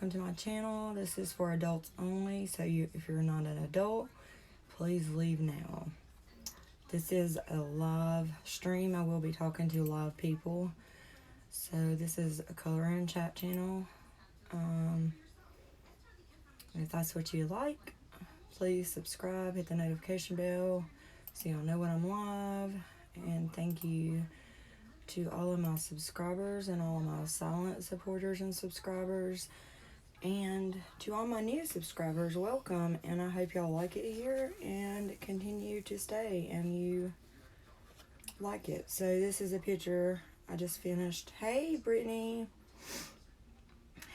welcome to my channel. This is for adults only, so if you're not an adult, please leave now. This is a live stream. I will be talking to live people. So this is a color and chat channel. If that's what you like, please subscribe, hit the notification bell so y'all know when I'm live. And thank you to all of my subscribers and all of my silent supporters and subscribers. And to all my new subscribers, welcome. And I hope y'all like it here and continue to stay and you like it. So this is a picture I just finished. Hey, Brittany.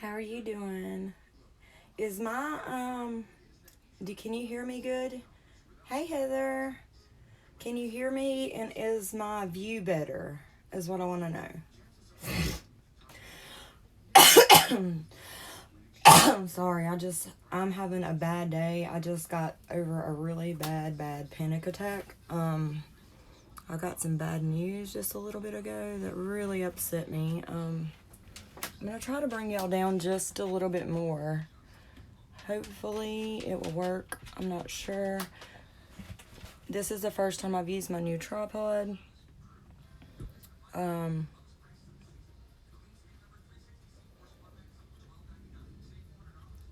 How are you doing? Is my, can you hear me good? Hey, Heather. Can you hear me? And is my view better? Is what I want to know. I'm sorry. I'm having a bad day. I just got over a really bad panic attack. I got some bad news just a little bit ago that really upset me. I'm going to try to bring y'all down just a little bit more. Hopefully it will work. I'm not sure. This is the first time I've used my new tripod.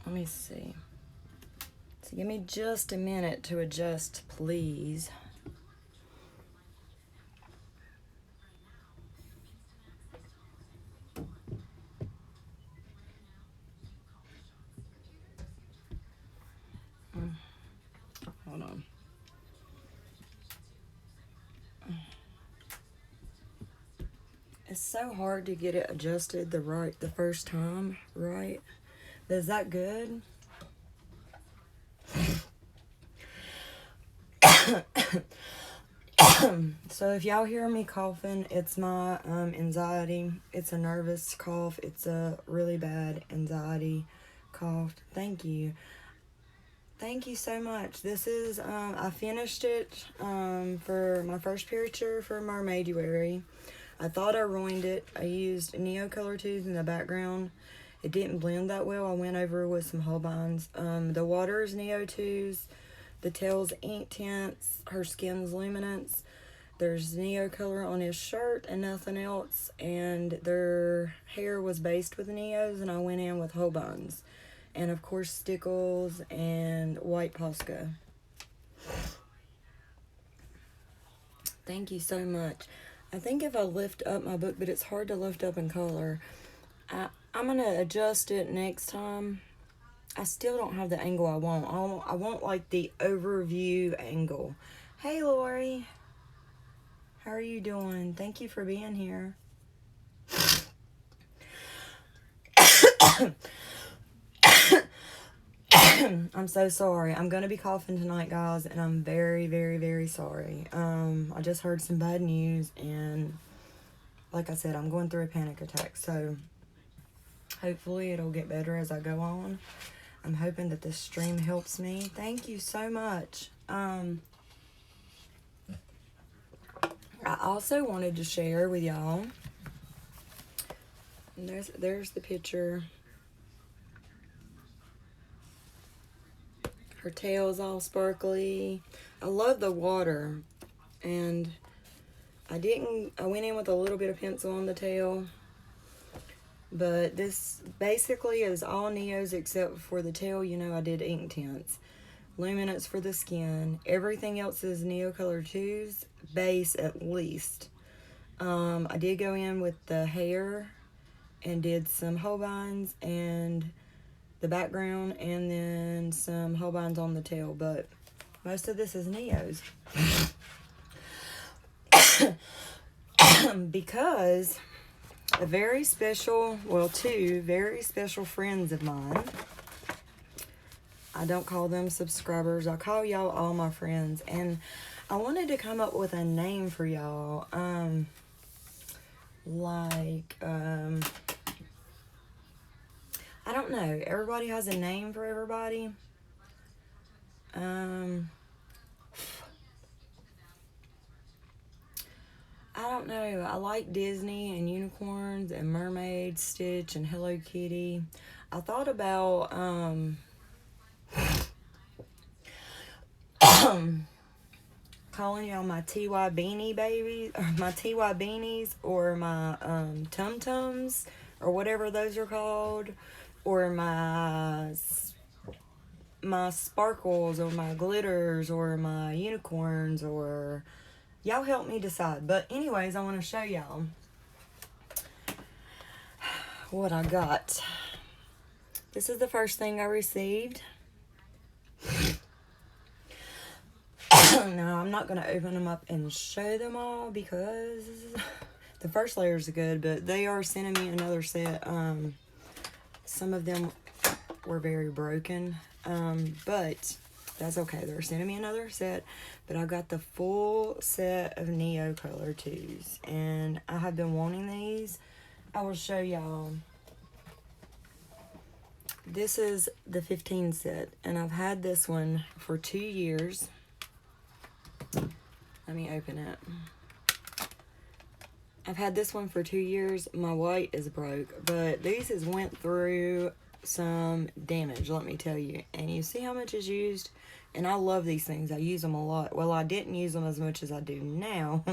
Let me see. So give me just a minute to adjust, please. Hold on. It's so hard to get it adjusted the first time, right? Is that good? So if y'all hear me coughing, it's my anxiety. It's a nervous cough. It's a really bad anxiety cough. Thank you. Thank you so much. This is, I finished it for my first picture for Mermaiduary. I thought I ruined it. I used Neo Color 2s in the background. It didn't blend that well. I went over with some Holbeins. The water is Neo 2s. The tail's ink tints. Her skin's luminance. There's Neo Color on his shirt and nothing else. And their hair was based with Neos, and I went in with Holbeins. And of course, Stickles and White Posca. Thank you so much. I think if I lift up my book, but it's hard to lift up in color. I'm going to adjust it next time. I still don't have the angle I want. I want like the overview angle. Hey, Lori. How are you doing? Thank you for being here. I'm so sorry. I'm going to be coughing tonight, guys, and I'm very, very, very sorry. I just heard some bad news, and like I said, I'm going through a panic attack, so hopefully it'll get better as I go on. I'm hoping that this stream helps me. Thank you so much. I also wanted to share with y'all, and there's the picture. Her tail's all sparkly. I love the water. And I went in with a little bit of pencil on the tail. But this basically is all Neos except for the tail. You know, I did ink tints. Luminance for the skin. Everything else is Neo Color 2s. Base at least. I did go in with the hair and did some Holbeins and the background, and then some Holbeins on the tail, but most of this is Neos. Because two very special friends of mine, I don't call them subscribers, I call y'all all my friends, and I wanted to come up with a name for y'all, I don't know. Everybody has a name for everybody. I don't know. know. I like Disney and unicorns and mermaids, Stitch and Hello Kitty. I thought about calling y'all my TY beanie babies, or my TY beanies, or my tum tums, or whatever those are called, or my sparkles, or my glitters, or my unicorns, or y'all help me decide. But anyways, I want to show y'all what I got. This is the first thing I received. Now, I'm not going to open them up and show them all because the first layer is good, but they are sending me another set. Some of them were very broken, but that's okay. They're sending me another set, but I got the full set of Neo Color 2s, and I have been wanting these. I will show y'all. This is the 15 set, and I've had this one for 2 years. Let me open it. I've had this one for 2 years. My white is broke, but these has went through some damage, let me tell you. And you see how much is used? And I love these things. I use them a lot. Well, I didn't use them as much as I do now.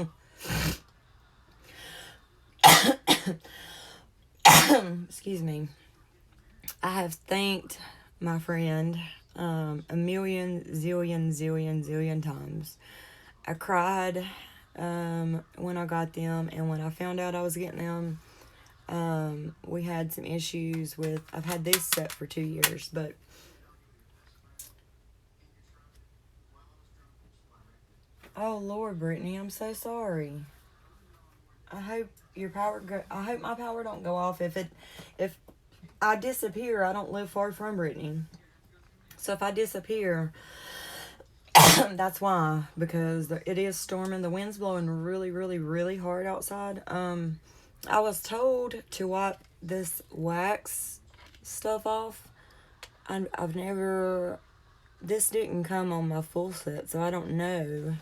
Excuse me. I have thanked my friend a million, zillion times. I cried when I got them, and when I found out I was getting them, we had some issues with, I've had this set for 2 years, but oh Lord, Brittany, I'm so sorry. I hope your power I hope my power don't go off. If I disappear, I don't live far from Brittany. So if I disappear, that's why, because it is storming. The wind's blowing really, really, really hard outside. I was told to wipe this wax stuff off. I've never, this didn't come on my full set, so I don't know.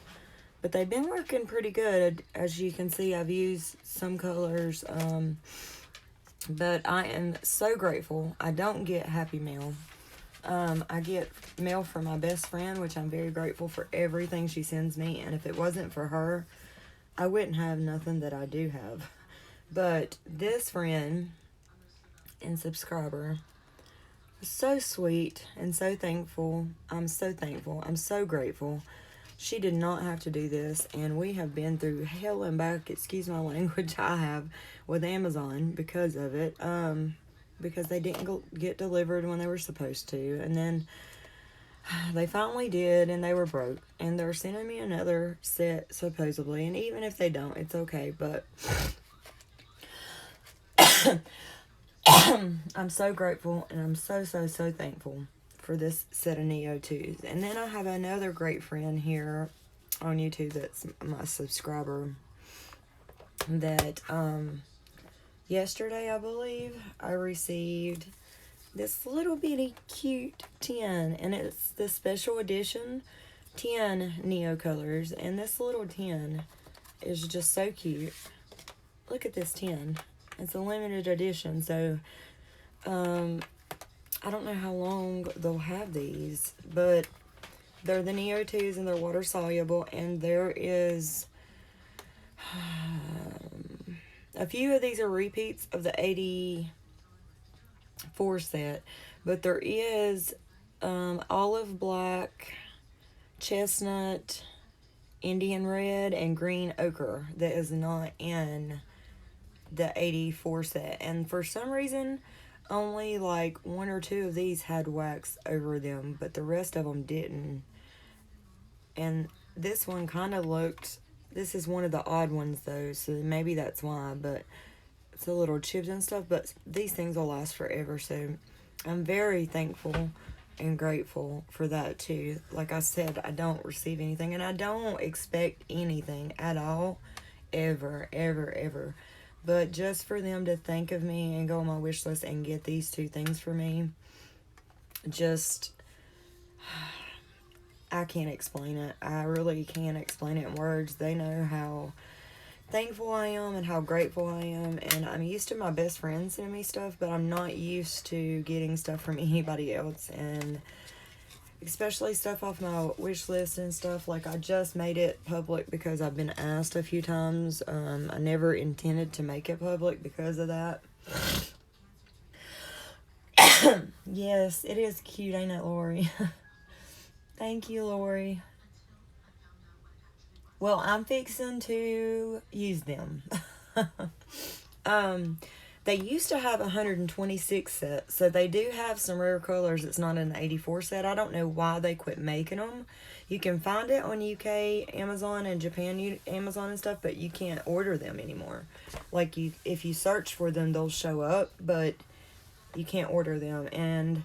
But they've been working pretty good. As you can see, I've used some colors. But I am so grateful. I don't get Happy Mail. I get mail from my best friend, which I'm very grateful for everything she sends me. And if it wasn't for her, I wouldn't have nothing that I do have. But this friend and subscriber was so sweet and so thankful. I'm so thankful. I'm so grateful. She did not have to do this, and we have been through hell and back, excuse my language, I have, with Amazon because of it. Because they didn't get delivered when they were supposed to, and then they finally did, and they were broke, and they're sending me another set supposedly, and even if they don't, it's okay. But I'm so grateful, and I'm so thankful for this set of Neo 2s. And then I have another great friend here on YouTube that's my subscriber that yesterday, I believe, I received this little bitty cute tin, and it's the special edition 10 Neo Colors, and this little tin is just so cute. Look at this tin. It's a limited edition, so I don't know how long they'll have these, but they're the Neo 2s, and they're water soluble, and there is a few of these are repeats of the 84 set, but there is olive black, chestnut, Indian red, and green ochre that is not in the 84 set. And for some reason, only like 1 or 2 of these had wax over them, but the rest of them didn't. And this one kind of looked, this is one of the odd ones though, so maybe that's why, but it's a little chipped and stuff, but these things will last forever, so I'm very thankful and grateful for that too. Like I said, I don't receive anything, and I don't expect anything at all, ever. But just for them to think of me and go on my wish list and get these 2 things for me, just, I can't explain it. I really can't explain it in words. They know how thankful I am and how grateful I am. And I'm used to my best friends sending me stuff, but I'm not used to getting stuff from anybody else. And especially stuff off my wish list and stuff. Like, I just made it public because I've been asked a few times. I never intended to make it public because of that. Yes, it is cute, ain't it, Lori? Thank you, Lori. Well, I'm fixing to use them. um, they used to have 126 sets, so they do have some rare colors. It's not in the 84 set. I don't know why they quit making them. You can find it on UK Amazon and Japan Amazon and stuff, but you can't order them anymore. Like, if you search for them, they'll show up, but you can't order them. And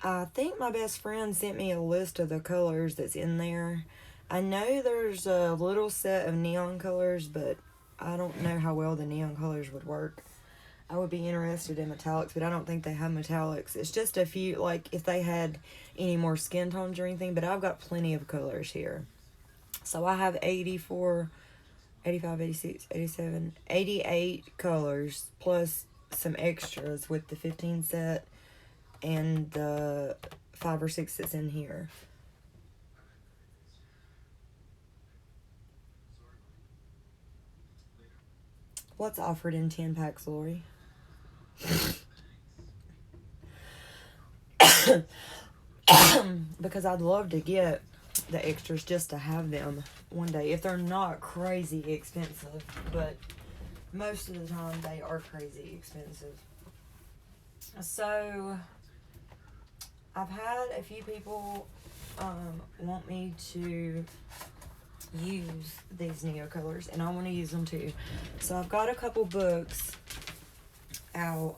I think my best friend sent me a list of the colors that's in there. I know there's a little set of neon colors, but I don't know how well the neon colors would work. I would be interested in metallics, but I don't think they have metallics. It's just a few, like if they had any more skin tones or anything, but I've got plenty of colors here. So I have 84, 85, 86, 87, 88 colors, plus some extras with the 15 set and the 5 or 6 that's in here. What's offered in 10 packs, Lori? Because I'd love to get the extras just to have them one day if they're not crazy expensive, but most of the time they are crazy expensive. So I've had a few people want me to use these Neo colors, and I want to use them too. So I've got a couple books out.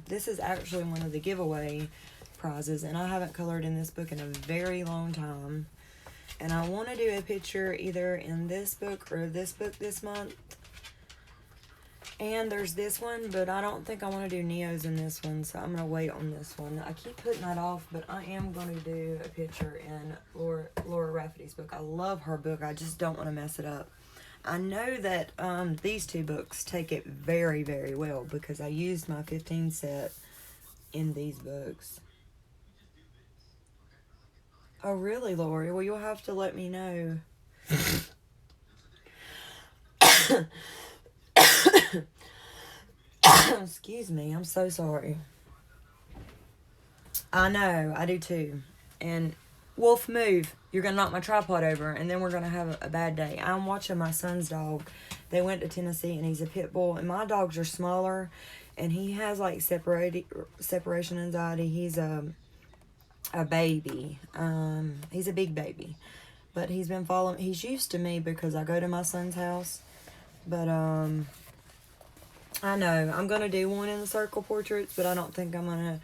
This is actually one of the giveaway prizes, and I haven't colored in this book in a very long time. And I want to do a picture either in this book or this book this month. And there's this one, but I don't think I want to do Neos in this one, so I'm going to wait on this one. I keep putting that off, but I am going to do a picture in Laura Rafferty's book. I love her book. I just don't want to mess it up. I know that these two books take it very, very well because I used my 15 set in these books. Oh, really, Lori? Well, you'll have to let me know. Excuse me, I'm so sorry. I know, I do too. And Wolf, move. You're going to knock my tripod over, and then we're going to have a bad day. I'm watching my son's dog. They went to Tennessee, and he's a pit bull, and my dogs are smaller, and he has, like, separation anxiety. He's a baby. He's a big baby. But he's been following. He's used to me because I go to my son's house. But, I know. I'm going to do one in the circle portraits, but I don't think I'm going to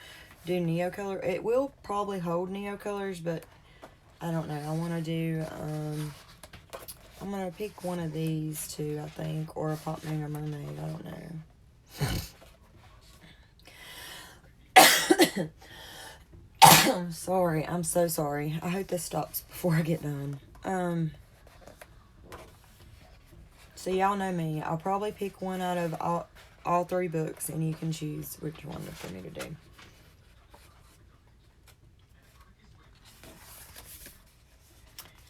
do Neo color. It will probably hold Neo colors, but I don't know. I want to do, I'm going to pick one of these two, I think, or a Pop Manga Mermaid. I don't know. Sorry. I'm so sorry. I hope this stops before I get done. So y'all know me. I'll probably pick one out of all 3 books, and you can choose which one for me to do.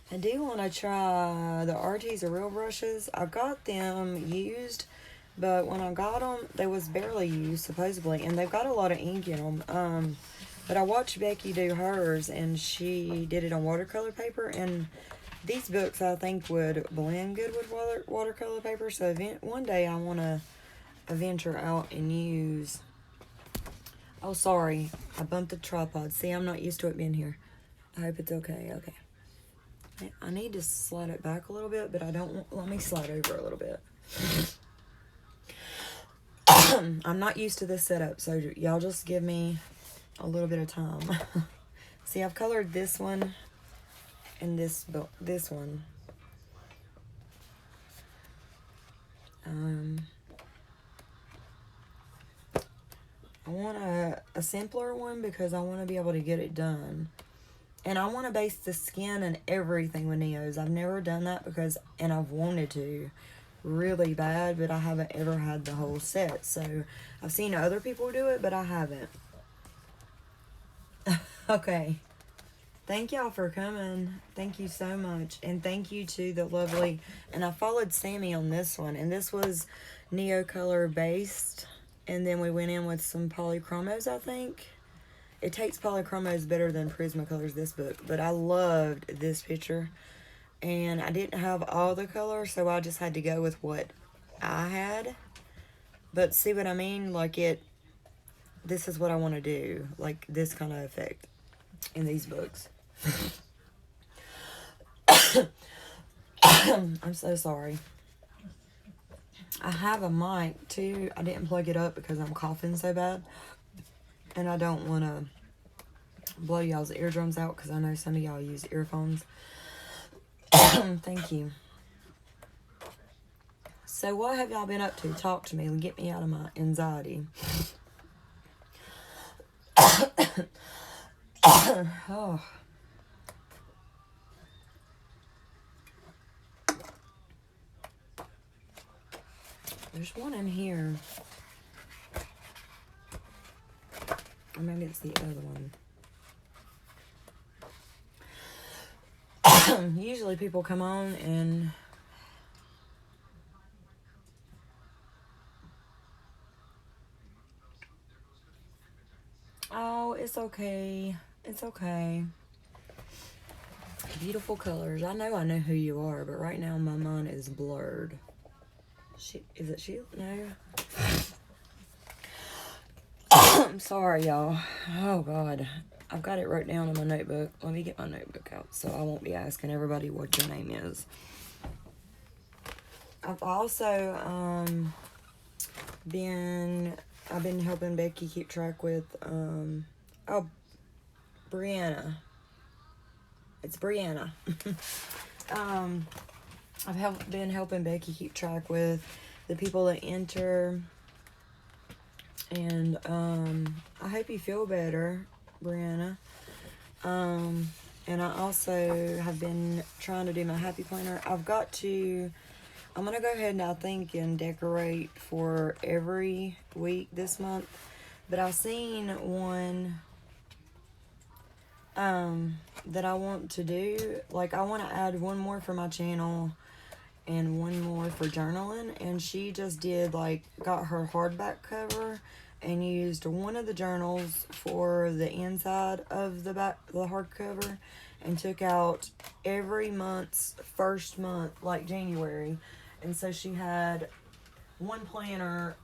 I do want to try the Artee's-A-Real brushes. I got them used, but when I got them, they was barely used, supposedly, and they've got a lot of ink in them. But I watched Becky do hers, and she did it on watercolor paper, and these books, I think, would blend good with watercolor paper, so one day I want to venture out and use... Oh, sorry. I bumped the tripod. See, I'm not used to it being here. I hope it's okay. Okay. I need to slide it back a little bit, but I don't want... Let me slide over a little bit. I'm not used to this setup, so y'all just give me a little bit of time. See, I've colored this one and this one. I want a simpler one because I want to be able to get it done. And I want to base the skin and everything with Neos. I've never done that and I've wanted to really bad, but I haven't ever had the whole set. So I've seen other people do it, but I haven't. Okay. Thank y'all for coming. Thank you so much. And thank you to the lovely, and I followed Sammy on this one, and this was Neo Color based. And then we went in with some polychromos, I think. It takes polychromos better than Prismacolors, this book, but I loved this picture. And I didn't have all the colors, so I just had to go with what I had. But see what I mean? Like this is what I want to do. Like this kind of effect in these books. I'm so sorry. I have a mic too. I didn't plug it up because I'm coughing so bad. And I don't want to blow y'all's eardrums out because I know some of y'all use earphones. Thank you. So what have y'all been up to? Talk to me and get me out of my anxiety. Oh. There's one in here. Or maybe it's the other one. Usually people come on and oh, it's okay. It's okay. Beautiful colors. I know who you are, but right now my mind is blurred. Is it she? No. I'm sorry, y'all. Oh, God. I've got it wrote down in my notebook. Let me get my notebook out so I won't be asking everybody what your name is. I've also I've been helping Becky keep track with Brianna. It's Brianna. I've been helping Becky keep track with the people that enter. And I hope you feel better, Brianna. And I also have been trying to do my happy planner. I'm going to go ahead and I think and decorate for every week this month. But I've seen one that I want to do. Like, I want to add one more for my channel and one more for journaling. And she just did, like, got her hardback cover and used one of the journals for the inside of the hardcover, and took out every month's first month, like January. And so she had one planner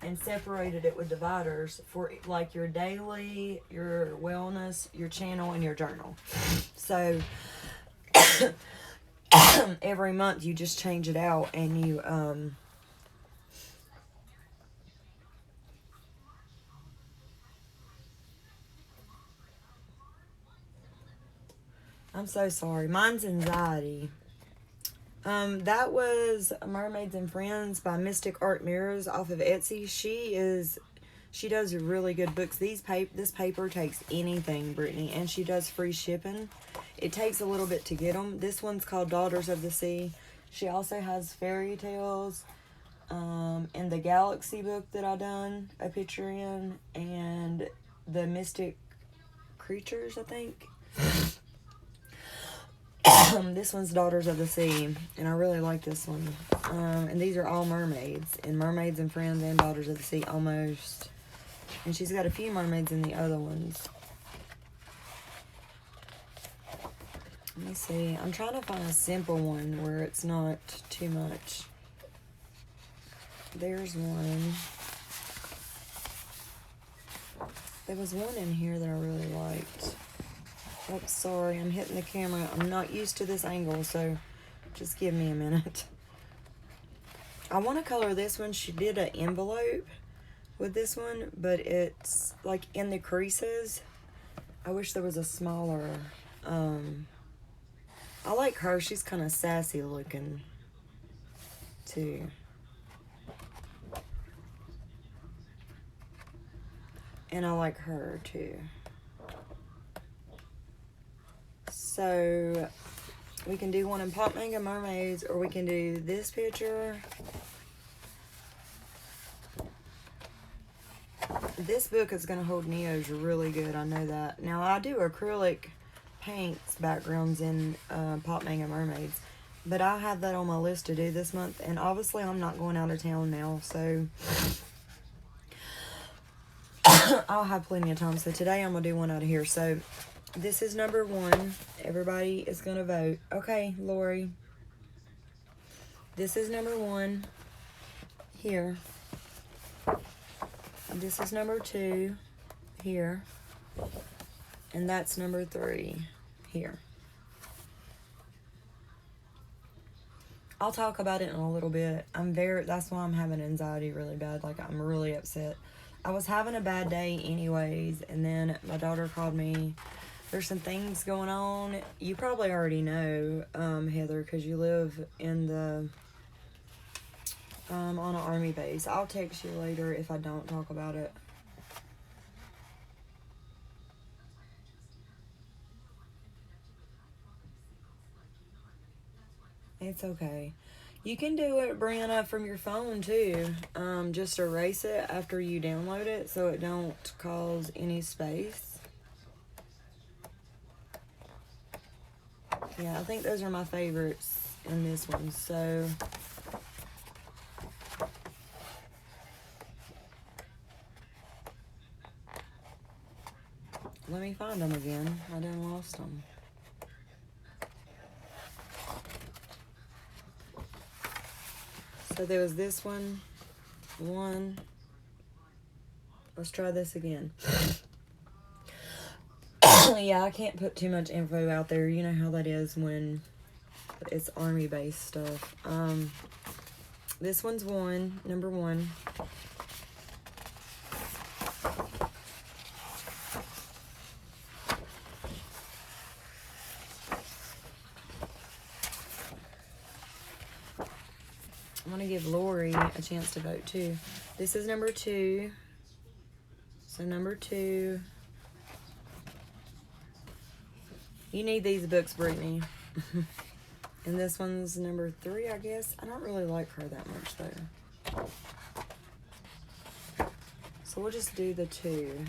and separated it with dividers for like your daily, your wellness, your channel, and your journal. So every month you just change it out, and you I'm so sorry. Mine's anxiety. That was Mermaids and Friends by Mystic Art Mirrors off of Etsy. She does really good books. This paper takes anything, Brittany, and she does free shipping. It takes a little bit to get them. This one's called Daughters of the Sea. She also has fairy tales, and the Galaxy book that I done a picture in, and the Mystic Creatures, I think. This one's Daughters of the Sea, and I really like this one. And these are all mermaids, and Mermaids and Friends and Daughters of the Sea almost. And she's got a few mermaids in the other ones. Let me see. I'm trying to find a simple one where it's not too much. There's one. There was one in here that I really liked. Oh, sorry, I'm hitting the camera. I'm not used to this angle, so just give me a minute. I want to color this one. She did an envelope with this one, but it's like in the creases. I wish there was a smaller. I like her. She's kind of sassy looking, too. And I like her, too. So we can do one in Pop Manga Mermaids, or we can do this picture. This book is going to hold Neo's really good. I know that. Now, I do acrylic paints backgrounds in Pop Manga Mermaids. But I have that on my list to do this month. And obviously, I'm not going out of town now. So, I'll have plenty of time. So, today I'm going to do one out of here. So, this is number 1. Everybody is going to vote. Okay, Lori. This is number 1 here. This is number 2 here. And that's number 3 here. I'll talk about it in a little bit. That's why I'm having anxiety really bad. Like, I'm really upset. I was having a bad day anyways, and then my daughter called me. There's some things going on. You probably already know, Heather, because you live in the, on an army base. I'll text you later if I don't talk about it. It's okay. You can do it, Brianna, from your phone too. Just erase it after you download it so it don't cause any space. Yeah, I think those are my favorites in this one. So let me find them again. I done lost them. So there was this one. Let's try this again. Yeah, I can't put too much info out there. You know how that is when it's army-based stuff. This one's number 1. I'm going to give Lori a chance to vote too. This is number 2. So number 2. You need these books, Brittany. And this one's number 3, I guess. I don't really like her that much though. So we'll just do the 2.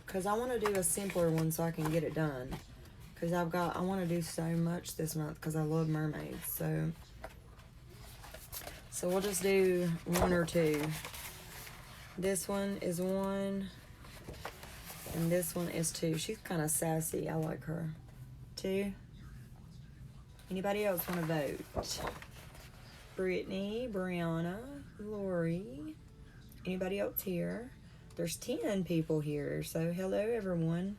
Because I want to do a simpler one so I can get it done. Because I want to do so much this month because I love mermaids. So we'll just do 1 or 2. This one is 1. And this one is 2. She's kind of sassy. I like her. 2. Anybody else want to vote? Brittany, Brianna, Lori. Anybody else here? There's 10 people here. So hello, everyone.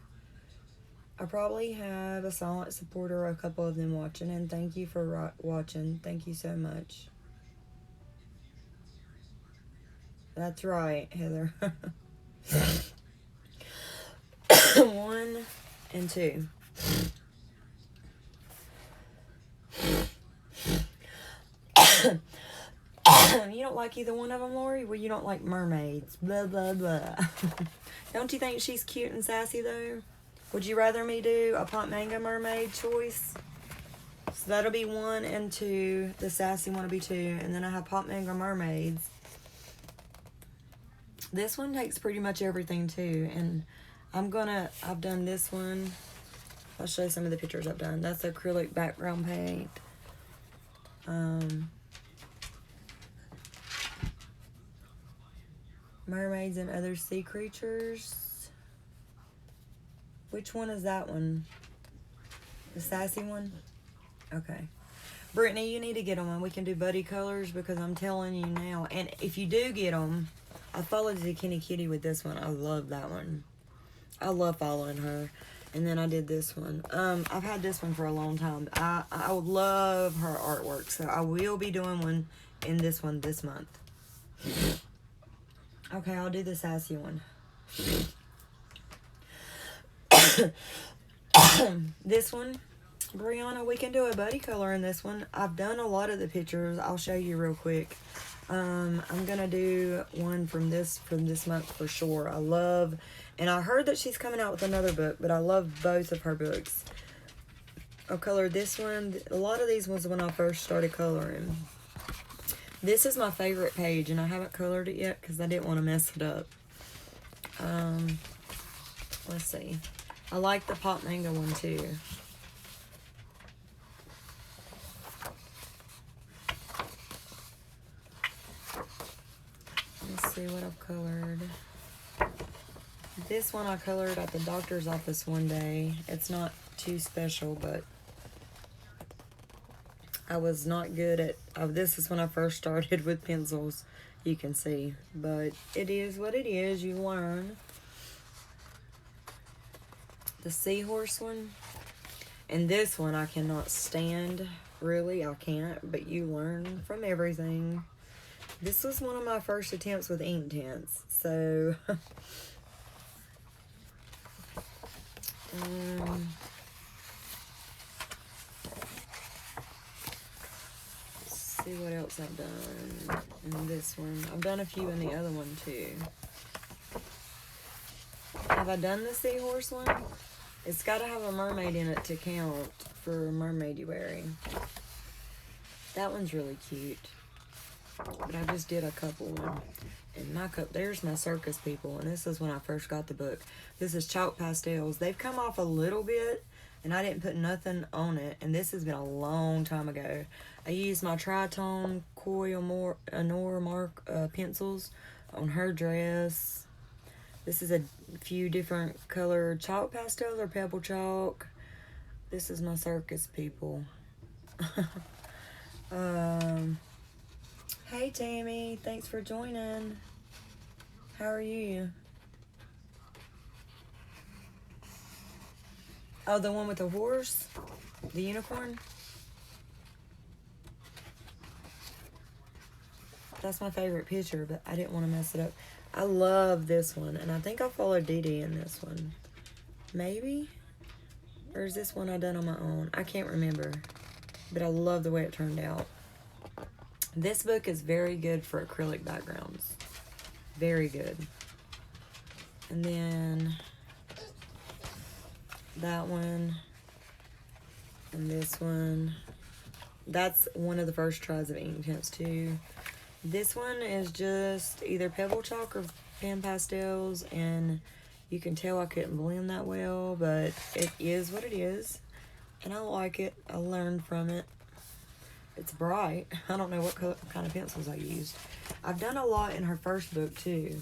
I probably have a silent supporter, a couple of them watching. And thank you for watching. Thank you so much. That's right, Heather. 1 and 2. You don't like either one of them, Lori? Well, you don't like mermaids. Blah, blah, blah. Don't you think she's cute and sassy, though? Would you rather me do a Pop Manga Mermaid choice? So that'll be 1 and 2. The sassy one will be 2. And then I have Pop Manga Mermaids. This one takes pretty much everything, too. And I've done this one. I'll show you some of the pictures I've done. That's acrylic background paint. Mermaids and other sea creatures. Which one is that one? The sassy one? Okay. Brittany, you need to get them and we can do buddy colors because I'm telling you now. And if you do get them, I followed Zucchini Kitty with this one. I love that one. I love following her. And then I did this one. I've had this one for a long time. I love her artwork. So I will be doing one in this one this month. Okay, I'll do the sassy one. This one, Brianna, we can do a buddy color in this one. I've done a lot of the pictures. I'll show you real quick. I'm gonna do one from this month for sure. I love, and I heard that she's coming out with another book, but I love both of her books. I'll color this one. A lot of these was when I first started coloring. This is my favorite page, and I haven't colored it yet because I didn't want to mess it up. Let's see. I like the Pop Mango one too. Let's see what I've colored. This one I colored at the doctor's office one day. It's not too special, but I was not good at... this is when I first started with pencils, you can see. But it is what it is. You learn. The seahorse one. And this one I cannot stand. Really, I can't. But you learn from everything. This was one of my first attempts with ink tints. So... see what else I've done in this one. I've done a few in the other one too. Have I done the seahorse one? It's got to have a mermaid in it to count for mermaid wearing. That one's really cute. But I just did a couple one. And my cup, there's my circus people. And this is when I first got the book. This is chalk pastels. They've come off a little bit. And I didn't put nothing on it. And this has been a long time ago. I used my Tritone Coil Honor Mark pencils on her dress. This is a few different colored chalk pastels or pebble chalk. This is my circus people. Hey Tammy, thanks for joining. How are you? Oh, the one with the horse? The unicorn? That's my favorite picture, but I didn't want to mess it up. I love this one, and I think I followed Dee Dee in this one. Maybe? Or is this one I done on my own? I can't remember, but I love the way it turned out. This book is very good for acrylic backgrounds. Very good. And then that one and this one. That's one of the first tries of ink tints too. This one is just either pebble chalk or pan pastels, and you can tell I couldn't blend that well, but it is what it is, and I like it. I learned from it. It's bright. I don't know what kind of pencils I used. I've done a lot in her first book too.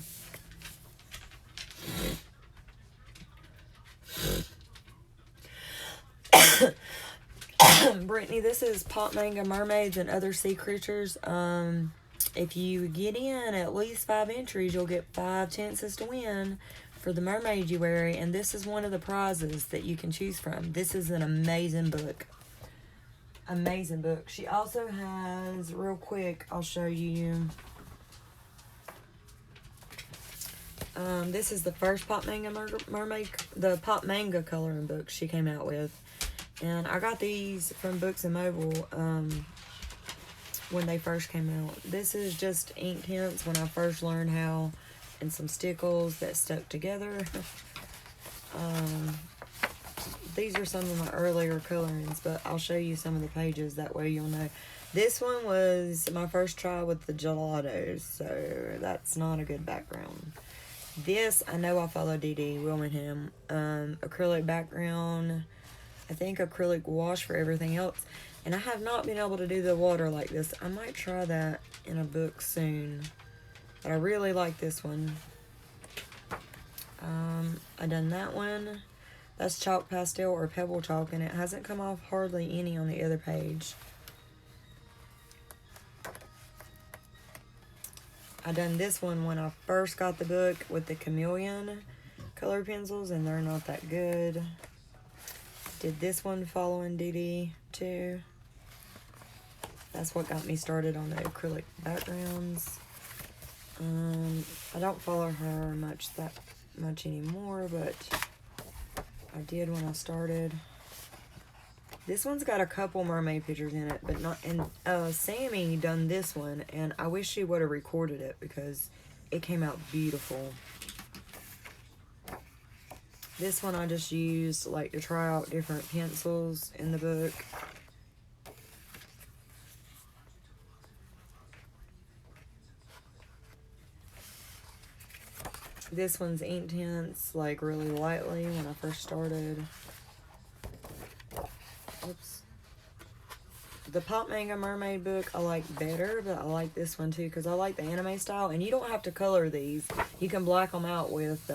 Brittany, this is Pop Mango Mermaids and Other Sea Creatures. If you get in at least 5 entries, you'll get 5 chances to win for the mermaid you wear, and this is one of the prizes that you can choose from. This is an amazing book. Amazing book. She also has, real quick, I'll show you. This is the first Pop Mango Mermaid, the Pop Mango coloring book she came out with. And I got these from Books and Mobile when they first came out. This is just ink tints when I first learned how, and some stickles that stuck together. These are some of my earlier colorings, but I'll show you some of the pages, that way you'll know. This one was my first try with the gelatos, so that's not a good background. This, I know I follow Dee Dee Wilmingham. Acrylic background, I think acrylic wash for everything else. And I have not been able to do the water like this. I might try that in a book soon. But I really like this one. I done that one. That's chalk pastel or pebble chalk, and it hasn't come off hardly any on the other page. I done this one when I first got the book with the chameleon color pencils, and they're not that good. Did this one following Dee Dee too. That's what got me started on the acrylic backgrounds. I don't follow her that much anymore, but I did when I started. This one's got a couple mermaid pictures in it, but not. And Sammy done this one, and I wish she would have recorded it because it came out beautiful. This one I just used like to try out different pencils in the book. This one's Inktense, like really lightly when I first started. Oops. The Pop Manga Mermaid book I like better, but I like this one too because I like the anime style. And you don't have to color these. You can black them out with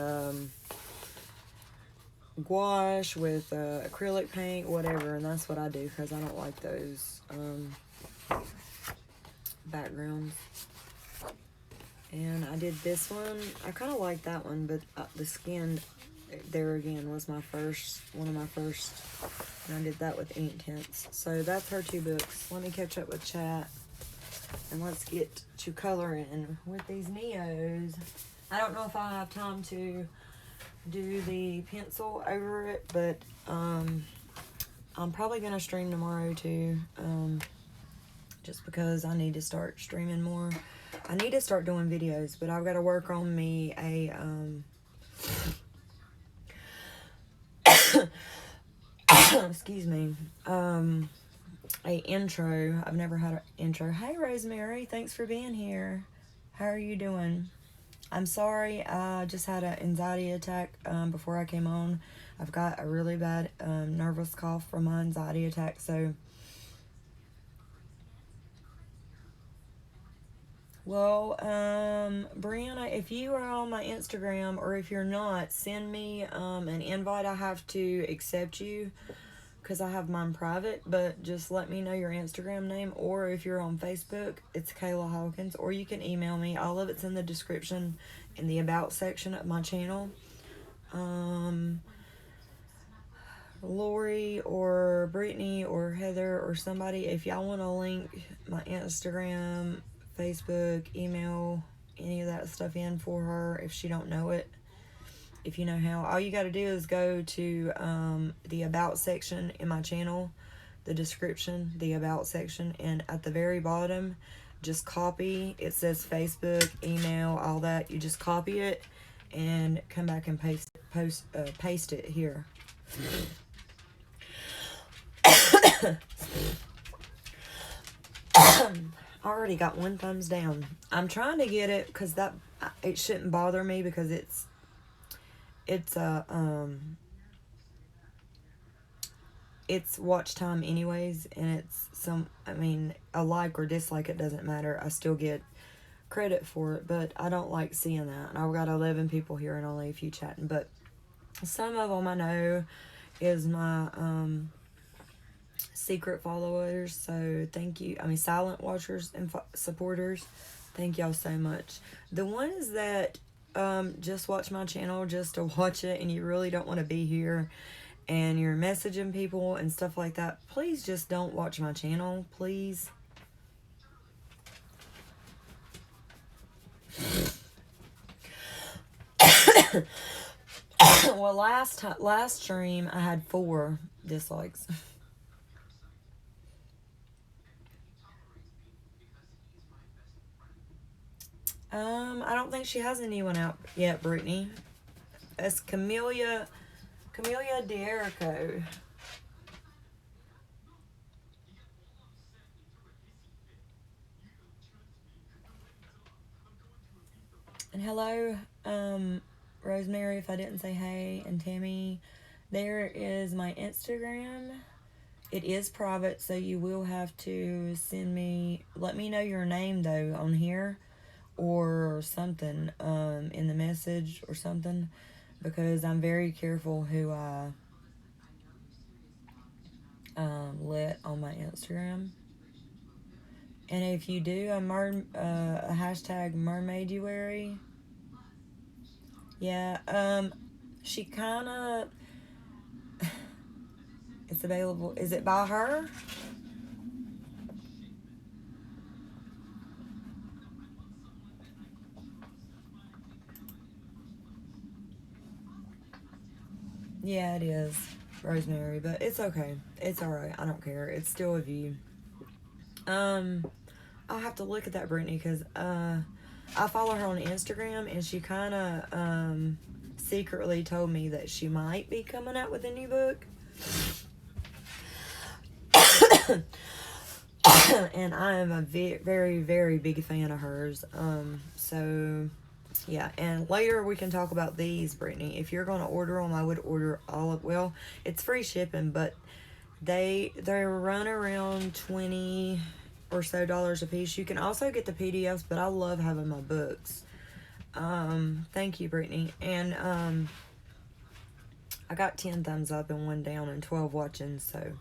gouache, with acrylic paint, whatever. And that's what I do because I don't like those backgrounds. And I did this one. I kind of like that one, but the skin there again was one of my first. And I did that with Inktense. So that's her 2 books. Let me catch up with chat. And let's get to coloring with these Neos. I don't know if I'll have time to do the pencil over it, but I'm probably going to stream tomorrow too. Just because I need to start streaming more. I need to start doing videos, but I've got to work on me a excuse me, a intro. I've never had an intro. Hey Rosemary, thanks for being here. How are you doing? I'm sorry, I just had an anxiety attack before I came on. I've got a really bad nervous cough from my anxiety attack, so well, Brianna, if you are on my Instagram, or if you're not, send me an invite. I have to accept you because I have mine private, but just let me know your Instagram name, or if you're on Facebook, it's Kayla Hawkins, or you can email me. All of it's in the description in the About section of my channel. Lori or Brittany or Heather or somebody, if y'all want to link my Instagram, Facebook, email, any of that stuff in for her if she don't know it, if you know how, all you got to do is go to the About section in my channel, the description, the About section, and at the very bottom, just copy. It says Facebook, email, all that. You just copy it and come back and paste it here. I already got 1 thumbs down. I'm trying to get it because it shouldn't bother me because it's watch time anyways, and it's a like or dislike, it doesn't matter. I still get credit for it, but I don't like seeing that. And I've got 11 people here and only a few chatting, but some of them I know is my secret followers, so thank you. Silent watchers and supporters, thank y'all so much. The ones that just watch my channel just to watch it and you really don't want to be here and you're messaging people and stuff like that, please just don't watch my channel, please. Well, last stream I had 4 dislikes. I don't think she has anyone out yet, Brittany. It's Camellia D'Erico. And hello, Rosemary, if I didn't say hey, and Tammy. There is my Instagram. It is private, so you will have to let me know your name though on here or something in the message or something, because I'm very careful who I let on my Instagram. And if you do a hashtag mermaiduary, yeah, she kind of, it's available. Is it by her? Yeah, it is, Rosemary, but it's okay. It's alright. I don't care. It's still a view. I'll have to look at that, Brittany, because I follow her on Instagram, and she kind of secretly told me that she might be coming out with a new book. And I am a very, very big fan of hers. So, yeah. And later we can talk about these, Brittany. If you're going to order them, I would order all of, well, it's free shipping, but they run around $20 or so a piece. You can also get the PDFs, but I love having my books. Thank you, Brittany. And I got 10 thumbs up and 1 down and 12 watching, so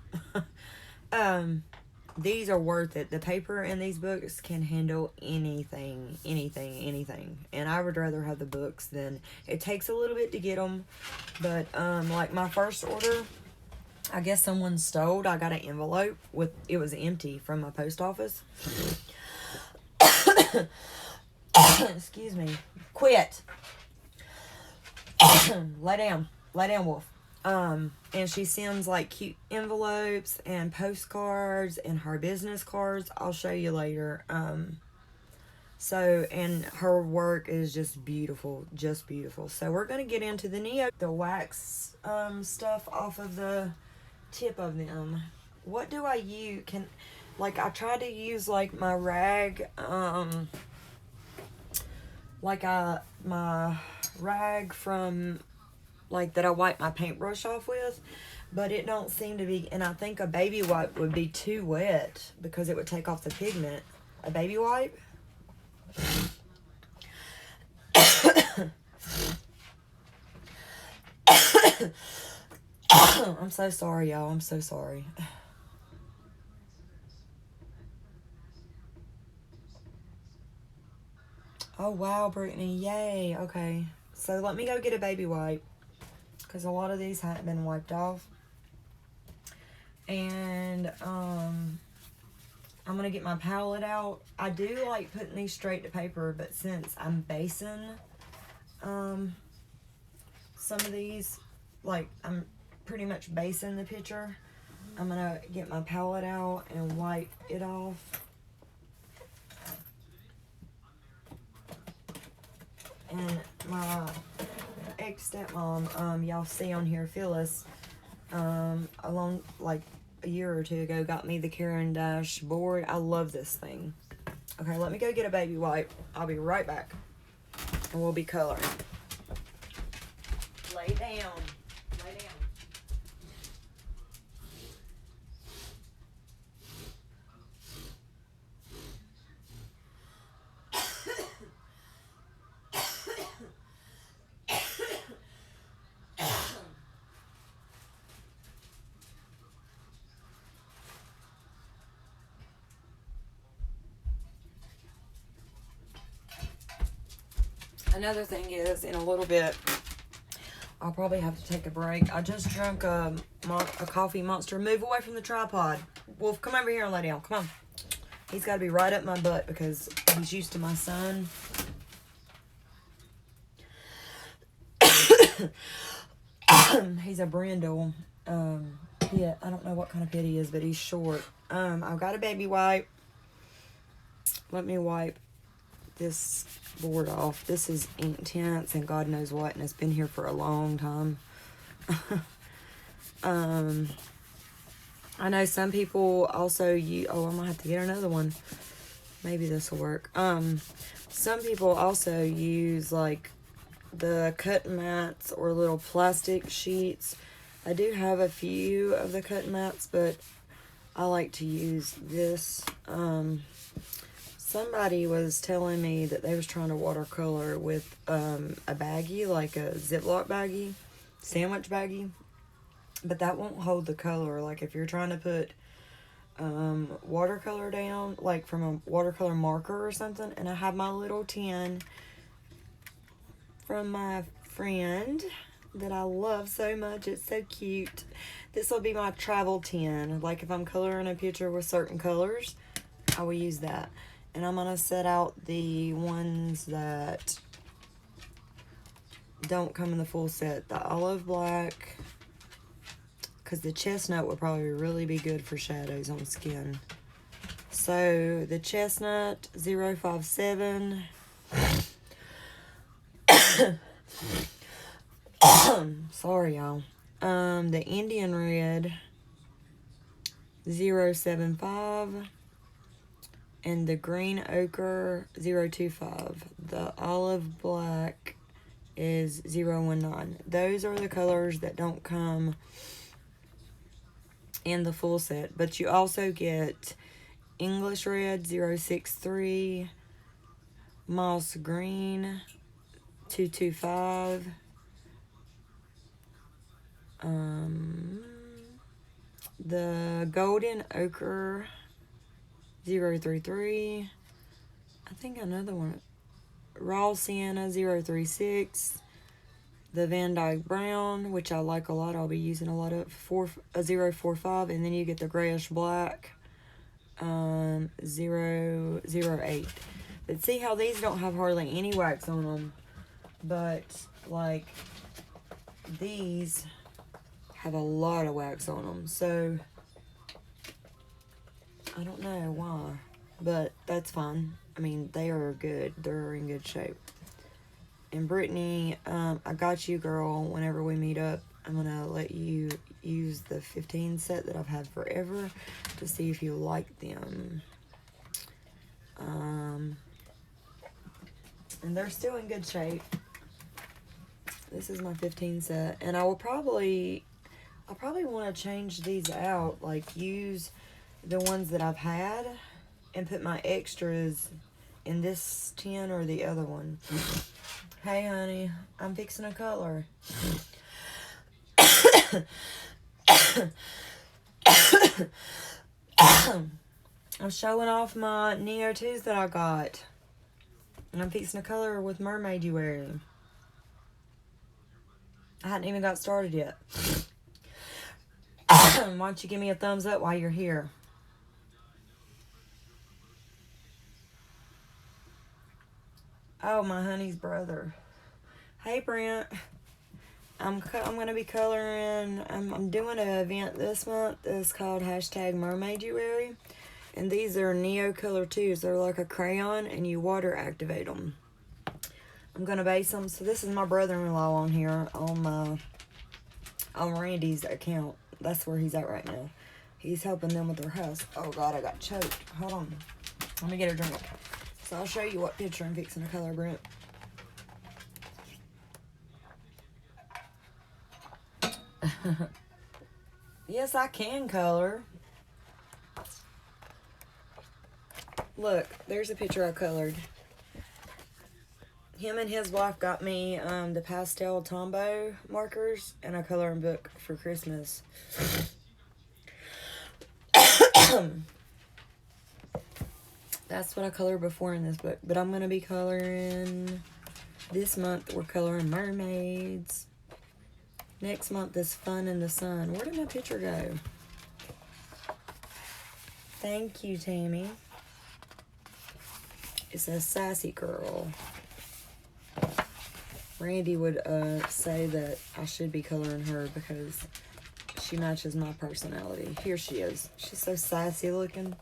these are worth it. The paper in these books can handle anything. And I would rather have the books than, it takes a little bit to get them, but like my first order, I guess someone stole. I got an envelope with, it was empty, from my post office. Excuse me. Quit. Lay down, Wolf. And she sends like cute envelopes and postcards and her business cards. I'll show you later. So, and her work is just beautiful, So we're going to get into the wax stuff off of the tip of them. What do I use? I try to use like my rag, my rag from like that I wipe my paintbrush off with, but it don't seem to be, and I think a baby wipe would be too wet because it would take off the pigment. A baby wipe? I'm so sorry, y'all. I'm so sorry. Oh, wow, Brittany. Yay. Okay. So let me go get a baby wipe, because a lot of these haven't been wiped off. And I'm going to get my palette out. I do like putting these straight to paper, but since I'm basing some of these, like I'm pretty much basing the picture, I'm going to get my palette out and wipe it off. And my ex-stepmom, y'all see on here, Phyllis, along like a year or two ago, got me the Caran d'Ache board. I love this thing. Okay, let me go get a baby wipe. I'll be right back. And we'll be coloring. Lay down. Lay down. Another thing is, in a little bit, I'll probably have to take a break. I just drank a coffee Monster. Move away from the tripod. Wolf, come over here and lay down. Come on. He's got to be right up my butt because he's used to my son. He's a brindle. Yeah, I don't know what kind of pit he is, but he's short. I've got a baby wipe. Let me wipe this board off. This is intense and God knows what, and it's been here for a long time. I know some people also use, I'm gonna have to get another one. Maybe this will work. Some people also use like the cut mats or little plastic sheets. I do have a few of the cut mats, but I like to use this. Somebody was telling me that they was trying to watercolor with a baggie, like a Ziploc baggie, sandwich baggie, but that won't hold the color. Like if you're trying to put watercolor down, like from a watercolor marker or something, and I have my little tin from my friend that I love so much. It's so cute. This will be my travel tin. Like if I'm coloring a picture with certain colors, I will use that. And I'm going to set out the ones that don't come in the full set. The olive black, because the chestnut would probably really be good for shadows on skin. So the chestnut 057. Sorry, y'all. The Indian Red 075 and the Green Ochre 025. The Olive Black is 019. Those are the colors that don't come in the full set, but you also get English Red 063, Moss Green 225, the Golden Ochre 033, I think another one, Raw Sienna 036, the Van Dyke Brown, which I like a lot, I'll be using a lot of, 045, and then you get the Grayish Black 008. But see how these don't have hardly any wax on them, but like these have a lot of wax on them, so I don't know why, but that's fine. I mean, they are good. They're in good shape. And Brittany, I got you, girl. Whenever we meet up, I'm going to let you use the 15 set that I've had forever to see if you like them. And they're still in good shape. This is my 15 set. And I'll probably want to change these out. Like, use the ones that I've had and put my extras in this tin or the other one. Hey, honey, I'm fixing a color. I'm showing off my Neo 2s that I got. And I'm fixing a color with Mermaid Jewelry. I hadn't even got started yet. Why don't you give me a thumbs up while you're here? Oh, my honey's brother. Hey, Brent. I'm going to be coloring. I'm doing an event this month. It's called #MermaidJewelry. And these are Neo Color 2s. They're like a crayon, and you water activate them. I'm going to base them. So this is my brother-in-law on here on Randy's account. That's where he's at right now. He's helping them with their house. Oh, God, I got choked. Hold on. Let me get a drink. So I'll show you what picture I'm fixing to color, Brent. Yes, I can color. Look, there's a picture I colored. Him and his wife got me the pastel Tombow markers and a coloring book for Christmas. That's what I colored before in this book. But I'm going to be coloring... This month, we're coloring mermaids. Next month is Fun in the Sun. Where did my picture go? Thank you, Tammy. It says Sassy Girl. Randy would say that I should be coloring her because she matches my personality. Here she is. She's so sassy looking.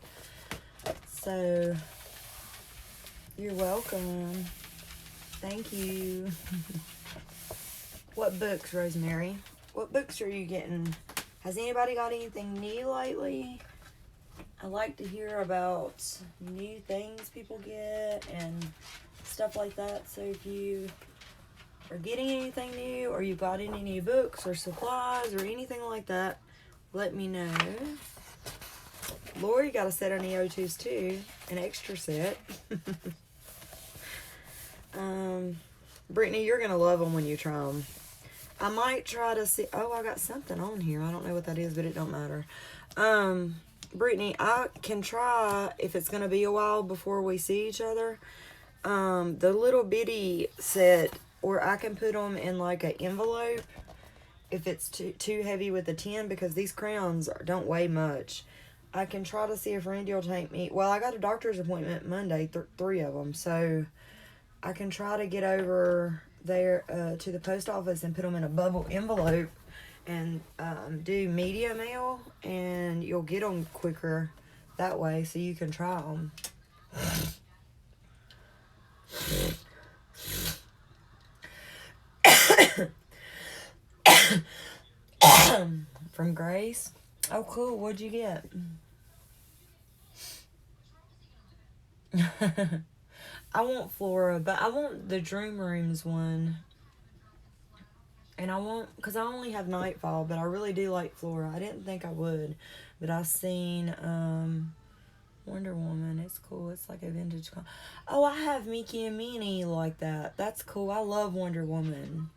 So, you're welcome. Thank you. What books, Rosemary? What books are you getting? Has anybody got anything new lately? I like to hear about new things people get and stuff like that. So if you are getting anything new or you got any new books or supplies or anything like that, let me know. Lori got a set of Neo 2s too, an extra set. Brittany, you're going to love them when you try them. I might try to see... Oh, I got something on here. I don't know what that is, but it don't matter. Brittany, I can try, if it's going to be a while before we see each other, the little bitty set, or I can put them in like an envelope if it's too heavy with the tin, because these crayons don't weigh much. I can try to see if Randy will take me... Well, I got a doctor's appointment Monday, 3 of them, so I can try to get over there to the post office and put them in a bubble envelope and do media mail, and you'll get them quicker that way, so you can try them. From Grace. Oh, cool. What'd you get? I want Flora, but I want the Dream Rooms one. And I want, because I only have Nightfall, but I really do like Flora. I didn't think I would, but I seen Wonder Woman. It's cool. It's like a vintage car. Oh, I have Mickey and Minnie like that. That's cool. I love Wonder Woman.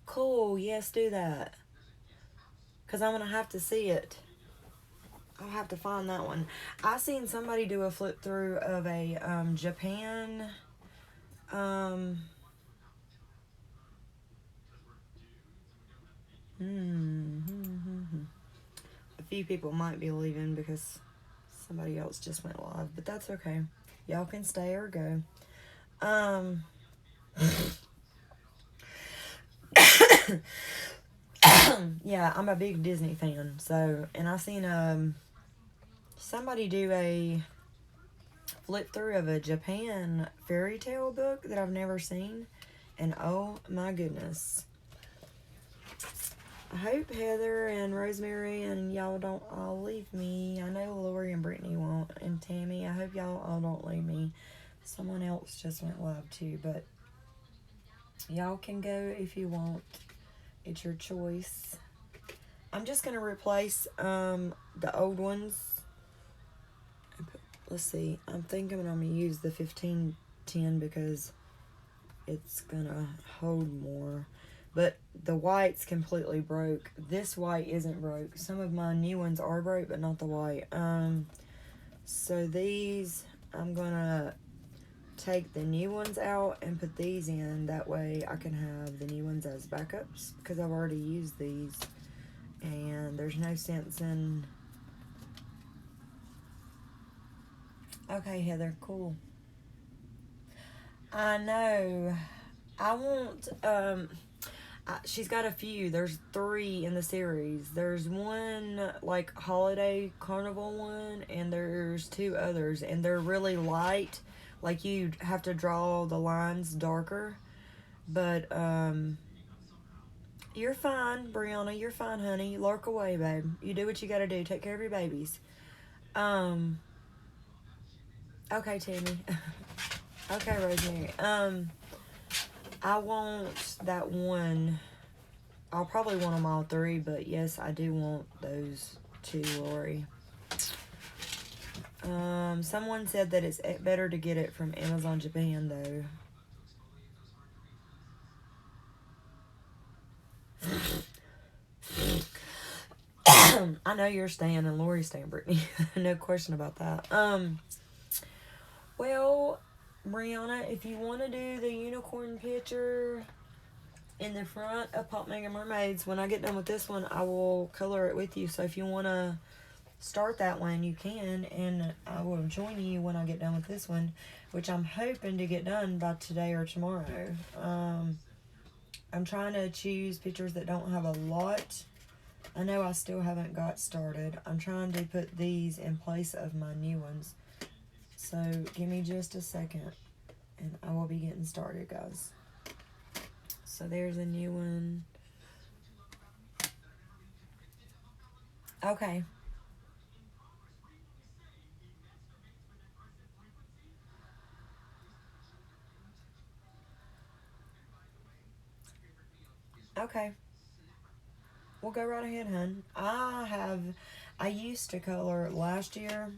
Cool. Yes, do that. Because I'm going to have to see it. I'll have to find that one. I seen somebody do a flip through of a Japan. A few people might be leaving because somebody else just went live, but that's okay. Y'all can stay or go. Yeah, I'm a big Disney fan, so, and I seen somebody do a flip through of a Japan fairy tale book that I've never seen, and oh my goodness. I hope Heather and Rosemary and y'all don't all leave me. I know Lori and Brittany won't, and Tammy. I hope y'all all don't leave me. Someone else just went live too, but y'all can go if you want. It's your choice. I'm just going to replace the old ones. Let's see. I'm thinking I'm going to use the 1510 because it's going to hold more. But the white's completely broke. This white isn't broke. Some of my new ones are broke, but not the white. So these, I'm going to take the new ones out and put these in. That way I can have the new ones as backups because I've already used these. And there's no sense in... Okay, Heather, cool. I know. I want... she's got a few. There's 3 in the series. There's one, like, holiday carnival one, and there's 2 others. And they're really light. Like, you have to draw the lines darker. But, you're fine, Brianna. You're fine, honey. Lurk away, babe. You do what you gotta do. Take care of your babies. Okay, Tammy. Okay, Rosemary. I want that one. I'll probably want them all 3, but yes, I do want those 2, Lori. Someone said that it's better to get it from Amazon Japan, though. I know you're staying and Lori's staying, Brittany. No question about that. Well, Brianna, if you want to do the unicorn picture in the front of Pop Mega Mermaids, when I get done with this one, I will color it with you. So if you want to start that one, you can, and I will join you when I get done with this one, which I'm hoping to get done by today or tomorrow. I'm trying to choose pictures that don't have a lot. I know I still haven't got started. I'm trying to put these in place of my new ones. So give me just a second and I will be getting started, guys. So there's a new one. Okay. Okay. We'll go right ahead, hun. I used to color last year.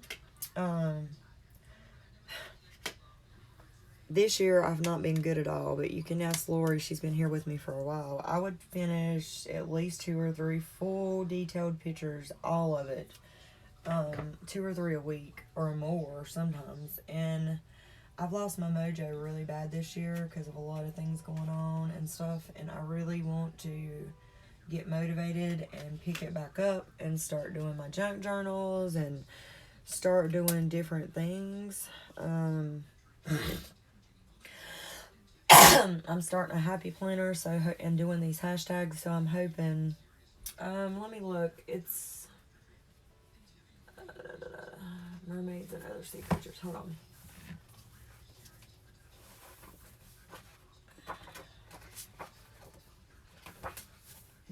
This year I've not been good at all, but you can ask Lori. She's been here with me for a while. I would finish at least 2 or 3 full detailed pictures, all of it. 2 or 3 a week or more sometimes. And I've lost my mojo really bad this year because of a lot of things going on and stuff. And I really want to get motivated and pick it back up and start doing my junk journals and start doing different things. I'm starting a happy planner, and doing these hashtags, so I'm hoping, let me look, it's, mermaids and other sea creatures, hold on.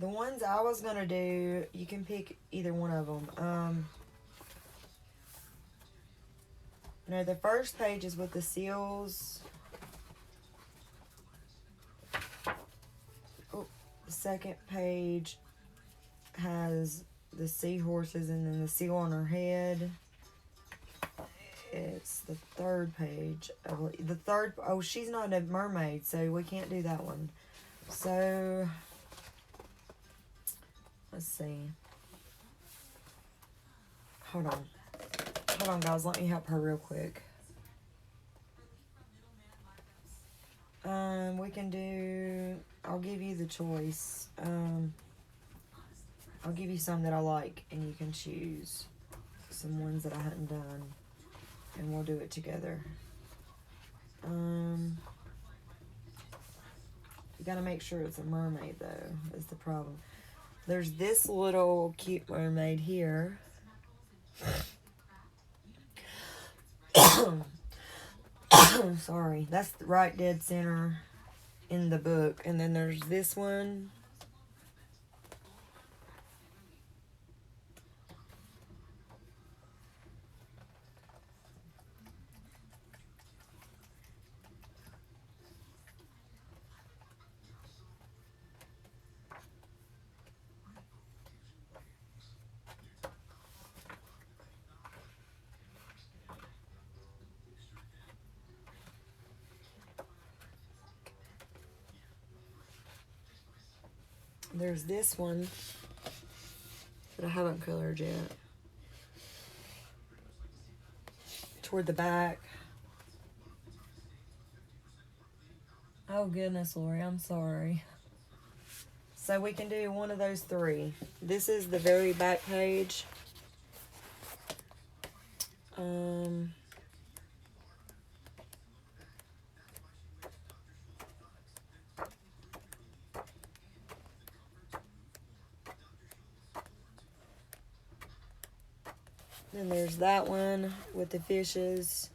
The ones I was going to do, you can pick either one of them. No, the first page is with the seals. Oh, the second page has the seahorses and then the seal on her head. It's the third page. The third, oh, she's not a mermaid, so we can't do that one. So, let's see. Hold on. Hold on, guys. Let me help her real quick. We can do, I'll give you the choice. I'll give you some that I like, and you can choose some ones that I hadn't done, and we'll do it together. You gotta make sure it's a mermaid, though, is the problem. There's this little cute mermaid here. Sorry, that's right dead center in the book. And then there's this one. There's this one that I haven't colored yet. Toward the back. Oh goodness, Lori, I'm sorry. So we can do one of those three. This is the very back page. Then there's that one with the fishes.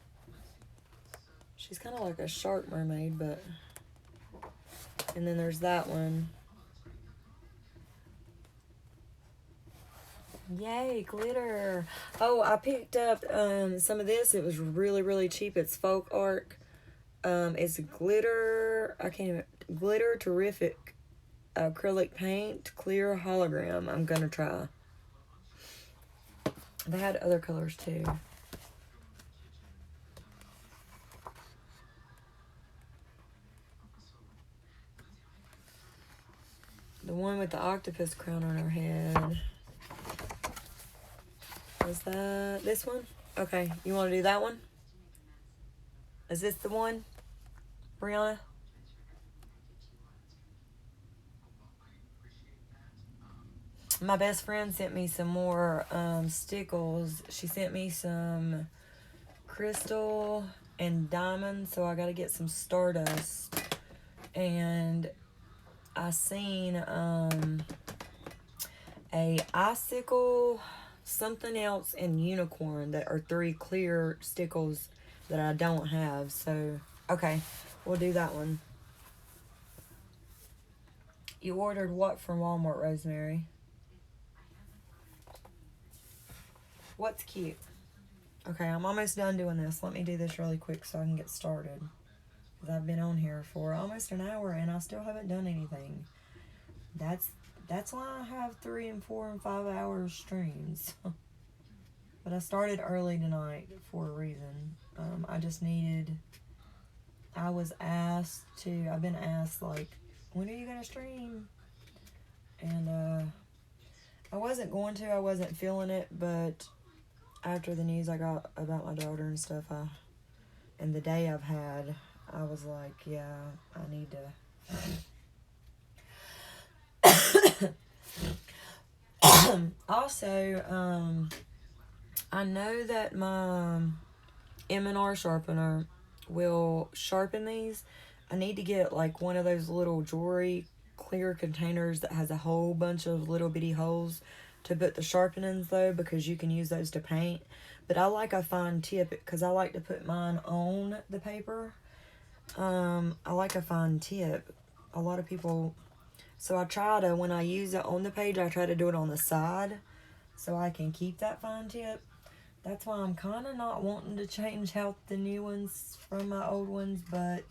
She's kind of like a shark mermaid, but... And then there's that one. Yay, glitter. Oh, I picked up some of this. It was really, really cheap. It's folk art. It's glitter. I can't even... Glitter Terrific acrylic paint, clear hologram. I'm gonna try. They had other colors too. The one with the octopus crown on her head. Is that this one? Okay, you want to do that one? Is this the one, Brianna? My best friend sent me some more stickles. She sent me some crystal and diamond, so I got to get some stardust. And I seen a icicle, something else, and unicorn that are 3 clear stickles that I don't have. So, okay, we'll do that one. You ordered what from Walmart, Rosemary? What's cute? Okay, I'm almost done doing this. Let me do this really quick so I can get started. Because I've been on here for almost an hour and I still haven't done anything. That's why I have 3 and 4 and 5 hour streams. But I started early tonight for a reason. I just needed... I've been asked, like, when are you going to stream? And I wasn't going to. I wasn't feeling it, but... After the news I got about my daughter and stuff, and the day I've had, I was like, yeah, I need to. Also, I know that my M&R sharpener will sharpen these. I need to get like one of those little jewelry clear containers that has a whole bunch of little bitty holes to put the sharpenings though, because you can use those to paint. But I like a fine tip because I like to put mine on the paper. I like a fine tip. A lot of people So I try to, when I use it on the page, I try to do it on the side so I can keep that fine tip. That's why I'm kind of not wanting to change out the new ones from my old ones, but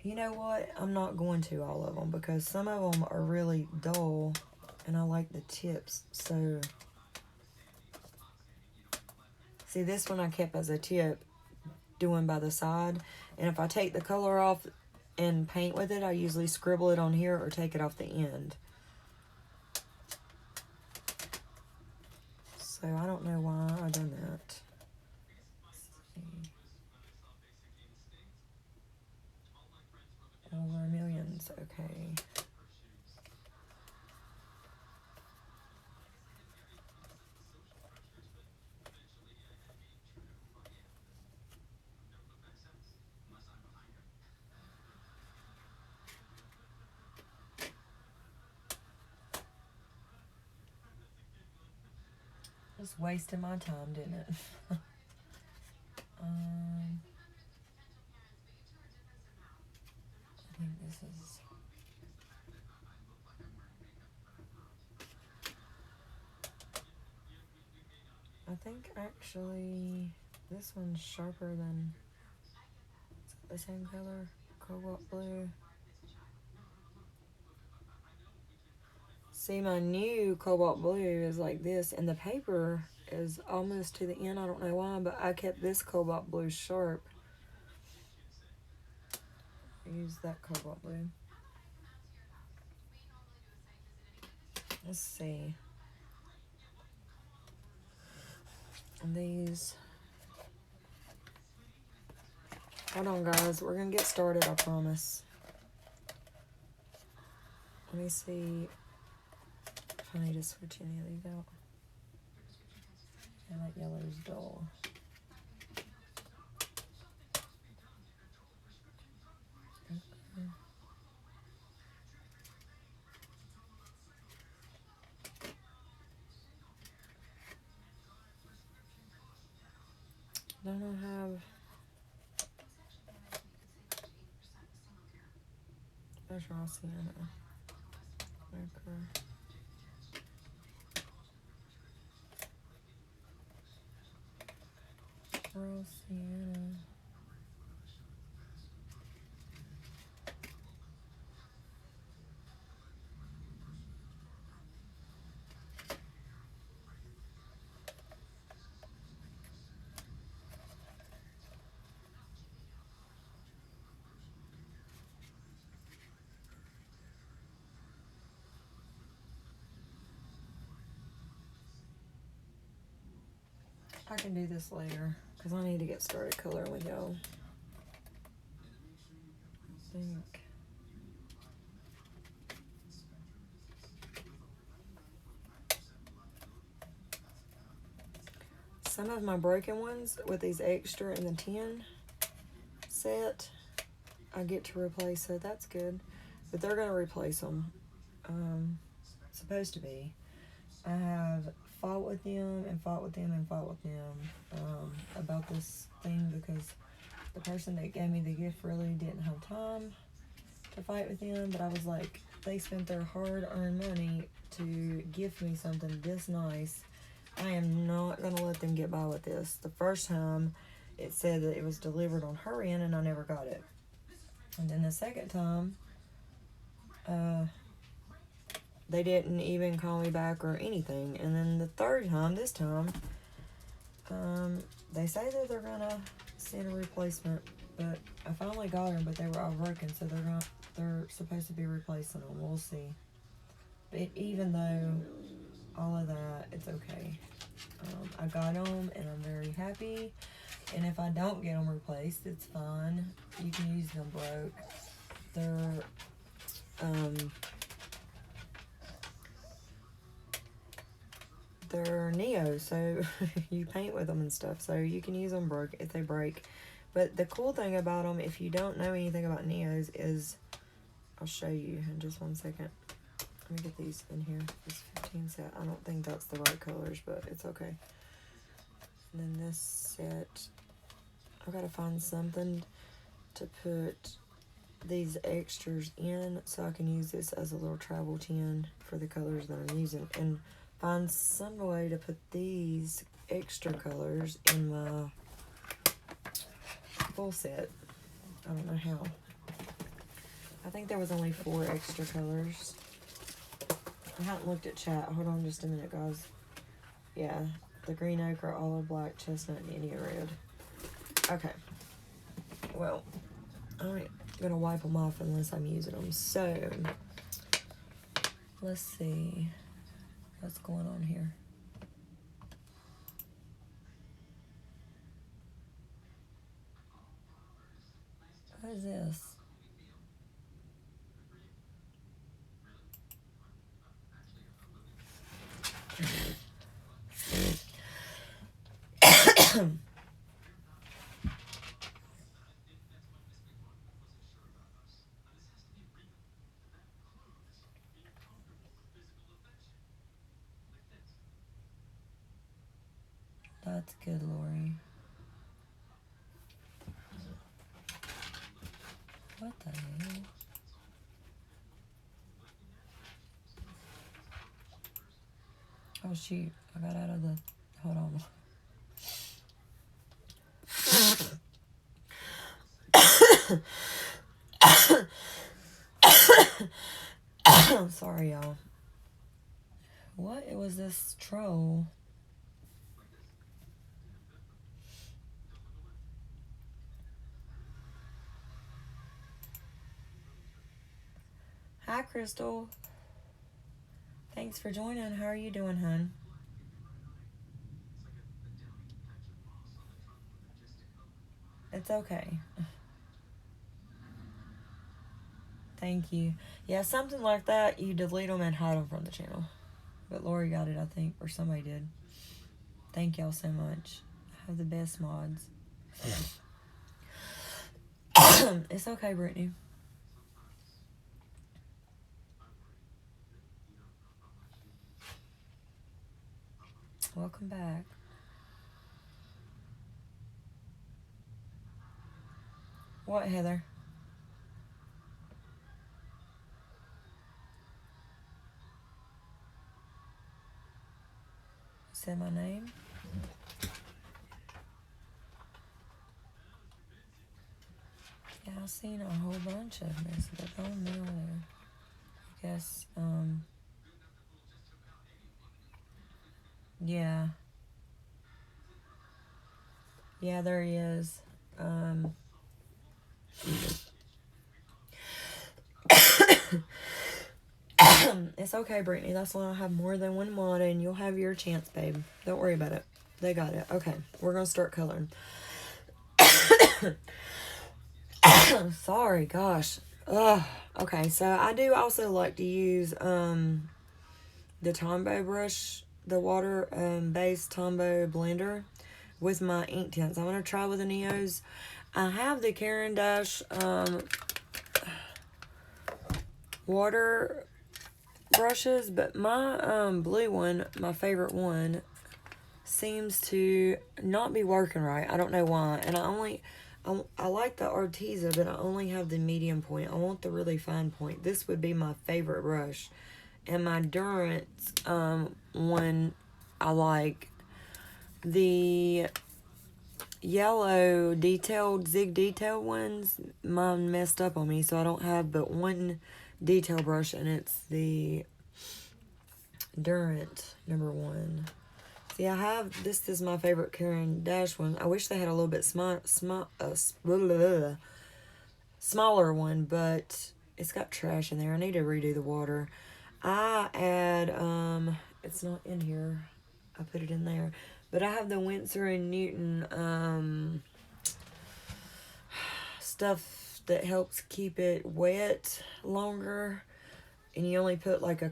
you know what? I'm not going to all of them because some of them are really dull and I like the tips. So, see, this one I kept as a tip, doing by the side. And if I take the color off and paint with it, I usually scribble it on here or take it off the end. So I don't know why I done that. Over millions, okay. Just wasting my time, didn't it? I think this is... I think actually this one's sharper than... Is it the same color? Cobalt blue. See, my new cobalt blue is like this, and the paper is almost to the end. I don't know why, but I kept this cobalt blue sharp. I used that cobalt blue. Let's see. And these... Hold on, guys. We're going to get started, I promise. Let me see if I need to switch any of these out. And that yellow's dull. Okay. Don't I have... There's raw sienna. Marker. Raw sienna. I can do this later because I need to get started coloring with y'all. I think. Some of my broken ones with these extra in the 10 set, I get to replace, so that's good. But they're going to replace them. Supposed to be. I have fought with them and fought with them and fought with them about this thing because the person that gave me the gift really didn't have time to fight with them. But I was like, they spent their hard-earned money to gift me something this nice. I am not going to let them get by with this. The first time, it said that it was delivered on her end and I never got it. And then the second time, they didn't even call me back or anything. And then the third time, this time, they say that they're gonna send a replacement, but I finally got them, but they were all broken, so they're supposed to be replacing them. We'll see. But even though all of that, it's okay. I got them, and I'm very happy. And if I don't get them replaced, it's fine. You can use them broke. They're Neo, so you paint with them and stuff, so you can use them broke if they break. But the cool thing about them, if you don't know anything about Neos, is I'll show you in just one second. Let me get these in here. This 15 set. I don't think that's the right colors, but it's okay. And then this set, I've got to find something to put these extras in so I can use this as a little travel tin for the colors that I'm using, and find some way to put these extra colors in my full set. I don't know how. I think there was only 4 extra colors. I haven't looked at chat. Hold on just a minute, guys. Yeah, the green ochre, olive black, chestnut, and India red. Okay. Well, I'm gonna wipe them off unless I'm using them. So, let's see what's going on here. What is this? That's good, Lori. What the hell? Oh shoot, I got out of the, hold on. Sorry, y'all. What was this troll? Hi, Crystal. Thanks for joining. How are you doing, hun? It's okay. Thank you. Yeah, something like that. You delete them and hide them from the channel. But Lori got it, I think, or somebody did. Thank y'all so much. Have the best mods. It's okay, Brittany. Welcome back. What, Heather? Say my name? Yeah, I've seen a whole bunch of this, but don't know there. I guess, yeah. Yeah, there he is. It's okay, Brittany. That's why I have more than one mod, and you'll have your chance, babe. Don't worry about it. They got it. Okay, we're gonna start coloring. Sorry, gosh. Ugh. Okay, so I do also like to use the Tombow brush, the water based Tombow blender with my ink tints. I'm gonna try with the Neos. I have the Caran d'Ache water brushes, but my blue one, my favorite one, seems to not be working right. I don't know why. And I like the Arteza, but I only have the medium point. I want the really fine point. This would be my favorite brush. And my Durance one, I like the yellow detailed, zig detail ones. Mine messed up on me, so I don't have but one detail brush, and it's the Durant #1. See, I have, this is my favorite Caran d'Ache one. I wish they had a little bit smaller one, but it's got trash in there. I need to redo the water. I add, it's not in here. I put it in there. But I have the Winsor & Newton, stuff that helps keep it wet longer. And you only put like a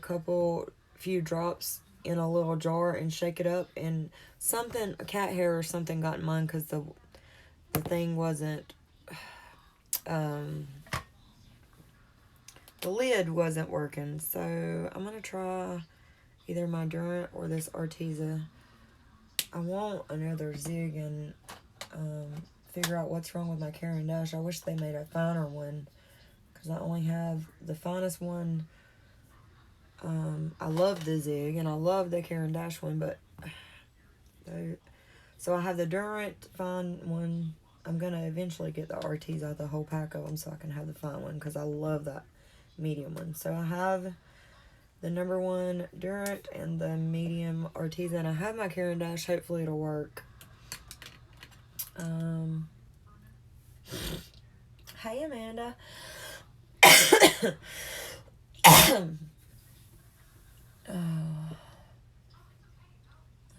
few drops in a little jar and shake it up. And something, a cat hair or something got in mine because the thing wasn't, the lid wasn't working. So I'm going to try either my Durant or this Arteza. I want another zig and figure out what's wrong with my Caran d'Ache. I wish they made a finer one because I only have the finest one. I love the Zig and I love the Caran d'Ache one, but so I have the Durant fine one. I'm gonna eventually get the RTs out of the whole pack of them so I can have the fine one because I love that medium one. So I have the number 1 Durant and the medium RTs, and I have my Caran d'Ache. Hopefully it'll work. Hey Amanda. Let's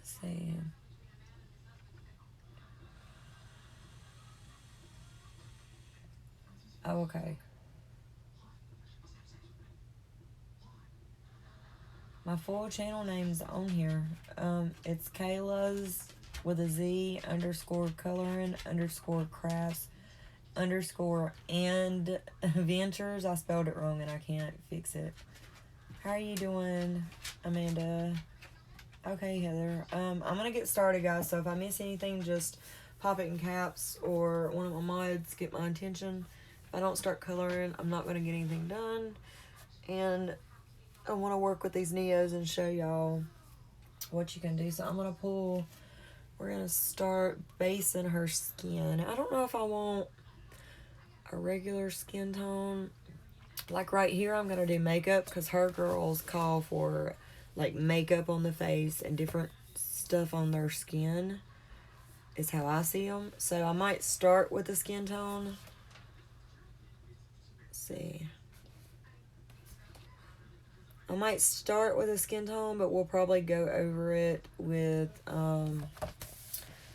see. Oh, okay. My full channel name's on here. It's Kayla's with a Z _coloring _crafts _Andventures. I spelled it wrong and I can't fix it. How are you doing, Amanda? Okay, Heather. I'm gonna get started, guys. So if I miss anything, just pop it in caps or one of my mods get my attention. If I don't start coloring, I'm not gonna get anything done. And I want to work with these Neos and show y'all what you can do. So I'm gonna pull. We're gonna start basing her skin. I don't know if I want a regular skin tone. Like right here, I'm gonna do makeup because her girls call for like makeup on the face and different stuff on their skin is how I see them. So I might start with the skin tone. Let's see. I might start with a skin tone, but we'll probably go over it with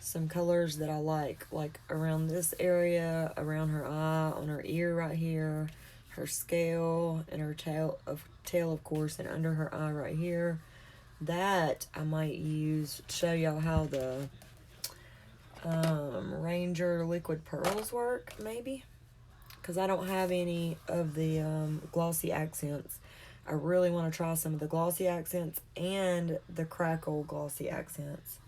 some colors that I like around this area, around her eye, on her ear right here, her scale, and her tail of course, and under her eye right here. That I might use to show y'all how the Ranger liquid pearls work, maybe, because I don't have any of the glossy accents. I really want to try some of the glossy accents and the crackle glossy accents.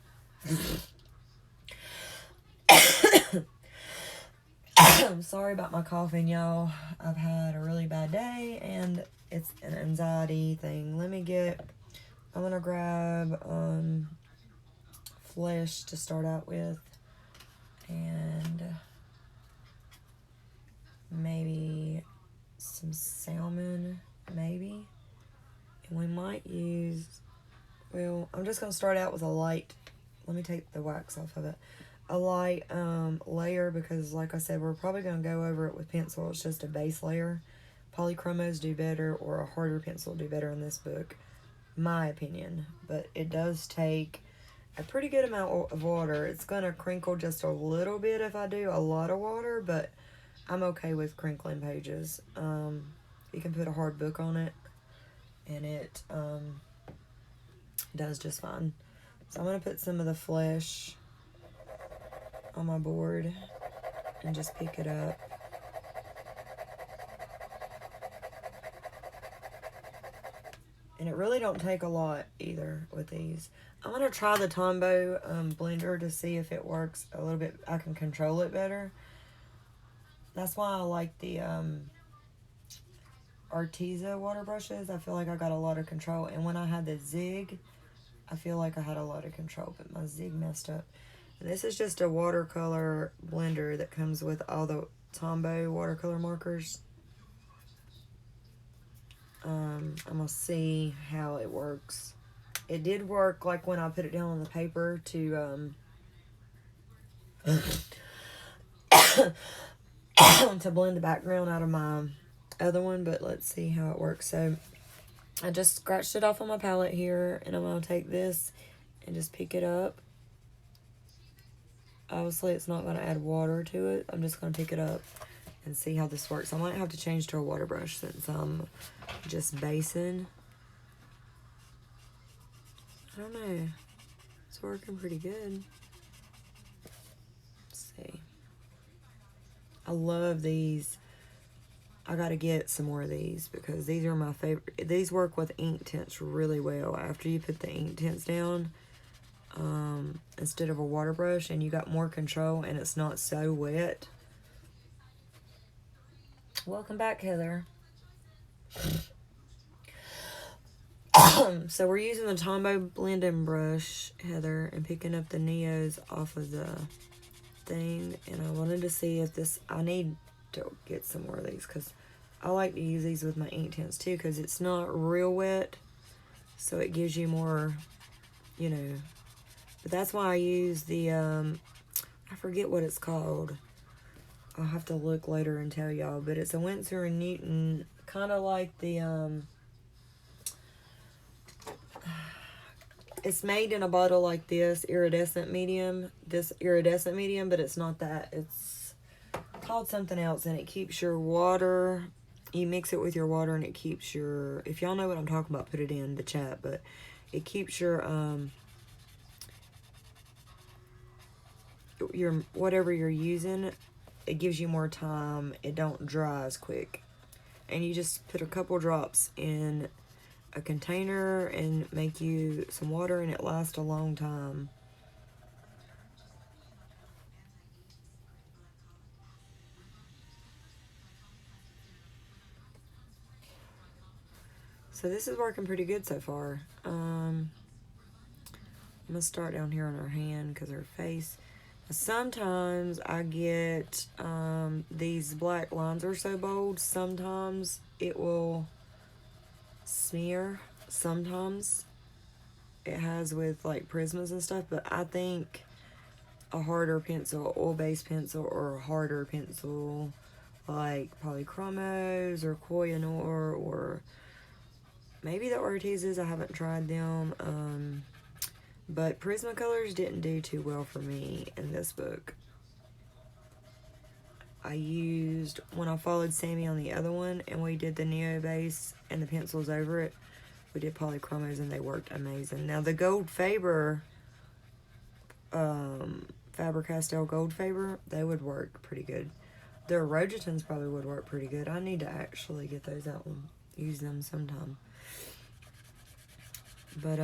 I'm sorry about my coughing, y'all. I've had a really bad day and it's an anxiety thing. I'm gonna grab flesh to start out with, and maybe some salmon, maybe. And we might use, well, I'm just gonna start out with a light, let me take the wax off of it, a light layer, because like I said, we're probably gonna go over it with pencil. It's just a base layer. Polychromos do better, or a harder pencil do better in this book, my opinion. But it does take a pretty good amount of water. It's gonna crinkle just a little bit if I do a lot of water, but I'm okay with crinkling pages. You can put a hard book on it and it does just fine. So I'm gonna put some of the flesh on my board and just pick it up. And it really don't take a lot either with these. I'm going to try the Tombow blender to see if it works a little bit. I can control it better. That's why I like the Arteza water brushes. I feel like I got a lot of control. And when I had the Zig, I feel like I had a lot of control. But my Zig messed up. And this is just a watercolor blender that comes with all the Tombow watercolor markers. I'm going to see how it works. It did work like when I put it down on the paper to to blend the background out of my other one, but let's see how it works. So I just scratched it off on my palette here, and I'm going to take this and just pick it up. Obviously it's not going to add water to it. I'm just going to pick it up and see how this works. I might have to change to a water brush since I'm just basing. I don't know. It's working pretty good. Let's see. I love these. I gotta get some more of these because these are my favorite. These work with ink tints really well. After you put the ink tints down, instead of a water brush, and you got more control and it's not so wet. Welcome back, Heather. So we're using the Tombow blending brush, Heather, and picking up the Neos off of the thing. And I wanted to see if this, I need to get some more of these because I like to use these with my ink tints too because it's not real wet. So it gives you more, you know. But that's why I use the, I forget what it's called. I'll have to look later and tell y'all. But it's a Winsor & Newton, kind of like the, it's made in a bottle like this, iridescent medium. This iridescent medium, but it's not that. It's called something else, and it keeps your water. You mix it with your water, and it keeps your. If y'all know what I'm talking about, put it in the chat. But it keeps your whatever you're using. It gives you more time. It don't dry as quick, and you just put a couple drops in a container and make you some water, and it lasts a long time. So this is working pretty good so far. I'm gonna start down here on her hand because her face. Sometimes I get these black lines are so bold. Sometimes it will smear. Sometimes it has with like prismas and stuff. But I think a harder pencil, oil-based pencil, or a harder pencil like polychromos or Koh-i-Noor or maybe the Ortizes. I haven't tried them. But Prismacolors didn't do too well for me in this book. I used, when I followed Sammy on the other one and we did the Neo base and the pencils over it, we did polychromos and they worked amazing. Now the Gold Faber, Faber-Castell Gold Faber, they would work pretty good. The Rogitons probably would work pretty good. I need to actually get those out and use them sometime. But,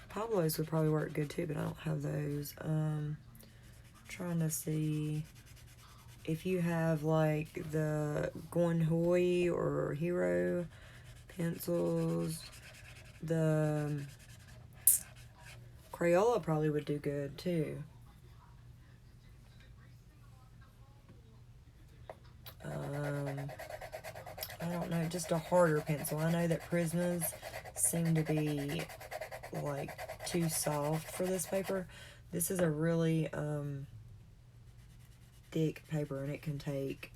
Pablo's would probably work good too, but I don't have those. Trying to see if you have like the Gonhoi or Hero pencils. The Crayola probably would do good too. I don't know, just a harder pencil. I know that Prismas seem to be like too soft for this paper. This is a really thick paper and it can take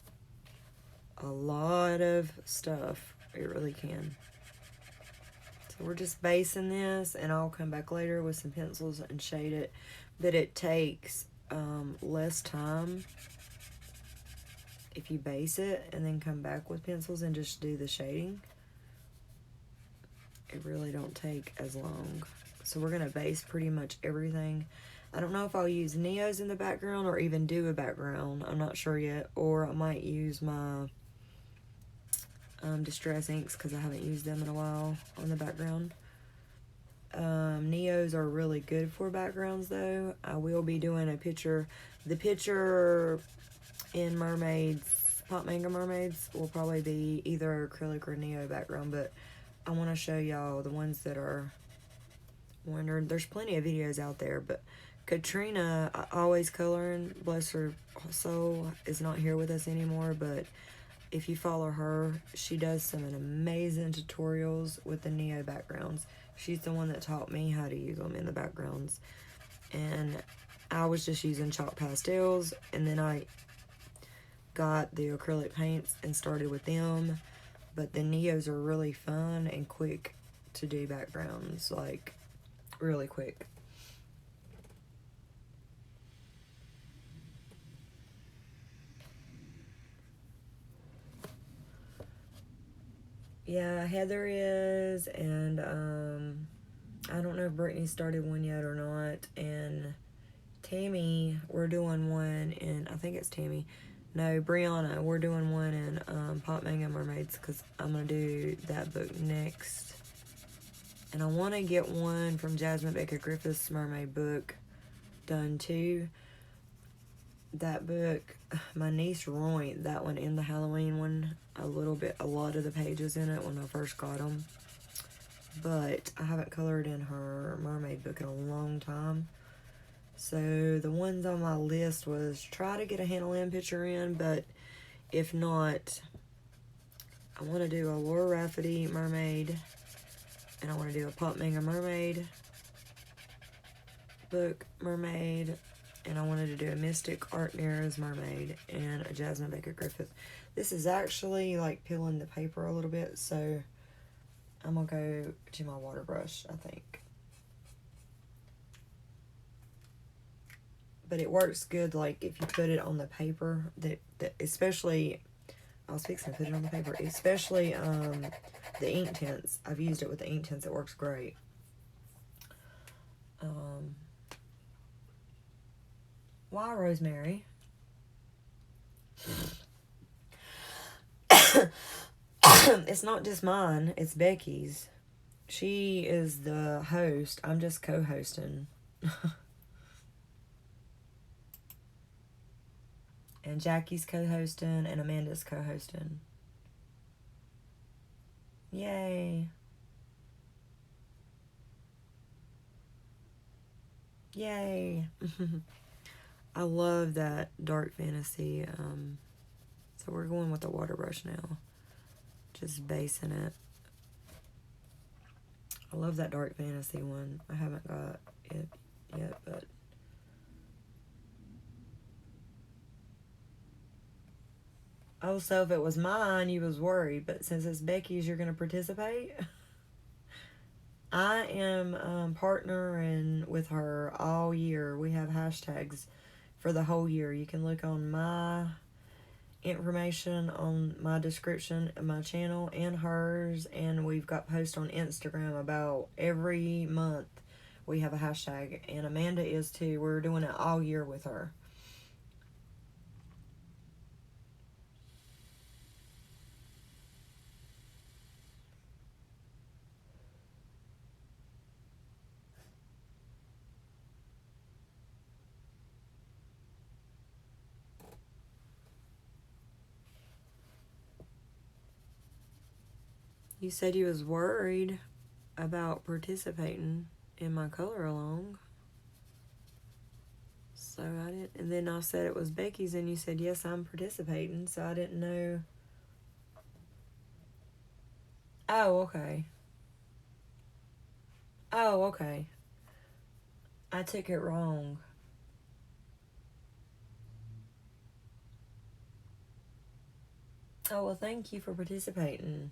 a lot of stuff. It really can. So we're just basing this, and I'll come back later with some pencils and shade it. But it takes less time if you base it and then come back with pencils and just do the shading. It really don't take as long. So we're going to base pretty much everything. I don't know if I'll use Neos in the background or even do a background. I'm not sure yet. Or I might use my Distress inks because I haven't used them in a while on the background. Neos are really good for backgrounds though. I will be doing a picture. The picture in Mermaids, Pop Manga Mermaids, will probably be either acrylic or Neo background, but I want to show y'all the ones that are wondering. There's plenty of videos out there, but Katrina, always coloring, bless her soul, is not here with us anymore, but if you follow her, she does some amazing tutorials with the Neo backgrounds. She's the one that taught me how to use them in the backgrounds, and I was just using chalk pastels, and then I got the acrylic paints and started with them. But the Neos are really fun and quick to do backgrounds, like really quick. Yeah, Heather is, and I don't know if Brittany started one yet or not, and Tammy, we're doing one in, I think it's Tammy, no, Brianna, we're doing one in Pop Manga Mermaids, because I'm going to do that book next, and I want to get one from Jasmine Baker Griffith's mermaid book done too. that book, my niece ruined that one in the Halloween one a lot of the pages in it when I first got them. But I haven't colored in her mermaid book in a long time. So the ones on my list was try to get a Hannah Lynn picture in, but if not, I want to do a Laura Rafferty mermaid, and I want to do a Pop Manga mermaid book mermaid, and I wanted to do a Mystic Art Mirrors mermaid and a Jasmine Baker Griffith. This is actually like peeling the paper a little bit, so I'm gonna go to my water brush, I think. But it works good, like if you put it on the paper, that especially, I was fixing to put it on the paper, especially the ink tints. I've used it with the ink tints, it works great. Why, Rosemary? It's not just mine, it's Becky's. She is the host, I'm just co-hosting. And Jackie's co-hosting, and Amanda's co-hosting. Yay. Yay. I love that dark fantasy. So we're going with the water brush now. Just basing it. I love that dark fantasy one. I haven't got it yet, but... Oh, so if it was mine, you was worried. But since it's Becky's, you're going to participate? I am partnering with her all year. We have hashtags for the whole year. You can look on my information on my description of my channel and hers. And we've got posts on Instagram about every month we have a hashtag. And Amanda is too. We're doing it all year with her. You said you was worried about participating in my color along. So I didn't, and then I said it was Becky's, and you said, yes, I'm participating, so I didn't know. Oh, okay. Oh, okay. I took it wrong. Oh, well, thank you for participating.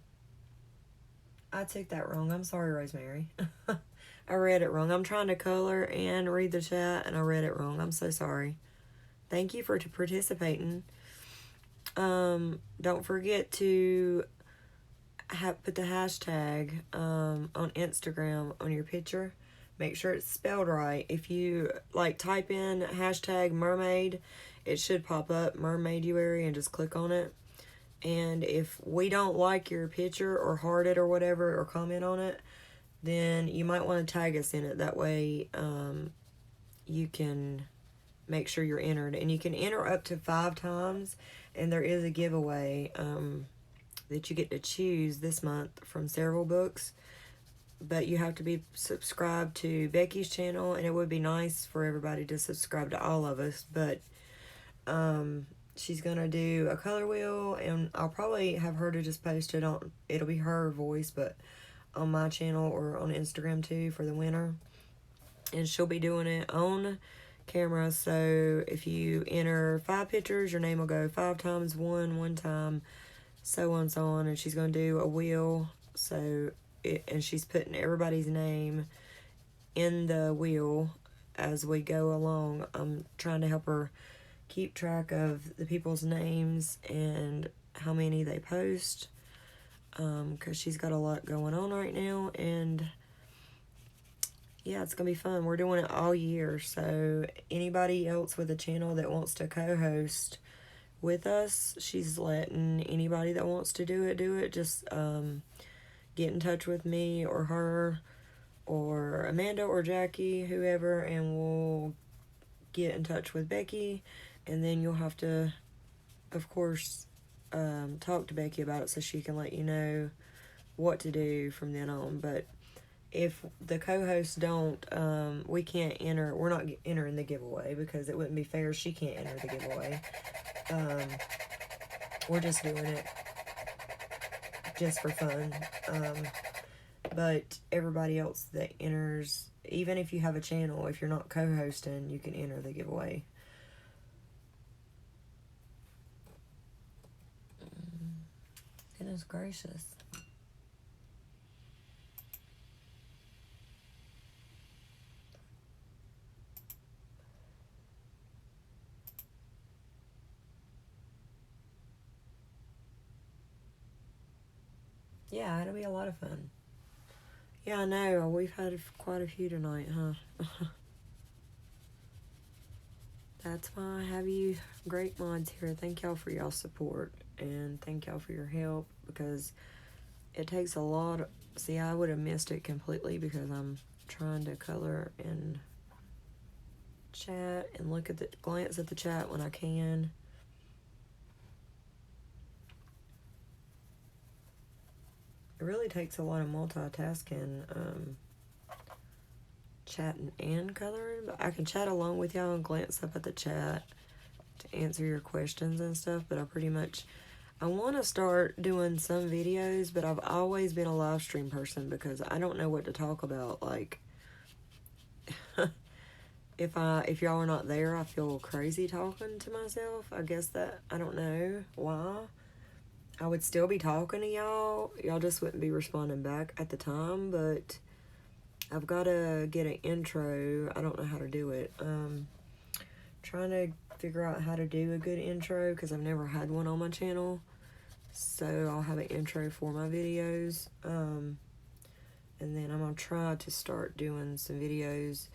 I took that wrong. I'm sorry, Rosemary. I read it wrong. I'm trying to color and read the chat, and I read it wrong. I'm so sorry. Thank you for participating. Don't forget to put the hashtag on Instagram on your picture. Make sure it's spelled right. If you like type in hashtag mermaid, it should pop up mermaiduary, and just click on it. And if we don't like your picture or heart it or whatever or comment on it, then you might want to tag us in it. That way you can make sure you're entered. And you can enter up to 5 times. And there is a giveaway that you get to choose this month from several books. But you have to be subscribed to Becky's channel. And it would be nice for everybody to subscribe to all of us. But she's going to do a color wheel, and I'll probably have her to just post it on, it'll be her voice, but on my channel or on Instagram too for the winner. And she'll be doing it on camera, so if you enter 5 pictures, your name will go 5 times, one time, so on and so on. And she's going to do a wheel, and she's putting everybody's name in the wheel as we go along. I'm trying to help her keep track of the people's names and how many they post, because she's got a lot going on right now. And yeah, it's gonna be fun. We're doing it all year, so anybody else with a channel that wants to co-host with us, she's letting anybody that wants to do it. Just get in touch with me or her or Amanda or Jackie, whoever, and we'll get in touch with Becky, And then you'll have to, of course, talk to Becky about it so she can let you know what to do from then on. But if the co-hosts don't, we can't enter. We're not entering the giveaway because it wouldn't be fair. She can't enter the giveaway. We're just doing it just for fun. But everybody else that enters, even if you have a channel, if you're not co-hosting, you can enter the giveaway. Goodness gracious. Yeah, it'll be a lot of fun. Yeah, I know. We've had quite a few tonight, huh? That's why I have you great mods here. Thank y'all for y'all's support. And thank y'all for your help. Because it takes a lot. See, I would have missed it completely because I'm trying to color and chat and glance at the chat when I can. It really takes a lot of multitasking, chatting and coloring, but I can chat along with y'all and glance up at the chat to answer your questions and stuff, but I want to start doing some videos, but I've always been a live stream person because I don't know what to talk about. Like, if y'all are not there, I feel crazy talking to myself. I guess I don't know why. I would still be talking to y'all. Y'all just wouldn't be responding back at the time, but I've got to get an intro. I don't know how to do it. Trying to figure out how to do a good intro because I've never had one on my channel. So I'll have an intro for my videos. And then I'm going to try to start doing some videos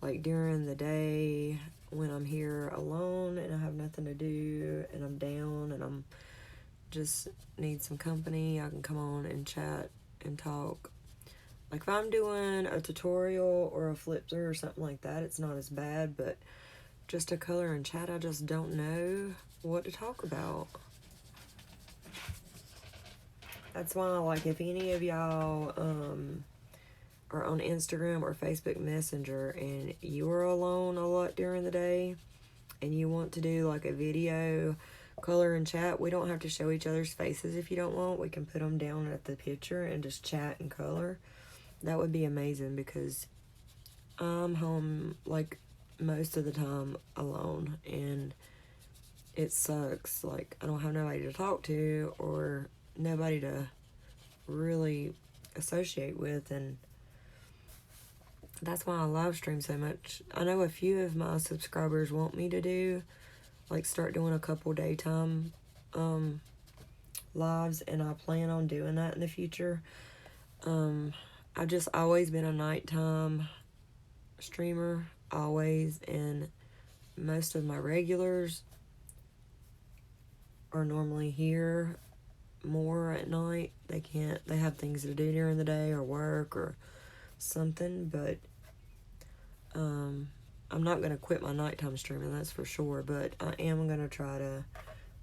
like during the day when I'm here alone and I have nothing to do and I'm down and I'm just need some company. I can come on and chat and talk. Like if I'm doing a tutorial or a flip through or something like that, it's not as bad, but just a color and chat, I just don't know what to talk about. That's why, like, if any of y'all are on Instagram or Facebook Messenger and you are alone a lot during the day and you want to do like a video color and chat, we don't have to show each other's faces if you don't want. We can put them down at the picture and just chat and color. That would be amazing because I'm home like most of the time alone and it sucks. Like I don't have nobody to talk to or nobody to really associate with, and that's why I live stream so much. I know a few of my subscribers want me to do like start doing a couple daytime lives, and I plan on doing that in the future. I've just always been a nighttime streamer, always, and most of my regulars are normally here more at night. They have things to do during the day or work or something, but I'm not going to quit my nighttime streaming, that's for sure, but I am going to try to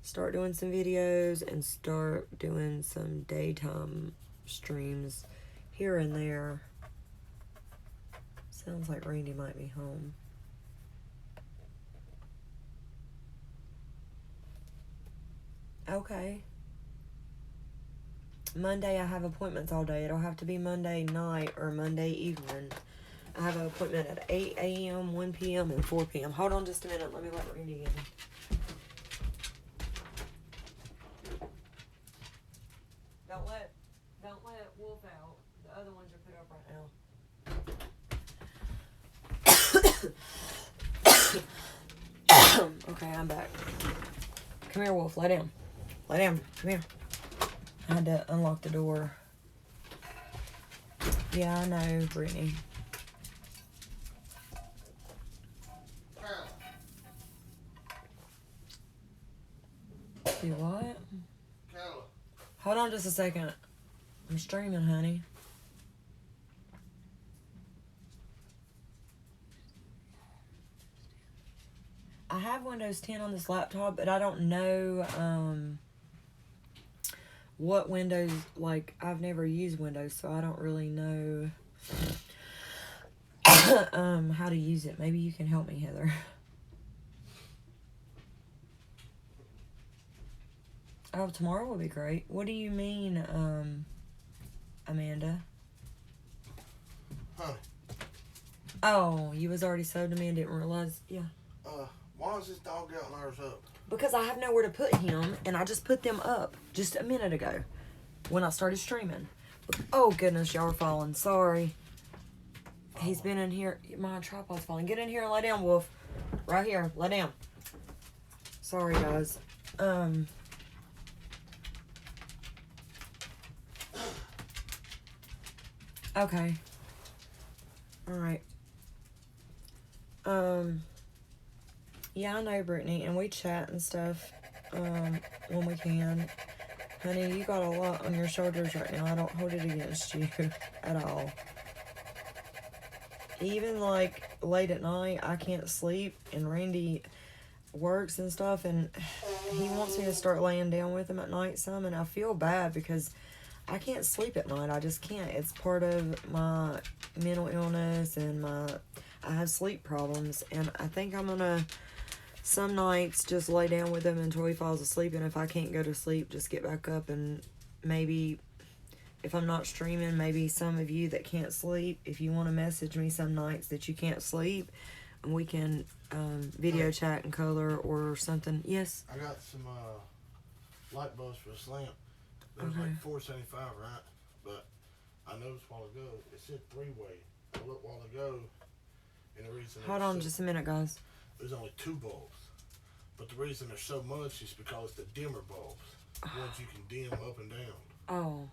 start doing some videos and start doing some daytime streams here and there. Sounds like Randy might be home. Okay. Monday I have appointments all day. It'll have to be Monday night or Monday evening. I have an appointment at 8 a.m., 1 p.m., and 4 p.m. Hold on just a minute. Let me let Randy in. Don't let Wolf out. The other ones are put up right now. Okay, I'm back. Come here, Wolf. Lay down. Lay down. Come here. I had to unlock the door. Yeah, I know, Brittany. Do what? Kayla. Hold on just a second. I'm streaming, honey. I have Windows 10 on this laptop, but I don't know what Windows, like, I've never used Windows, so I don't really know how to use it. Maybe you can help me, Heather. Oh, tomorrow will be great. What do you mean, Amanda? Huh? Oh, you was already sold to me and didn't realize. Yeah. Why is this dog out and ours up? Because I have nowhere to put him, and I just put them up just a minute ago when I started streaming. Oh, goodness, y'all are falling. Sorry. He's been in here. My tripod's falling. Get in here and lay down, Wolf. Right here. Lay down. Sorry, guys. Okay. Alright. Yeah, I know, Brittany, and we chat and stuff, when we can. Honey, you got a lot on your shoulders right now. I don't hold it against you at all. Even, like, late at night, I can't sleep, and Randy works and stuff, and he wants me to start laying down with him at night some, and I feel bad because I can't sleep at night. I just can't. It's part of my mental illness, and I have sleep problems, and I think I'm gonna some nights just lay down with him until he falls asleep, and if I can't go to sleep, just get back up, and maybe if I'm not streaming, maybe some of you that can't sleep, if you want to message me some nights that you can't sleep, and we can video chat and color or something. Yes? I got some light bulbs for a lamp. It was like $4.75, right? But I noticed a while ago, it said 3-way. I looked a while ago, and the reason... Hold on just a minute, guys. There's only 2 bulbs. But the reason there's so much is because the dimmer bulbs, ones you can dim up and down. Oh.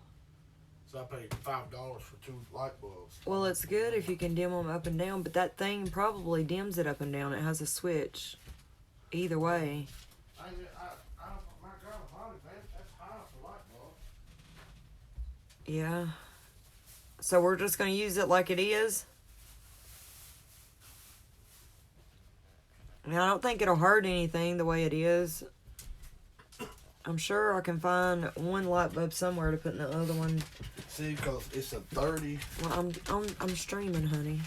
So I paid $5 for 2 light bulbs. Well, it's good if you can dim them up and down, but that thing probably dims it up and down. It has a switch. Either way. My God, Holly, man, that's high for light bulbs. Yeah. So we're just going to use it like it is? I don't think it'll hurt anything the way it is. I'm sure I can find one light bulb somewhere to put in the other one. See, because it's a 30. Well, I'm streaming, honey.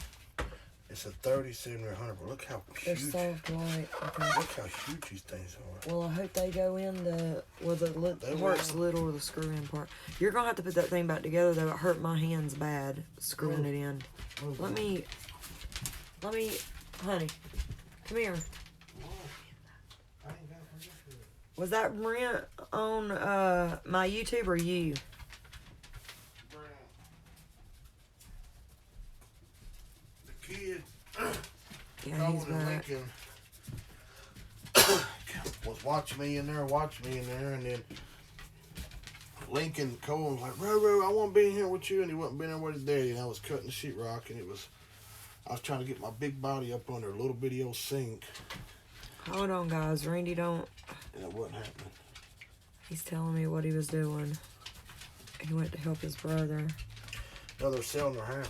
It's a 3700, but look how They're huge. soft white. Okay. Look how huge these things are. Well, I hope they go in the They part's will. little or the screw-in part. You're gonna have to put that thing back together though. It hurt my hands bad screwing it in. Let me, honey, come here. Was that Brent on my YouTube or you? The kid, Yeah, he's Colin and back. Lincoln, was watching me in there, and then Lincoln Cole was like, Roro, I want to be in here with you, and he wasn't being there with his daddy, and I was cutting the sheetrock, and I was trying to get my big body up under a little bitty old sink. Hold on, guys. Randy don't. And it wasn't happening. He's telling me what he was doing. He went to help his brother. No, they're selling their house.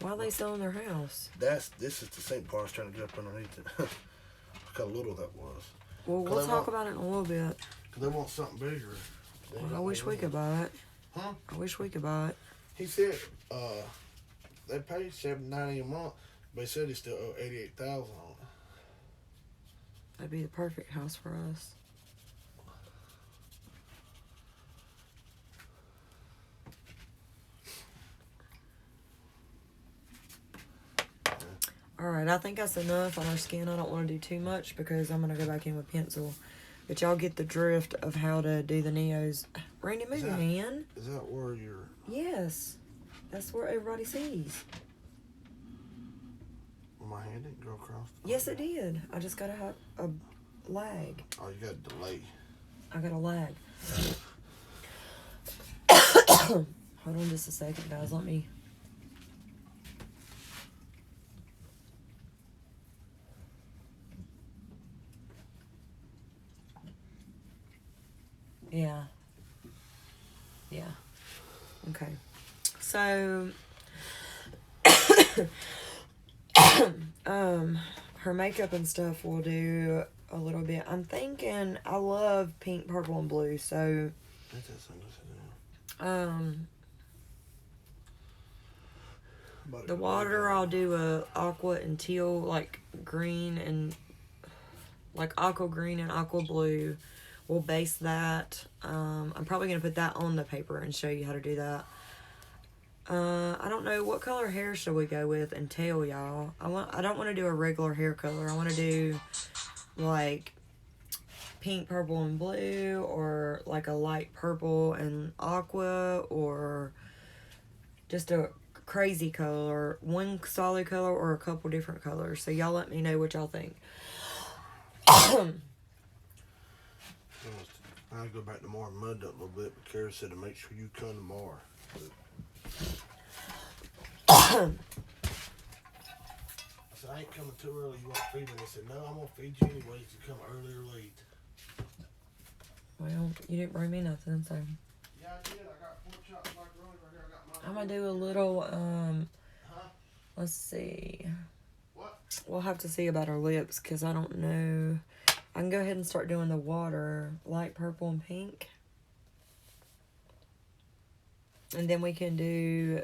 Why are they selling their house? This is the sink part I was trying to get up underneath it. Look how little that was. Well, we'll talk about it in a little bit. Because they want something bigger. Well, I wish we could buy it. Huh? I wish we could buy it. He said they pay $790 a month, but he said he still owe $88,000 on it. That'd be the perfect house for us. Alright, I think that's enough on our skin. I don't want to do too much because I'm going to go back in with pencil. But y'all get the drift of how to do the Neos. Randy, move your hand. Is that where you're... Yes. That's where everybody sees. Well, my hand didn't go across. Yes, it did. I just got to have a lag. Oh, you got a delay. I got a lag. Hold on just a second, guys. Let me... Yeah. Yeah. Okay. So, her makeup and stuff will do a little bit. I'm thinking I love pink, purple, and blue, so the water I'll do a aqua and teal, like green and like aqua green and aqua blue. We'll base that. I'm probably gonna put that on the paper and show you how to do that. I don't know what color hair should we go with and tell y'all. I don't want to do a regular hair color. I want to do like pink, purple, and blue, or like a light purple and aqua, or just a crazy color, one solid color or a couple different colors. So y'all let me know what y'all think. I'll go back tomorrow and mud up a little bit, but Kara said to make sure you come tomorrow. I said, I ain't coming too early, you want to feed me? They said, no, I'm going to feed you anyway if you come early or late. Well, you didn't bring me nothing, so. Yeah, I did. I got 4 chopped macaroni right here. I got mine. I'm going to do a little, let's see. What? We'll have to see about our lips, because I don't know. I can go ahead and start doing the water, light purple and pink. And then we can do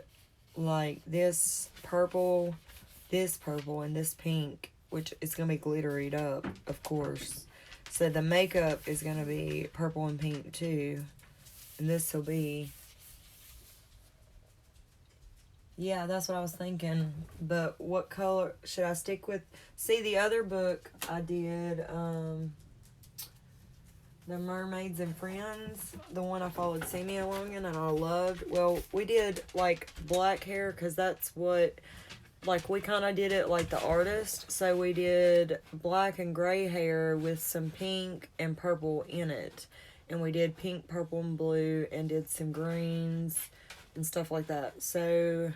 like this purple, and this pink, which is going to be glitteried up, of course. So the makeup is going to be purple and pink too. And this will be... Yeah, that's what I was thinking. But what color should I stick with? See, the other book I did, The Mermaids and Friends, the one I followed Sammy along in and I loved. Well, we did like black hair because that's what, like we kind of did it like the artist. So we did black and gray hair with some pink and purple in it. And we did pink, purple, and blue and did some greens and stuff like that. So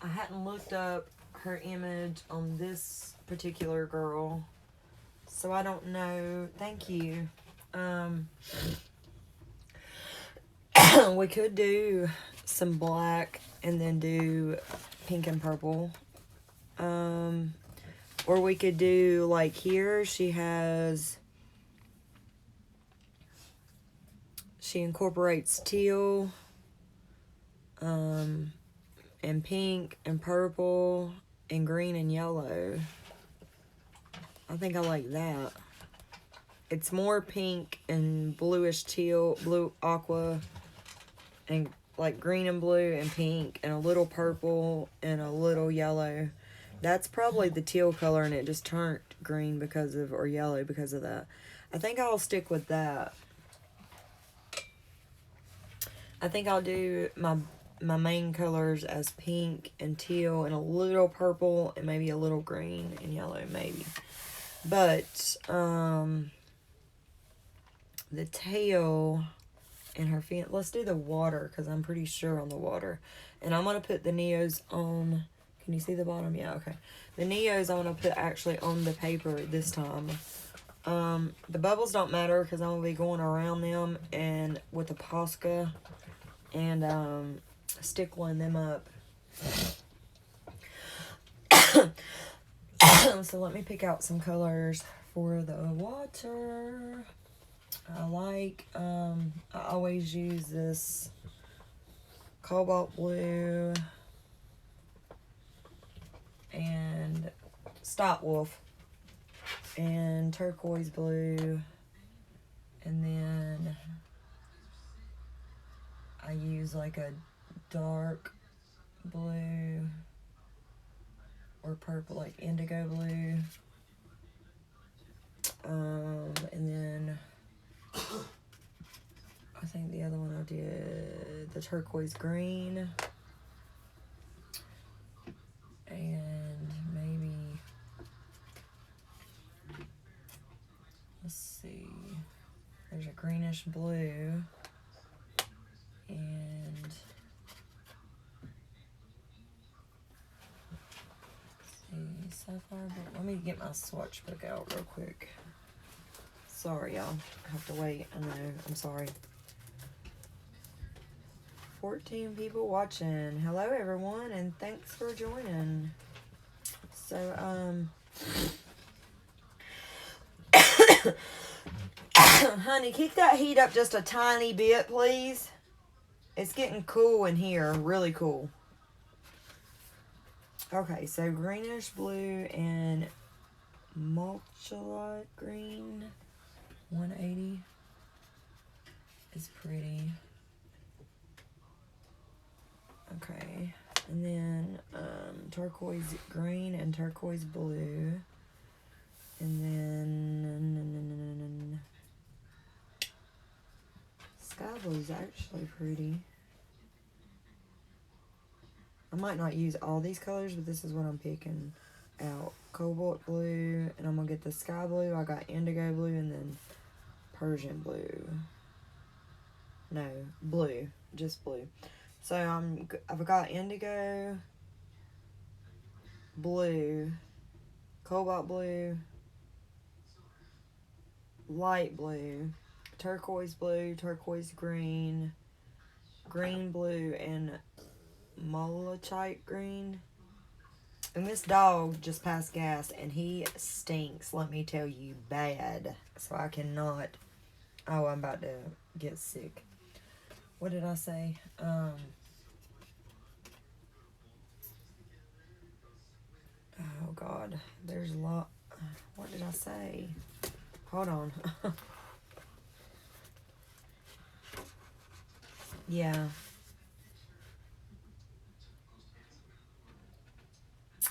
I hadn't looked up her image on this particular girl, so I don't know. Thank you. We could do some black and then do pink and purple. Or we could do like here she incorporates teal, and pink and purple and green and yellow. I think I like that. It's more pink and bluish teal, blue aqua, and like green and blue and pink and a little purple and a little yellow. That's probably the teal color and it just turned green because of, or yellow because of that. I think I'll stick with that. I think I'll do my main colors as pink and teal and a little purple and maybe a little green and yellow maybe. But the tail and her fin, let's do the water because I'm pretty sure on the water. And I'm going to put the Neos on, can you see the bottom? Yeah, okay. The Neos I'm going to put actually on the paper this time. The bubbles don't matter because I'm going to be going around them and with the Posca and stickling them up. So let me pick out some colors for the water. I like, I always use this cobalt blue and Stop Wolf and turquoise blue, and then I use like a dark blue or purple, like indigo blue, and then I think the other one I did the turquoise green, and maybe, let's see, there's a greenish blue, and sapphire blue. Let me get my swatch book out real quick. Sorry, y'all. I have to wait. I know. I'm sorry. 14 people watching. Hello, everyone, and thanks for joining. So, honey, keep that heat up just a tiny bit, please. It's getting cool in here, really cool. Okay, so greenish blue and mulchalite green, 180 is pretty. Okay, and then turquoise green and turquoise blue, and then sky blue is actually pretty. I might not use all these colors, but this is what I'm picking out. Cobalt blue, and I'm gonna get the sky blue. I got indigo blue, and then Persian blue. No, blue, just blue. So I've got indigo, blue, cobalt blue, light blue, turquoise green, green blue, and malachite green. And this dog just passed gas, and he stinks, let me tell you, bad. So I cannot. Oh, I'm about to get sick. What did I say? Oh, God. There's a lot. What did I say? Hold on. Yeah.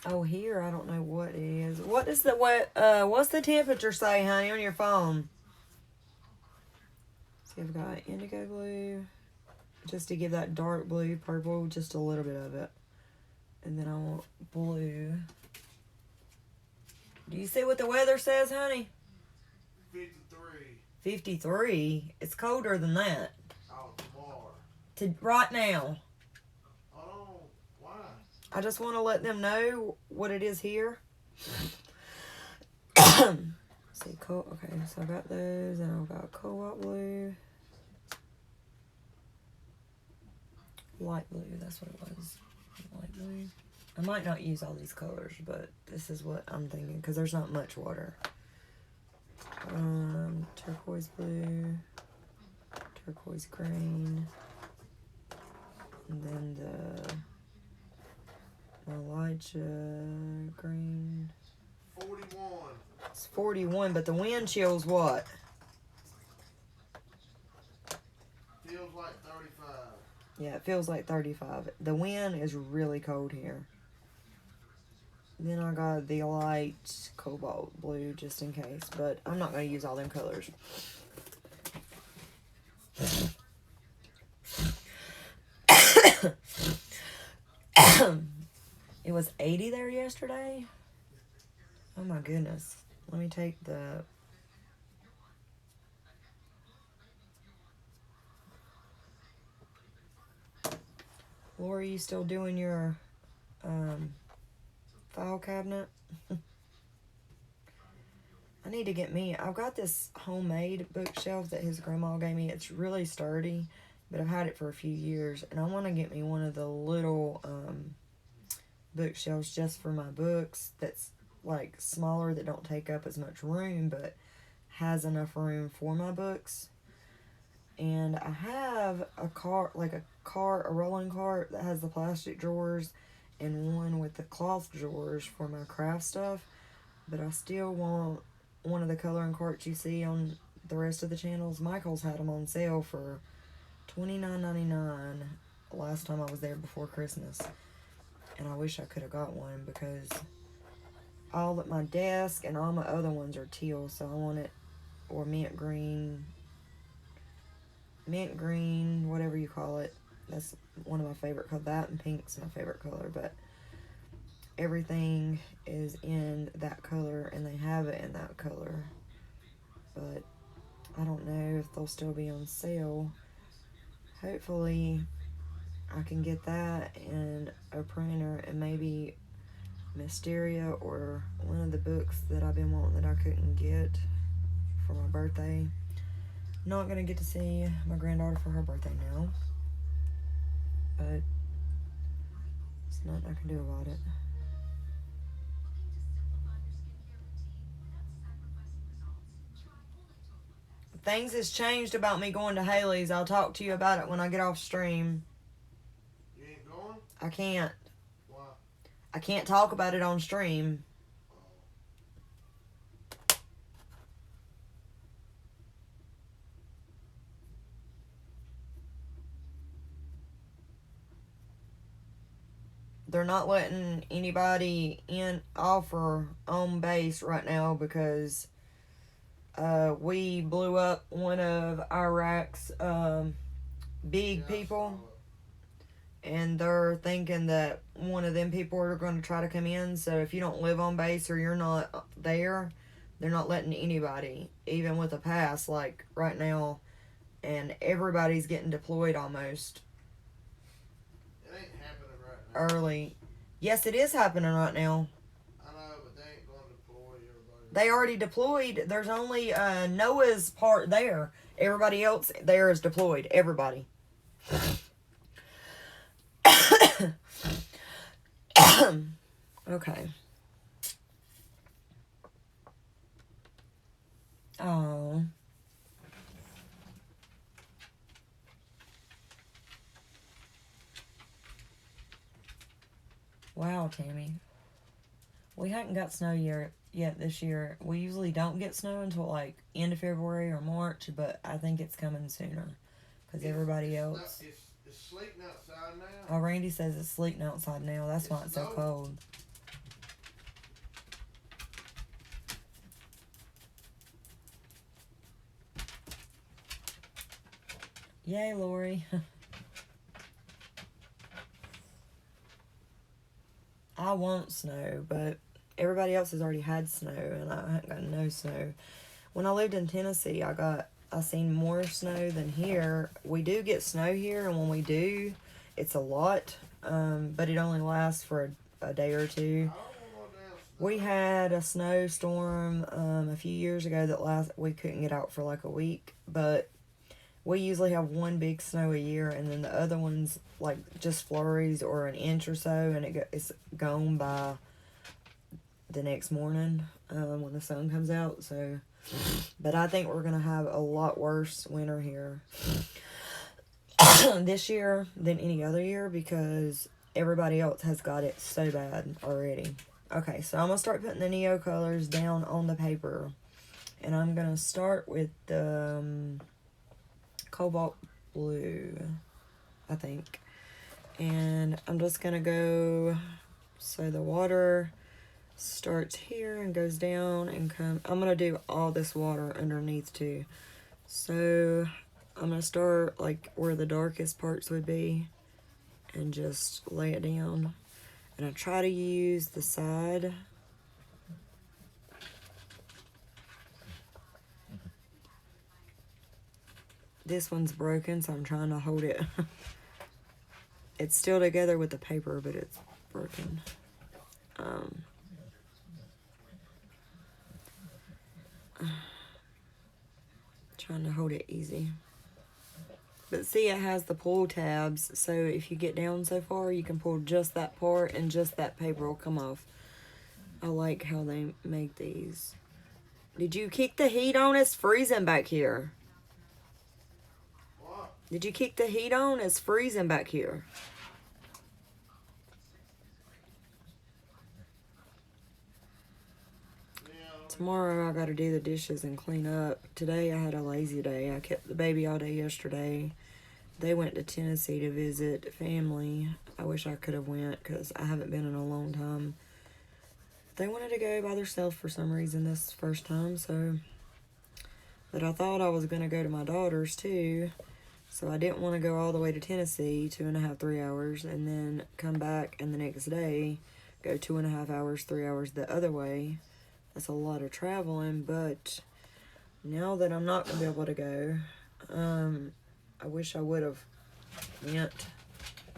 Oh, here, I don't know what it is. What's the temperature say, honey, on your phone? See, I've got indigo blue, just to give that dark blue, purple, just a little bit of it. And then I want blue. Do you see what the weather says, honey? 53. 53? It's colder than that. Oh, tomorrow. Right now. Oh, why? I just want to let them know what it is here. See, okay, so I got those, and I've got cobalt blue. Light blue, that's what it was. Light blue. I might not use all these colors, but this is what I'm thinking, because there's not much water. Turquoise blue, turquoise green, and then the Elijah green. 41. It's 41, but the wind chill's what? Feels like 35. Yeah, it feels like 35. The wind is really cold here. Then I got the light cobalt blue just in case, but I'm not going to use all them colors. It was 80 there yesterday. Oh my goodness. Let me take the... Lori, you still doing your file cabinet? I need to get me... I've got this homemade bookshelf that his grandma gave me. It's really sturdy, but I've had it for a few years, and I want to get me one of the little bookshelves just for my books that's like smaller, that don't take up as much room, but has enough room for my books. And I have a rolling cart that has the plastic drawers, and one with the cloth drawers for my craft stuff. But I still want one of the coloring carts you see on the rest of the channels. Michael's had them on sale for $29.99 last time I was there before Christmas. And I wish I could have got one, because all at my desk and all my other ones are teal, so I want it, or mint green, whatever you call it. That's one of my favorite colors. That and pink's my favorite color, but everything is in that color, and they have it in that color. But I don't know if they'll still be on sale. Hopefully I can get that and a printer, and maybe Mysteria, or one of the books that I've been wanting that I couldn't get for my birthday. Not gonna get to see my granddaughter for her birthday now. but there's nothing I can do about it. Things has changed about me going to Haley's. I'll talk to you about it when I get off stream. You ain't going? I can't. Why? I can't talk about it on stream. They're not letting anybody in offer on base right now because we blew up one of Iraq's big people, and they're thinking that one of them people are going to try to come in. So if you don't live on base or you're not there, they're not letting anybody, even with a pass, like right now, and everybody's getting deployed almost. It ain't happening right now. Early. Yes, it is happening right now. I know, but they ain't going to deploy everybody. They already deployed. There's only Noah's part there. Everybody else there is deployed. Everybody. Okay. Oh. Wow, Tammy. We haven't got snow yet this year. We usually don't get snow until like end of February or March, but I think it's coming sooner because everybody else. It's sleeting outside now. Oh, Randy says it's sleeting outside now. That's why it's so cold. Yay, Lori. I want snow, but everybody else has already had snow, and I haven't got no snow. When I lived in Tennessee, I seen more snow than here. We do get snow here, and when we do, it's a lot, but it only lasts for a day or two. We had a snowstorm a few years ago that we couldn't get out for like a week, but we usually have one big snow a year, and then the other ones like just flurries or an inch or so, and it's gone by the next morning when the sun comes out. So, but I think we're gonna have a lot worse winter here this year than any other year because everybody else has got it so bad already. Okay, so I'm gonna start putting the Neo colors down on the paper, and I'm gonna start with the cobalt blue, I think, and I'm just gonna go, so the water starts here and goes down and I'm gonna do all this water underneath too, so I'm gonna start like where the darkest parts would be and just lay it down, and I try to use the side. This one's broken, so I'm trying to hold it. It's still together with the paper, but it's broken. Trying to hold it easy. But see, it has the pull tabs, so if you get down so far, you can pull just that part and just that paper will come off. I like how they make these. Did you kick the heat on? It's freezing back here. What? Did you kick the heat on? It's freezing back here. Tomorrow I gotta do the dishes and clean up. Today I had a lazy day. I kept the baby all day yesterday. They went to Tennessee to visit family. I wish I could have went because I haven't been in a long time. They wanted to go by themselves for some reason this first time, so. But I thought I was gonna go to my daughter's too. So I didn't want to go all the way to Tennessee, 2.5, 3 hours, and then come back and the next day go 2.5 hours, 3 hours the other way. That's a lot of traveling, but now that I'm not going to be able to go, I wish I would have went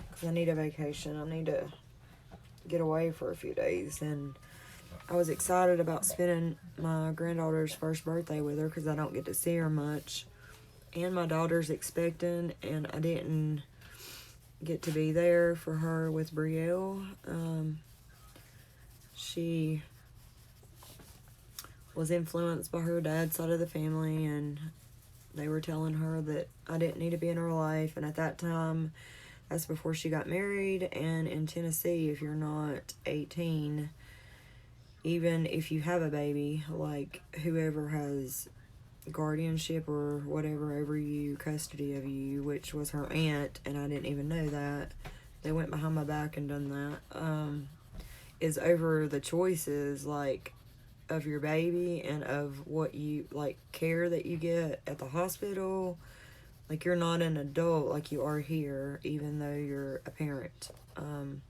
because I need a vacation. I need to get away for a few days, and I was excited about spending my granddaughter's first birthday with her because I don't get to see her much, and my daughter's expecting, and I didn't get to be there for her with Brielle. She was influenced by her dad's side of the family, and they were telling her that I didn't need to be in her life. And at that time, that's before she got married. And in Tennessee, if you're not 18, even if you have a baby, like whoever has guardianship or whatever over you, custody of you, which was her aunt, and I didn't even know that. They went behind my back and done that. Is over the choices, like, of your baby and of what you, like, care that you get at the hospital. Like, you're not an adult like you are here, even though you're a parent. And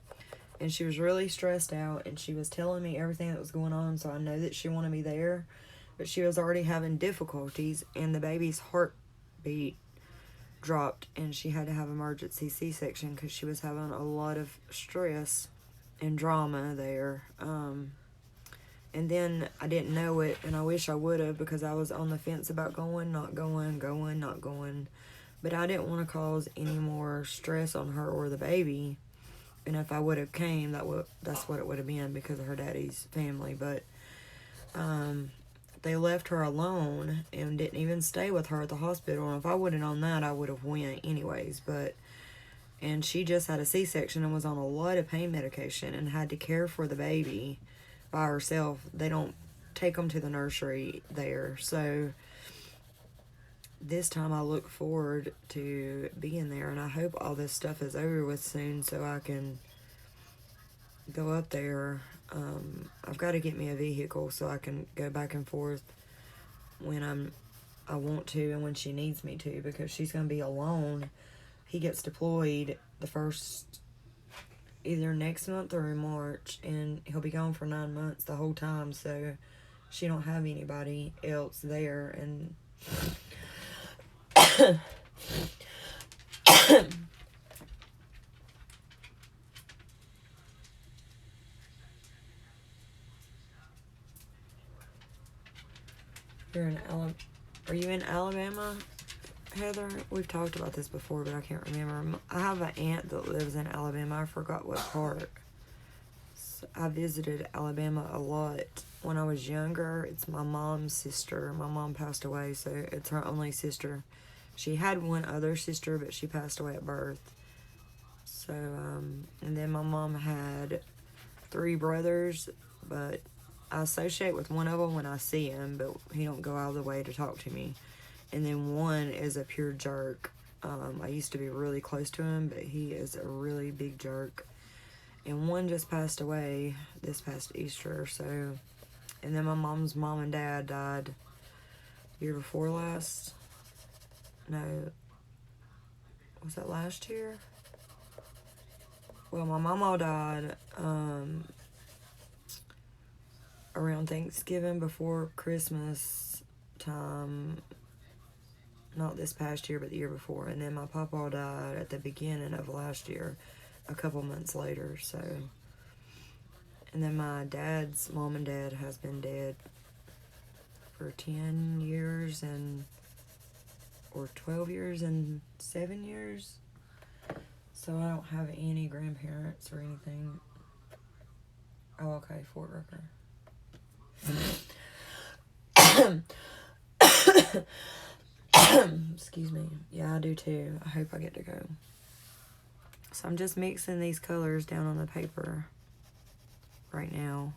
she was really stressed out, and she was telling me everything that was going on, so I know that she wanted me there. But she was already having difficulties, and the baby's heartbeat dropped, and she had to have emergency C-section because she was having a lot of stress and drama there. And then I didn't know it, and I wish I would have, because I was on the fence about going, not going, going, not going. But I didn't want to cause any more stress on her or the baby. And if I would have came, that's what it would have been, because of her daddy's family. But they left her alone and didn't even stay with her at the hospital. And if I would have known that, I would have went anyways. And she just had a C-section and was on a lot of pain medication and had to care for the baby by herself. They don't take them to the nursery there. So this time I look forward to being there, and I hope all this stuff is over with soon so I can go up there. I've got to get me a vehicle so I can go back and forth when I want to and when she needs me to, because she's going to be alone. He gets deployed the first, either next month or in March, and he'll be gone for 9 months the whole time, so she don't have anybody else there. And are you in Alabama, Heather? We've talked about this before, but I can't remember. I have an aunt that lives in Alabama. I forgot what part. So I visited Alabama a lot when I was younger. It's my mom's sister. My mom passed away, so it's her only sister. She had one other sister, but she passed away at birth. So, and then my mom had 3 brothers, but I associate with one of them when I see him, but he don't go out of the way to talk to me. And then one is a pure jerk. I used to be really close to him, but he is a really big jerk. And one just passed away this past Easter, so. And then my mom's mom and dad died year before last. No. Was that last year? Well, my mama died around Thanksgiving, before Christmas time. Not this past year, but the year before. And then my papa died at the beginning of last year, a couple months later. So, and then my dad's mom and dad has been dead for 10 years or 12 years and 7 years. So I don't have any grandparents or anything. Oh, okay, Fort Rucker. Excuse me. Yeah, I do too. I hope I get to go. So I'm just mixing these colors down on the paper right now.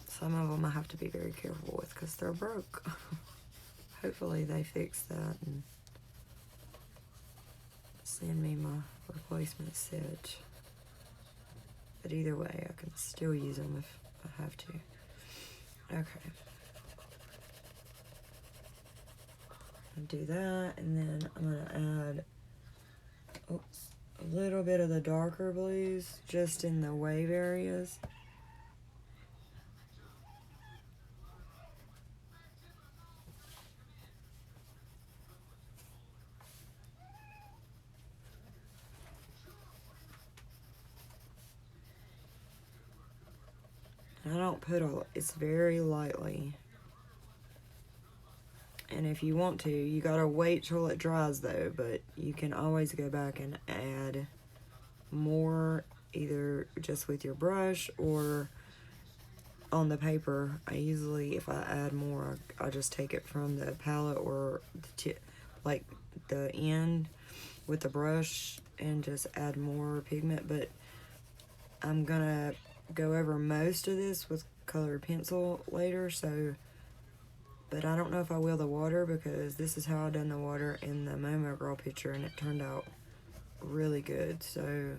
Some of them I have to be very careful with because they're broke. Hopefully they fix that and send me my replacement set. But either way, I can still use them if I have to. Okay. I'll do that, and then I'm going to add a little bit of the darker blues just in the wave areas. I don't put it's very lightly. And if you want to, you gotta wait till it dries though, but you can always go back and add more, either just with your brush or on the paper. I usually, if I add more, I just take it from the palette or like the end with the brush and just add more pigment. But I'm gonna go over most of this with colored pencil later, so, but I don't know if I will the water, because this is how I done the water in the Momo Girl picture and it turned out really good. So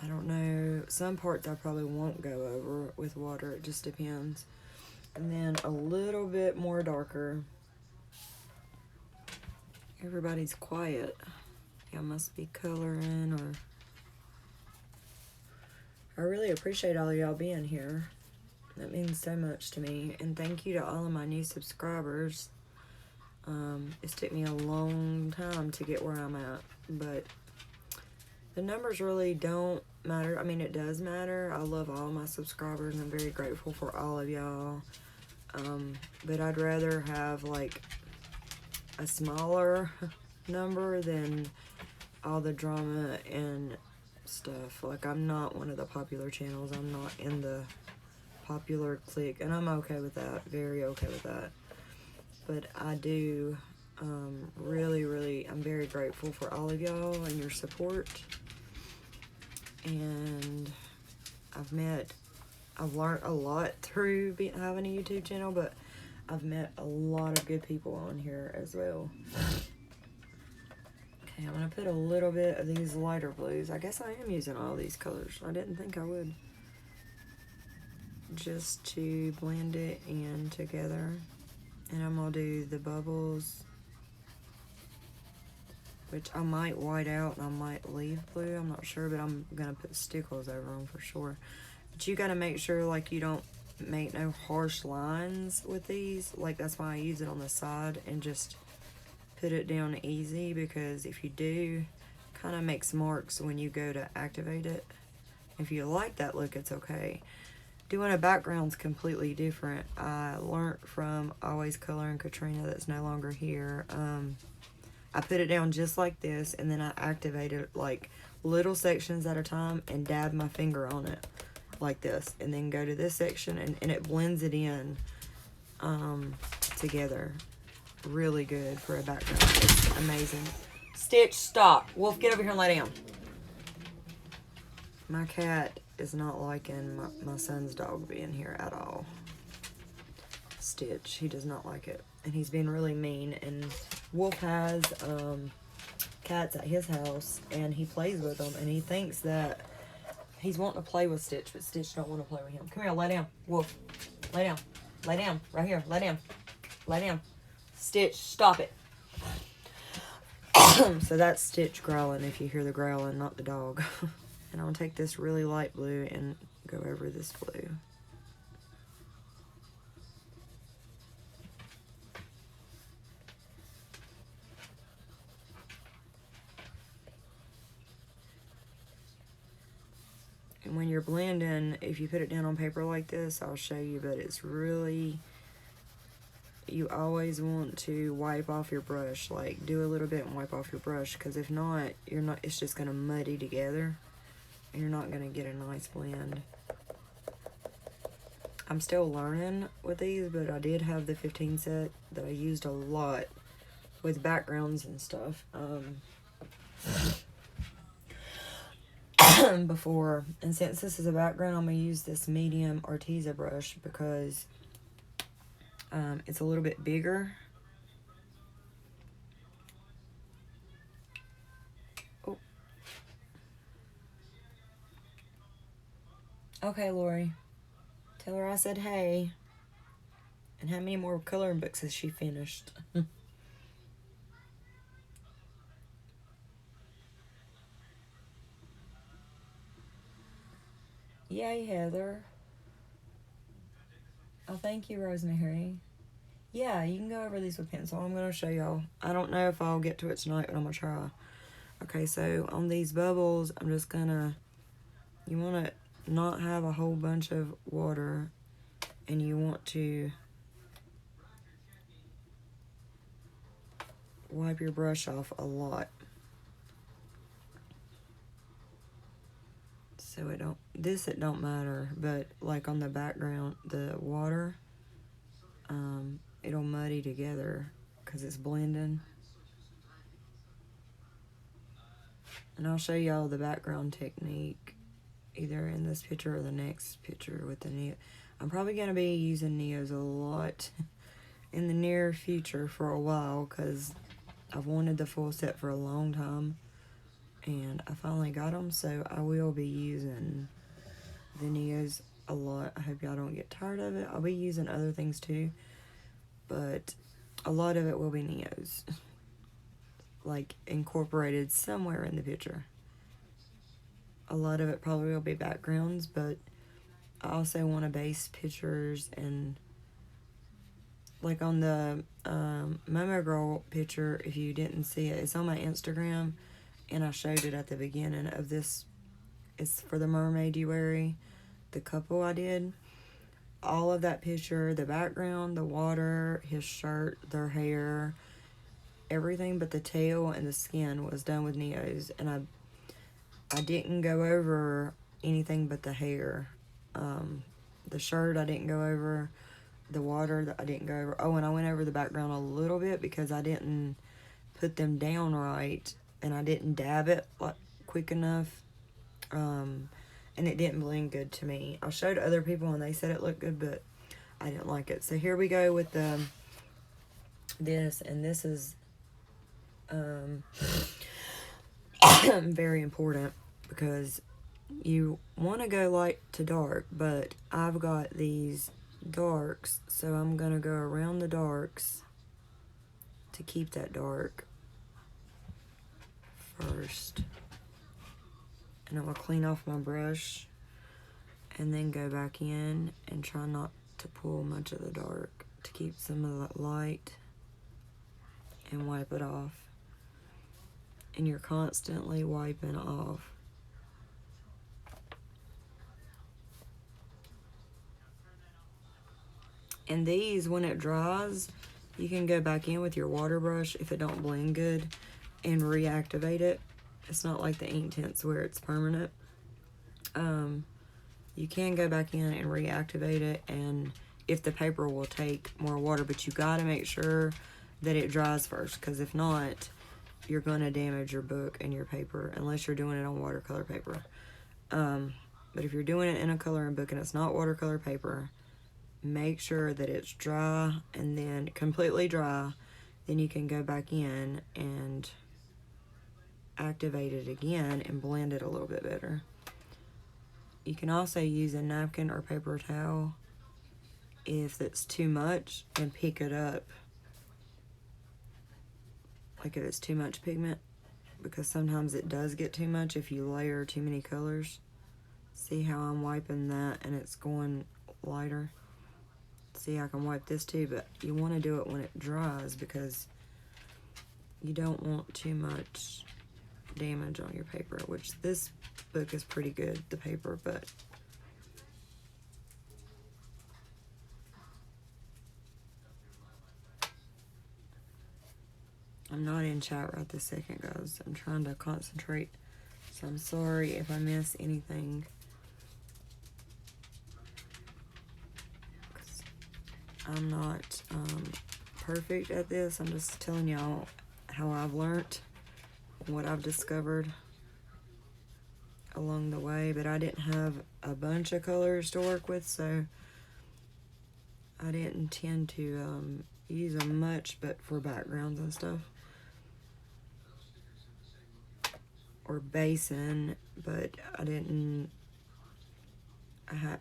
I don't know, some parts I probably won't go over with water, it just depends. And then a little bit more darker. Everybody's quiet. I must be coloring, or I really appreciate all of y'all being here. That means so much to me. And thank you to all of my new subscribers. It's took me a long time to get where I'm at, but the numbers really don't matter. I mean, it does matter. I love all my subscribers and I'm very grateful for all of y'all. But I'd rather have like a smaller number than all the drama and stuff. Like, I'm not one of the popular channels. I'm not in the popular clique, and I'm okay with that. Very okay with that. But I do really, I'm very grateful for all of y'all and your support. And I've learned a lot through having a YouTube channel, but I've met a lot of good people on here as well. Okay, I'm going to put a little bit of these lighter blues. I guess I am using all these colors. I didn't think I would. Just to blend it in together. And I'm going to do the bubbles, which I might white out and I might leave blue. I'm not sure, but I'm going to put stickles over them for sure. But you got to make sure, like, you don't make no harsh lines with these. Like, that's why I use it on the side and just put it down easy, because if you do, kind of makes marks when you go to activate it. If you like that look, it's okay. Doing a background's completely different. I learned from Always Coloring Katrina, that's no longer here. I put it down just like this, and then I activate it like little sections at a time and dab my finger on it like this, and then go to this section, and it blends it in together. Really good for a background. It's amazing. Stitch, stop. Wolf, get over here and lay down. My cat is not liking my son's dog being here at all. Stitch, he does not like it. And he's being really mean. And Wolf has cats at his house, and he plays with them, and he thinks that he's wanting to play with Stitch, but Stitch don't want to play with him. Come here, lay down. Wolf, lay down. Lay down. Right here, lay down. Lay down. Stitch, stop it. So that's Stitch growling, if you hear the growling, not the dog. And I'll take this really light blue and go over this blue. And when you're blending, if you put it down on paper like this, I'll show you, but it's really, you always want to wipe off your brush. Like, do a little bit and wipe off your brush, because if not, it's just going to muddy together. And you're not going to get a nice blend. I'm still learning with these, but I did have the 15 set that I used a lot with backgrounds and stuff before. And since this is a background, I'm going to use this medium Arteza brush, because it's a little bit bigger. Okay, Lori. Tell her I said hey. And how many more coloring books has she finished? Yay, Heather. Oh, thank you, Rosemary. Yeah, you can go over these with pencil. I'm going to show y'all. I don't know if I'll get to it tonight, but I'm going to try. Okay, so on these bubbles, I'm just going to... You want to not have a whole bunch of water, and you want to wipe your brush off a lot. So it don't matter, but like on the background, the water, it'll muddy together because it's blending. And I'll show y'all the background technique either in this picture or the next picture with the Neo. I'm probably going to be using Neos a lot in the near future for a while because I've wanted the full set for a long time. And I finally got them, so I will be using the Neos a lot. I hope y'all don't get tired of it. I'll be using other things too, but a lot of it will be Neos. Like incorporated somewhere in the picture. A lot of it probably will be backgrounds, but I also want to base pictures and like on the Momo Girl picture, if you didn't see it, it's on my Instagram and I showed it at the beginning of this. It's for the mermaid you weary, the couple I did. All of that picture, the background, the water, his shirt, their hair, everything but the tail and the skin was done with Neos, and I didn't go over anything but the hair. The shirt I didn't go over, the water I didn't go over. Oh, and I went over the background a little bit because I didn't put them down right, and I didn't dab it like quick enough, and it didn't blend good to me. I showed other people and they said it looked good, but I didn't like it. So here we go with this, and this is very important because you want to go light to dark, but I've got these darks, so I'm going to go around the darks to keep that dark first. And I'm going to clean off my brush and then go back in and try not to pull much of the dark to keep some of that light and wipe it off. And you're constantly wiping off. And these, when it dries, you can go back in with your water brush if it don't blend good and reactivate it. It's not like the ink tints where it's permanent. You can go back in and reactivate it, and if the paper will take more water, but you got to make sure that it dries first, because if not, you're going to damage your book and your paper unless you're doing it on watercolor paper. But if you're doing it in a coloring book and it's not watercolor paper, make sure that it's dry, and then completely dry. Then you can go back in and activate it again and blend it a little bit better. You can also use a napkin or paper towel if it's too much and pick it up. Like if it's too much pigment, because sometimes it does get too much if you layer too many colors. See how I'm wiping that and it's going lighter? See, I can wipe this too, but you want to do it when it dries because you don't want too much damage on your paper, which this book is pretty good, the paper, but I'm not in chat right this second, guys. I'm trying to concentrate, so I'm sorry if I miss anything. I'm not perfect at this. I'm just telling y'all how I've learned, what I've discovered along the way, but I didn't have a bunch of colors to work with, so I didn't tend to use them much, but for backgrounds and stuff. Or basing, but I didn't.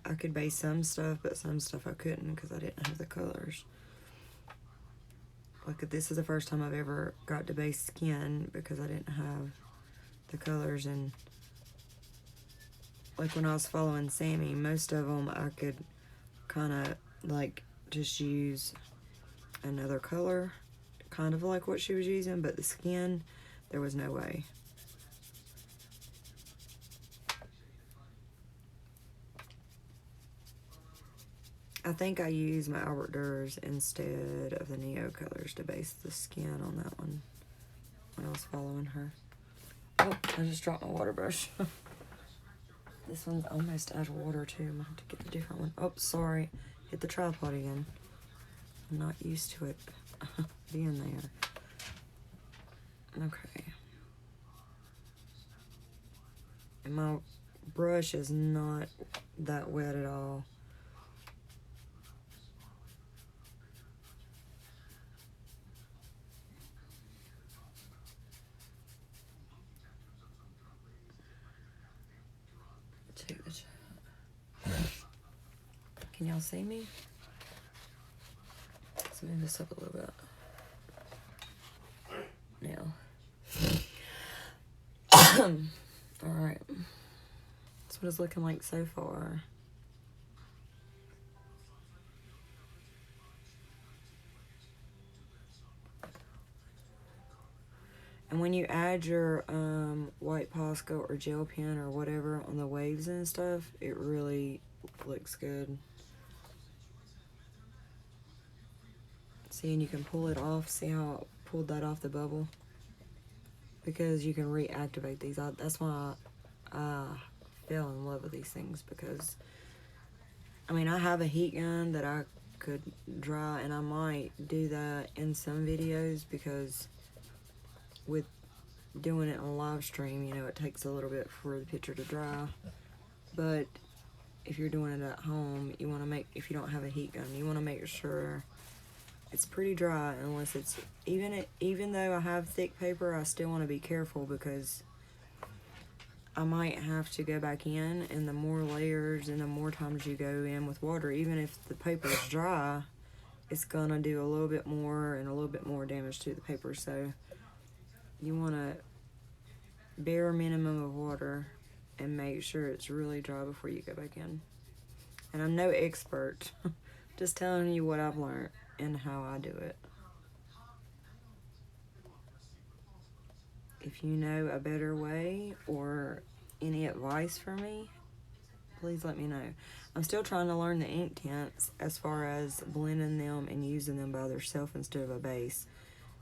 I could base some stuff, but some stuff I couldn't because I didn't have the colors. Like this is the first time I've ever got to base skin because I didn't have the colors. And like when I was following Sammy, most of them I could kind of like just use another color, kind of like what she was using, but the skin, there was no way. I think I used my Albert Durs instead of the Neo colors to base the skin on that one. when I was following her. Oh, I just dropped my water brush. This one's almost out of water too. I'm gonna have to get a different one. Oh, sorry. Hit the tripod again. I'm not used to it being there. Okay. And my brush is not that wet at all. Check the chat. Can y'all see me? Let's move this up a little bit. Now. Alright. That's what it's looking like so far. And when you add your white Posca or gel pen or whatever on the waves and stuff, it really looks good. See, and you can pull it off. See how I pulled that off the bubble? Because you can reactivate these. That's why I fell in love with these things, because I mean, I have a heat gun that I could dry, and I might do that in some videos, because with doing it on live stream, you know, it takes a little bit for the picture to dry. But if you're doing it at home, you want to make, if you don't have a heat gun, you want to make sure it's pretty dry. Unless it's, even though I have thick paper, I still want to be careful, because I might have to go back in, and the more layers and the more times you go in with water, even if the paper is dry, it's gonna do a little bit more and a little bit more damage to the paper. So you want a bare minimum of water and make sure it's really dry before you go back in. And I'm no expert, just telling you what I've learned and how I do it. If you know a better way or any advice for me, please let me know. I'm still trying to learn the ink tints as far as blending them and using them by themselves instead of a base,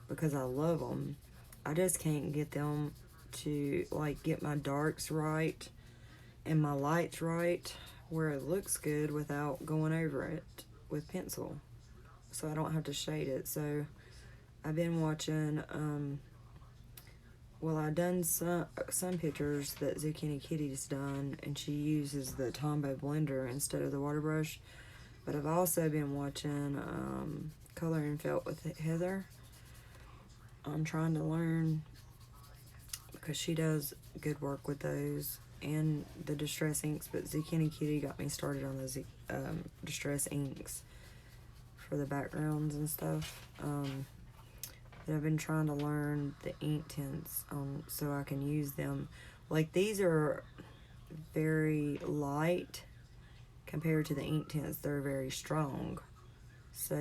because I love them. I just can't get them to, like, get my darks right and my lights right where it looks good without going over it with pencil, so I don't have to shade it. So I've been watching well, I've done some pictures that Zucchini Kitty's done, and she uses the Tombow blender instead of the water brush. But I've also been watching Color and Felt with Heather. I'm trying to learn, because she does good work with those and the Distress inks. But Zucchini Kitty got me started on those Distress inks for the backgrounds and stuff. I've been trying to learn the ink tints so I can use them. Like, these are very light compared to the ink tints. They're very strong, so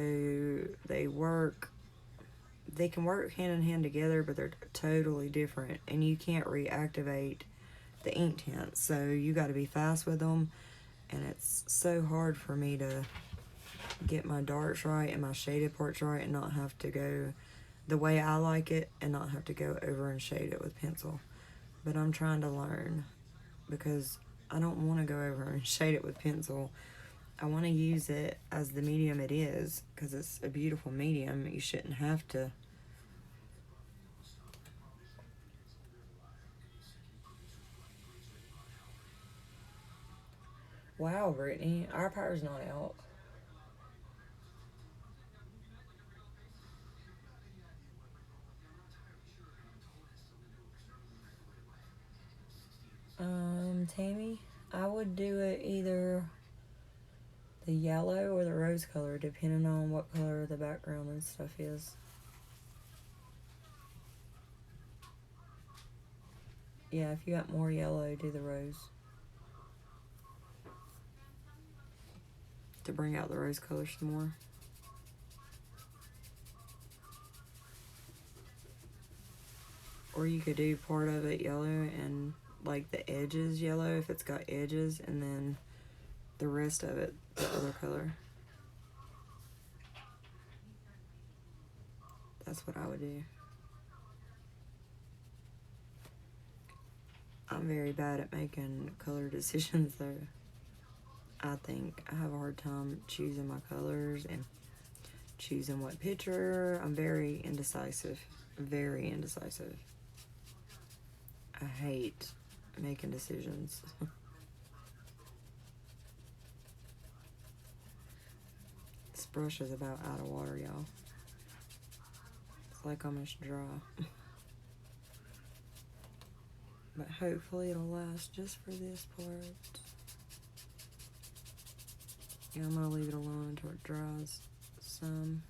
they can work hand in hand together, but they're totally different, and you can't reactivate the ink tints, so you got to be fast with them. And it's so hard for me to get my darks right and my shaded parts right and not have to go the way I like it and not have to go over and shade it with pencil. But I'm trying to learn, because I don't want to go over and shade it with pencil. I want to use it as the medium it is, because it's a beautiful medium. You shouldn't have to. Wow, Brittany, our power's not out. Tammy, I would do it either the yellow or the rose color, depending on what color the background and stuff is. Yeah, if you got more yellow, do the rose, to bring out the rose color some more. Or you could do part of it yellow and like the edges yellow if it's got edges, and then the rest of it the other color. That's what I would do. I'm very bad at making color decisions though. I think I have a hard time choosing my colors and choosing what picture. I'm very indecisive. Very indecisive. I hate making decisions. This brush is about out of water, y'all. It's like almost dry. But hopefully it'll last just for this part. Yeah, I'm gonna leave it alone until it dries some.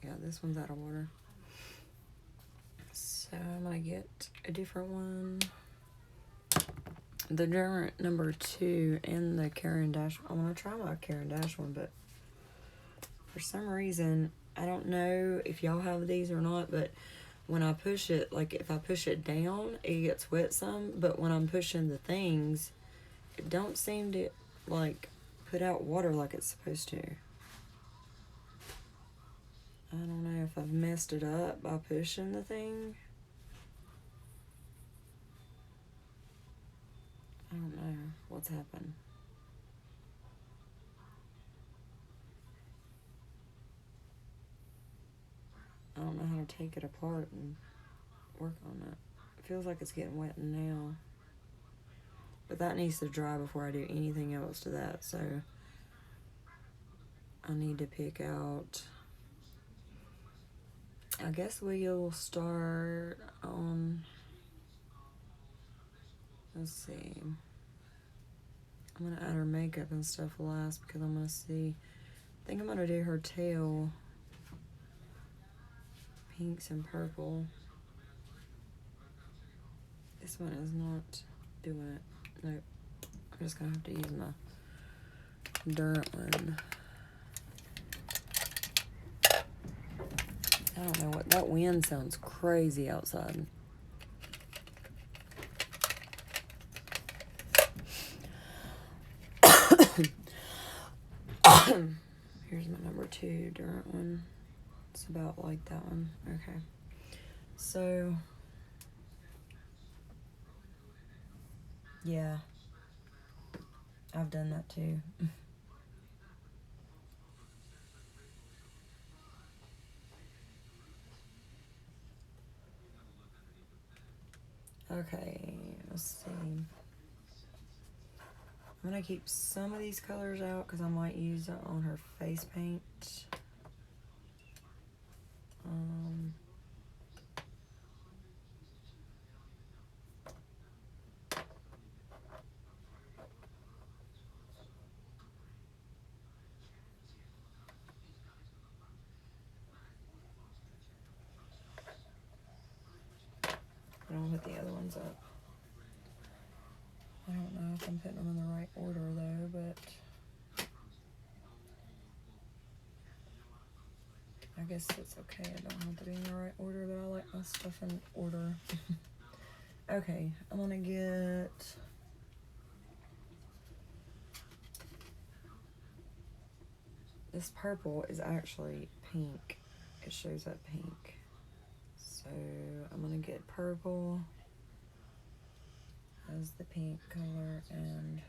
Yeah, this one's out of water. So I'm gonna get a different one. The Durant number 2 and the Karen Dash. I'm gonna try my Karen Dash one, but for some reason, I don't know if y'all have these or not, but when I push it, like if I push it down, it gets wet some, but when I'm pushing the things, it don't seem to like put out water like it's supposed to. I don't know if I've messed it up by pushing the thing. I don't know what's happened. I don't know how to take it apart and work on it. It feels like it's getting wet now. But that needs to dry before I do anything else to that, so I need to pick out. I guess we'll start on, let's see. I'm gonna add her makeup and stuff last because I'm gonna see. I think I'm gonna do her tail, pinks and purple. This one is not doing it. Nope. I'm just gonna have to use my Durant one. I don't know what, that wind sounds crazy outside. Here's my number 2 Durant one. It's about like that one. Okay. So, yeah. I've done that too. Okay, let's see. I'm gonna keep some of these colors out because I might use it on her face paint. I don't put the other ones up. I don't know if I'm putting them in the right order though, but I guess it's okay. I don't have to be in the right order, but I like my stuff in order. Okay, I'm gonna get this purple is actually pink. It shows up pink. So I'm gonna get purple as the pink color and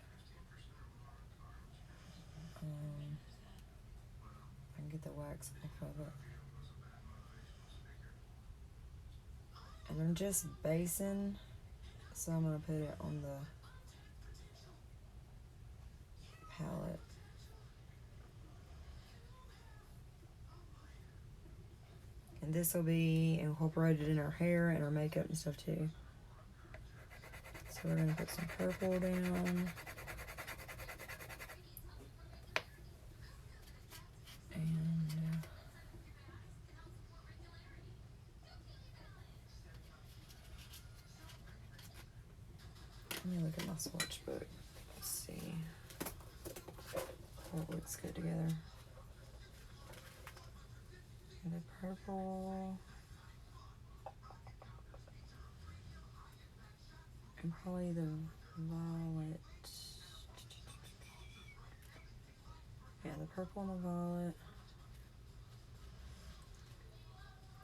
I can get the wax off of it. And I'm just basing, so I'm gonna put it on the palette. And this will be incorporated in her hair and her makeup and stuff too. So we're gonna put some purple down. And let me look at my swatch book. Let's see what looks good together. The purple. And probably the violet. Yeah, the purple and the violet.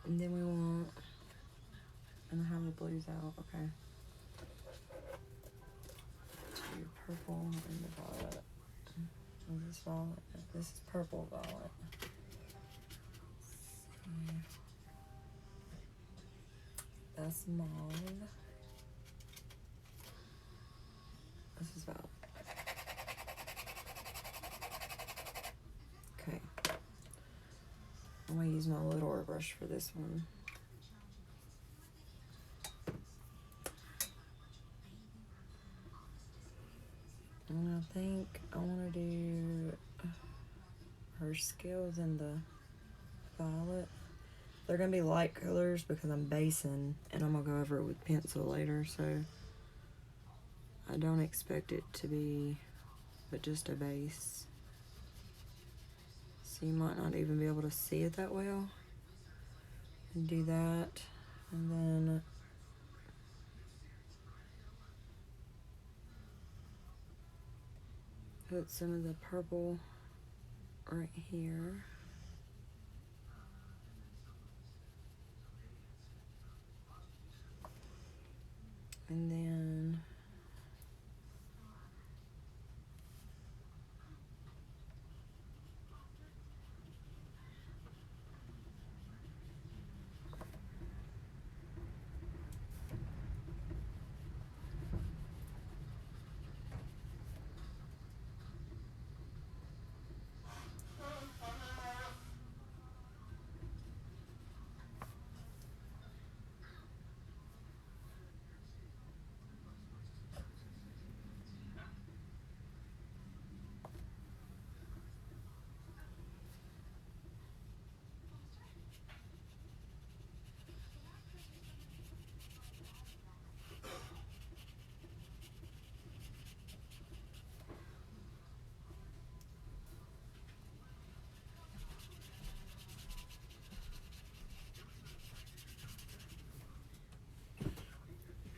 And then we want And I have the blues out. Okay. Two purple and the violet. Is this violet? This is purple violet. That's mauve. This is violet. Okay. I'm gonna use my little brush for this one. And I think I want to do her scales in the violet. They're going to be light colors because I'm basing, and I'm going to go over it with pencil later, so I don't expect it to be but just a base. So you might not even be able to see it that well. And do that, and then put some of the purple right here. And then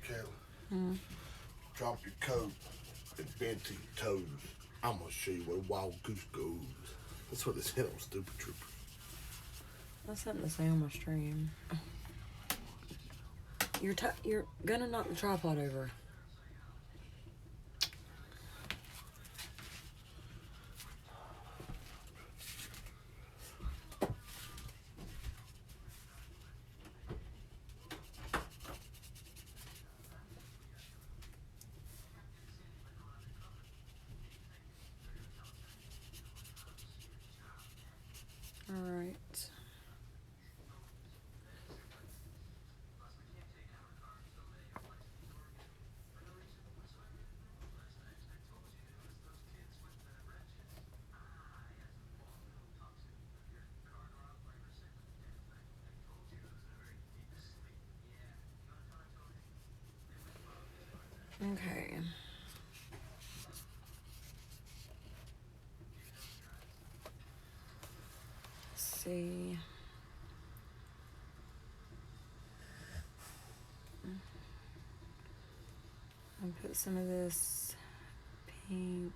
Kayla, drop your coat and bend to your toes. I'm gonna show you where a wild goose goes. That's what they said on Stupid Troopers. that's something to say on my stream. You're gonna knock the tripod over. All right. Okay. Let's see. I'll put some of this pink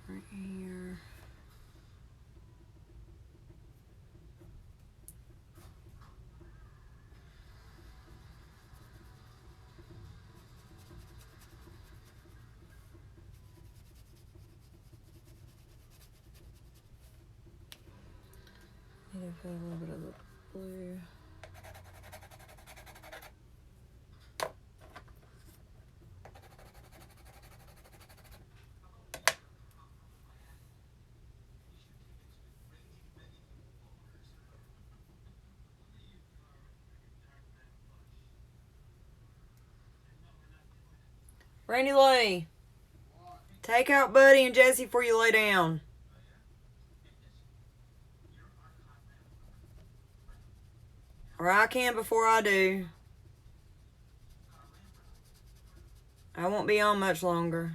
right here. Need to put a little bit of the blue. Randy Lee, take out Buddy and Jesse before you lay down. Or I can before I do. I won't be on much longer.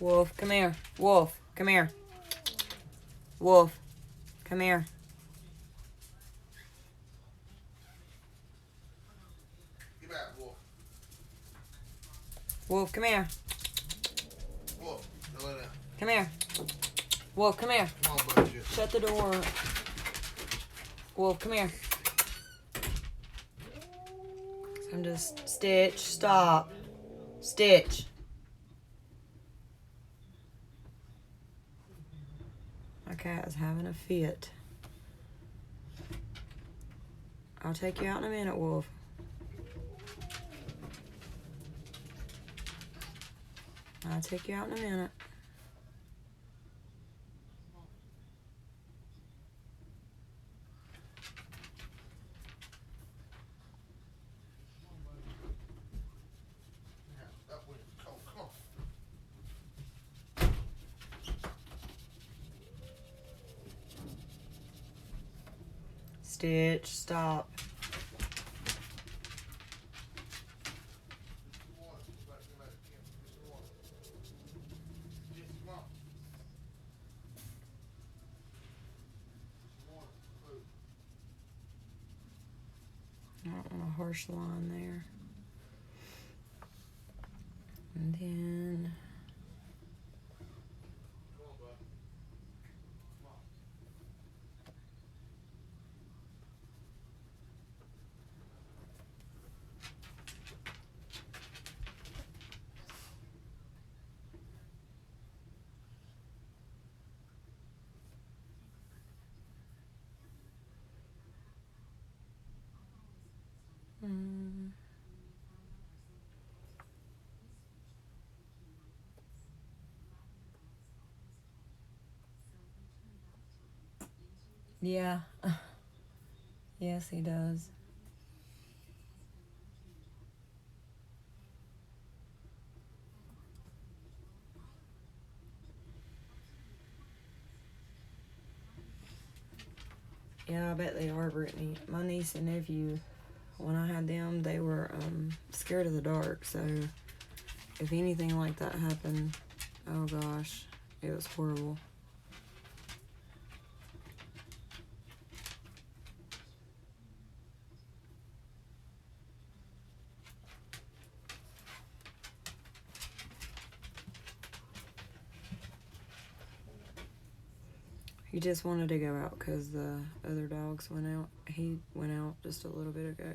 Wolf, come here. Wolf, come here. Wolf. Come here. Get back, Wolf. Wolf, come here. Wolf, go lay down. Come here. Wolf, come here. Come on, buddy. Shut the door. Wolf, come here. I'm just... Stitch, stop. Stitch. My cat is having a fit. I'll take you out in a minute, Wolf. I'll take you out in a minute. Stitch, stop. I don't want a harsh line there. And then... Yeah. Yes, he does. Yeah, I bet they are, Brittany. My niece and nephew, when I had them, they were scared of the dark. So if anything like that happened, oh gosh, it was horrible. He just wanted to go out because the other dogs went out. He went out just a little bit ago.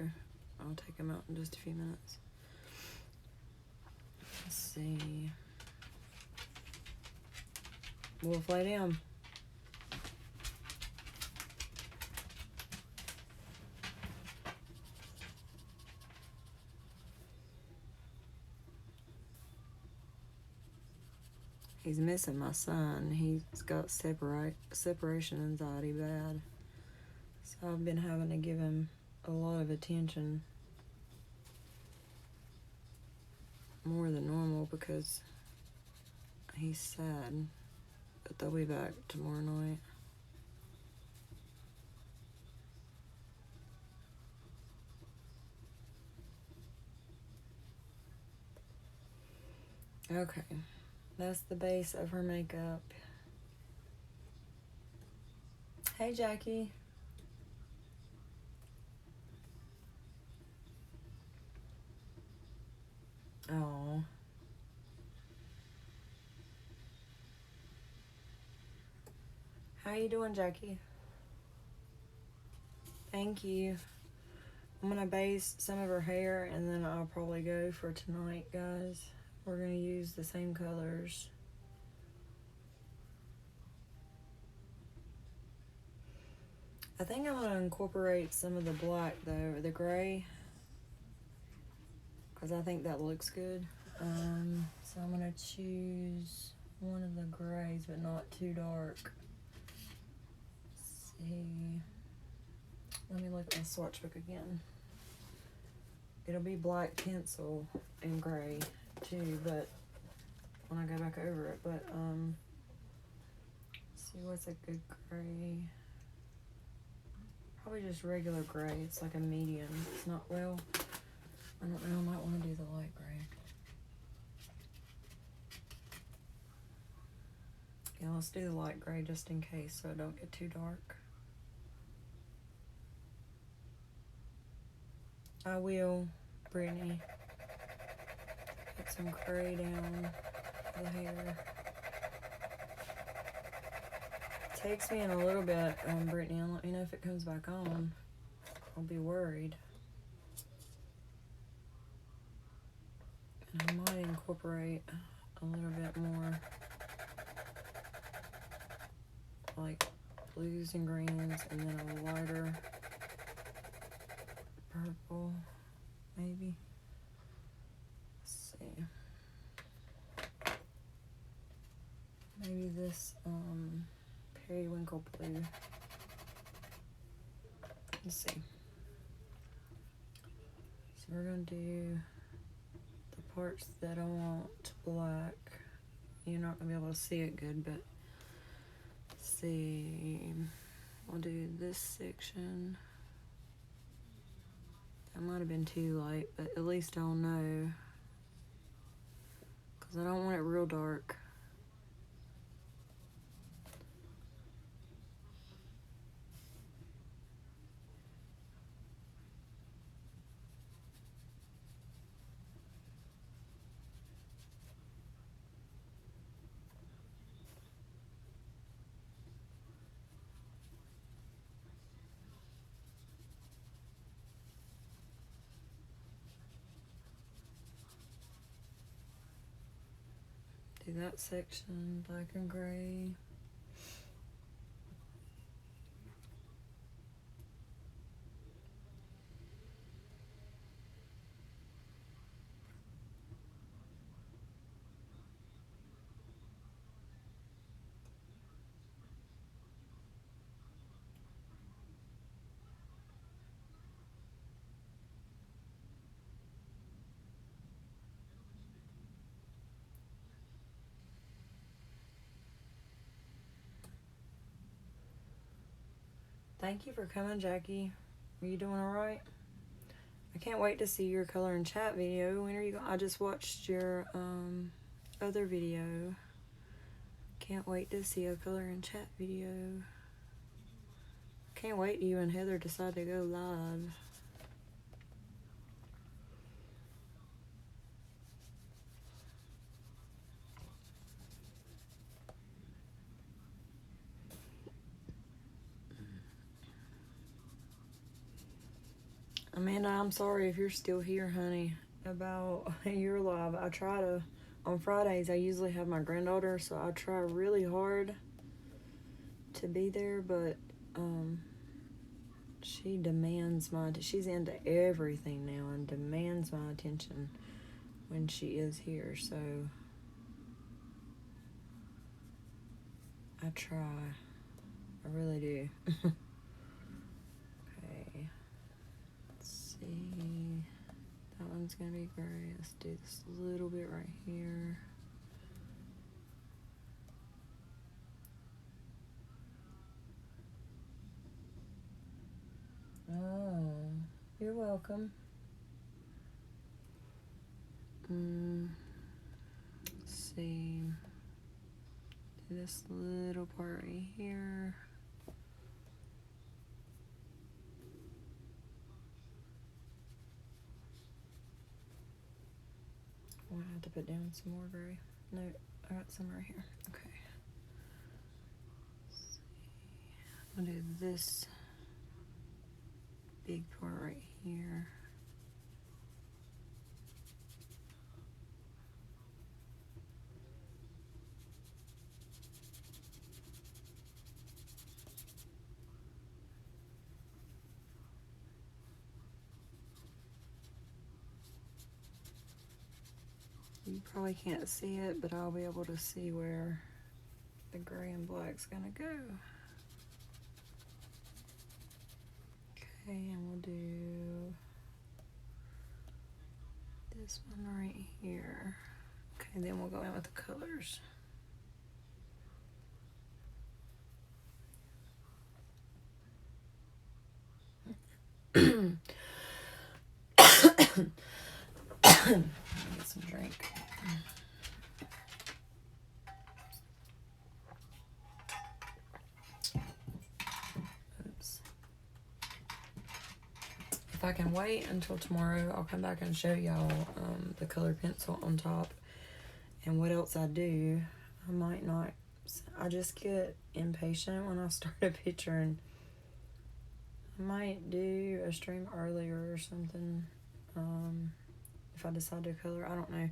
I'll take him out in just a few minutes. Let's see. Wolf, lay down. He's missing my son. He's got separation anxiety bad. So I've been having to give him a lot of attention. More than normal because he's sad. But they'll be back tomorrow night. Okay. That's the base of her makeup. Hey, Jackie. Oh. How you doing, Jackie? Thank you. I'm gonna base some of her hair and then I'll probably go for tonight, guys. We're gonna use the same colors. I think I'm gonna incorporate some of the black though, or the gray, because I think that looks good. So I'm gonna choose one of the grays, but not too dark. Let's see. Let me look at my swatch book again. It'll be black pencil and gray too, but when I go back over it, but let's see what's a good gray. Probably just regular gray. It's like a medium. It's not, well, I don't know, I might want to do the light gray. Yeah, let's do the light gray just in case so I don't get too dark. I will, Brittany. Get some gray down the hair. Takes me in a little bit, Brittany, and let me know if it comes back on. I'll be worried. And I might incorporate a little bit more like blues and greens, and then a lighter purple, maybe. Let's see. Maybe this periwinkle blue. Let's see. So we're gonna do the parts that I want black. You're not gonna be able to see it good, but let's see. I'll do this section. That might have been too light, but at least I'll know, because I don't want it real dark. Do that section, black and gray. Thank you for coming, Jackie. Are you doing all right? I can't wait to see your color and chat video. When are you? I just watched your other video. Can't wait to see a color and chat video. Can't wait you and Heather decide to go live. Amanda, I'm sorry if you're still here, honey, about your live. I try to, on Fridays, I usually have my granddaughter, so I try really hard to be there, but she demands she's into everything now and demands my attention when she is here, so I try. I really do. Okay. Let's see. That one's gonna be gray. Let's do this little bit right here. Oh, you're welcome. Let's see. Do this little part right here. I'm gonna have to put down some more gray. No, I got some right here. Okay. Let's see. I'm gonna do this big part right here. You probably can't see it, but I'll be able to see where the gray and black's gonna go. Okay, and we'll do this one right here. Okay, then we'll go in with the colors. Get some drink. Oops. if I can wait until tomorrow, I'll come back and show y'all the colored pencil on top and what else I do. I might not. I just get impatient when I start a picture, and I might do a stream earlier or something. If I decide to color, I don't know.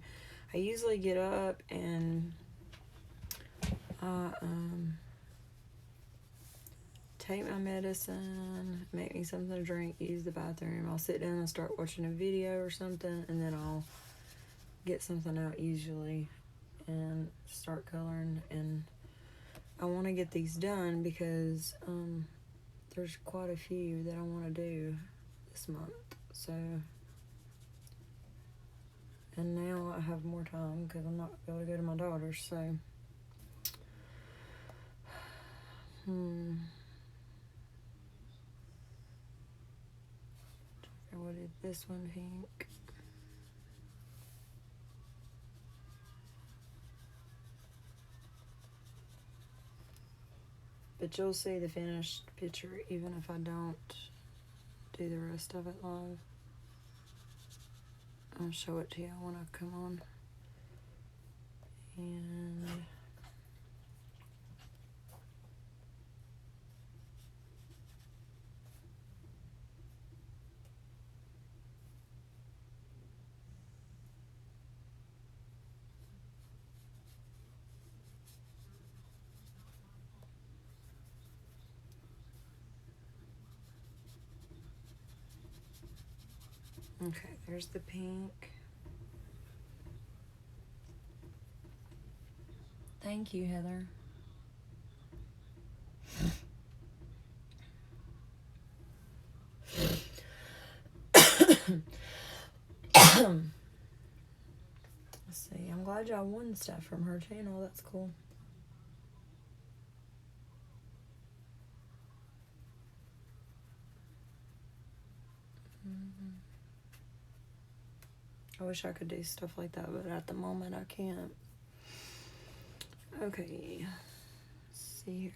I usually get up and I take my medicine, make me something to drink, use the bathroom. I'll sit down and start watching a video or something, and then I'll get something out usually and start coloring. And I want to get these done because there's quite a few that I want to do this month. So, and now I have more time because I'm not able to go to my daughter's. So, what is this one pink? But you'll see the finished picture even if I don't do the rest of it live. I'll show it to you when I come on. And okay, there's the pink. Thank you, Heather. Let's see. I'm glad y'all won stuff from her channel. That's cool. I wish I could do stuff like that, but at the moment I can't. Okay. Let's see here.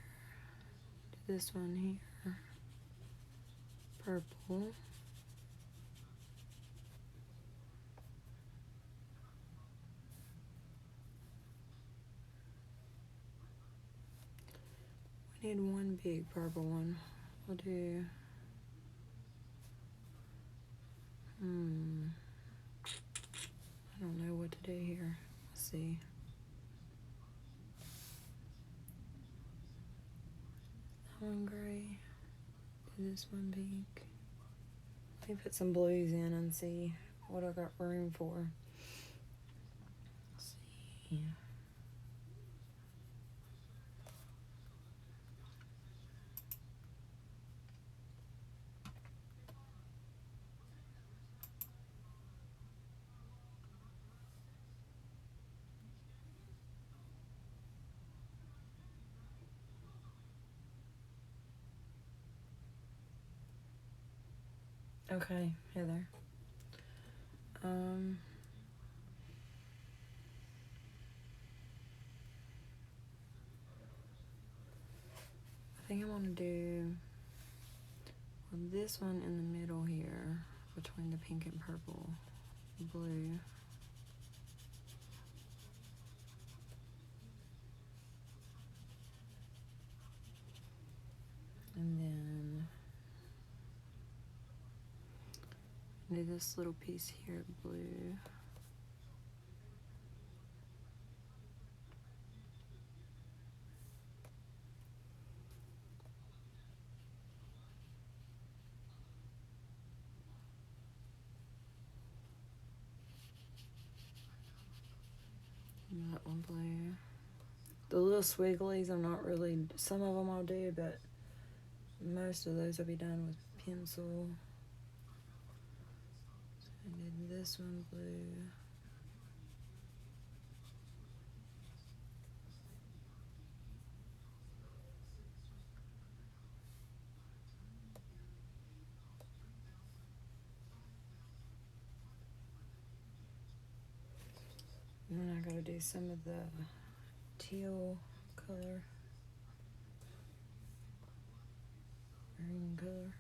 Do this one here. Purple. We need one big purple one. We'll do. I don't know what to do here. Let's see. That one gray. Do this one pink. Let me put some blues in and see what I got room for. Let's see. Okay, Heather. I think I want to do this one in the middle here between the pink and purple, blue. And then do this little piece here, blue. And that one blue. The little swigglies, I'm not really, some of them I'll do, but most of those will be done with pencil. So I did this one blue. And then I gotta do some of the teal color, green color.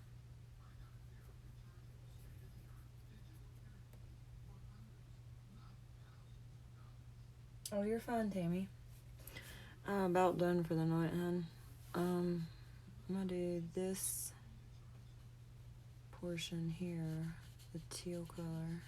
Oh, you're fine, Tammy. I'm about done for the night, hun. I'm gonna do this portion here, the teal color.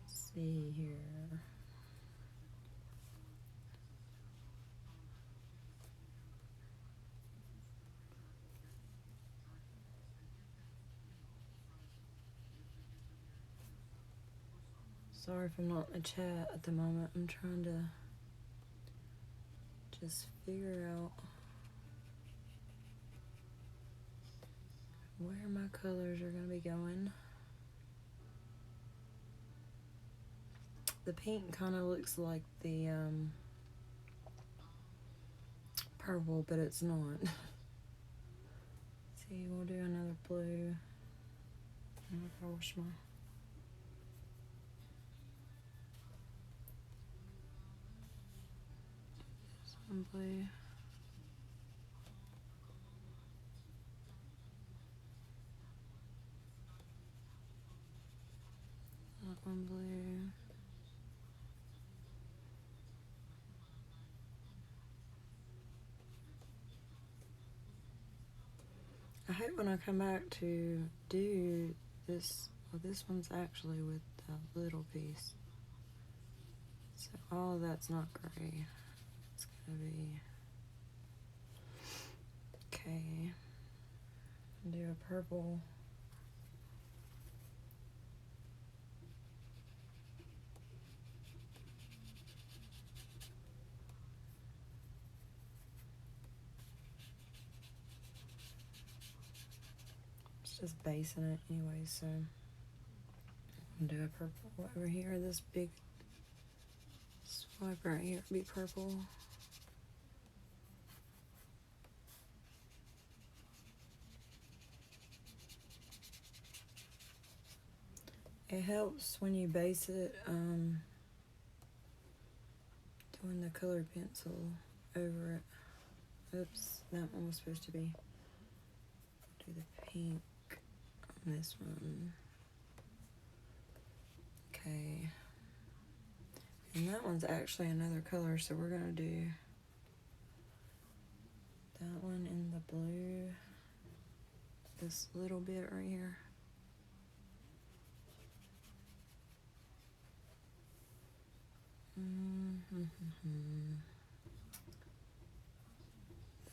Let's see here. Sorry if I'm not in the chat at the moment. I'm trying to just figure out where my colors are going to be going. The pink kind of looks like the purple, but it's not. See, we'll do another blue. I'll wash my... Some blue. That one blue. I hope when I come back to do this, well, this one's actually with the little piece. So all of that's not gray. It's gonna be, okay. Do a purple. It's just basing it anyway, so I'll do a purple over here. This big swipe right here be purple. It helps when you base it, doing the colored pencil over it. Oops, that one was supposed to be, do the pink on this one. Okay. And that one's actually another color, so we're gonna do that one in the blue. This little bit right here.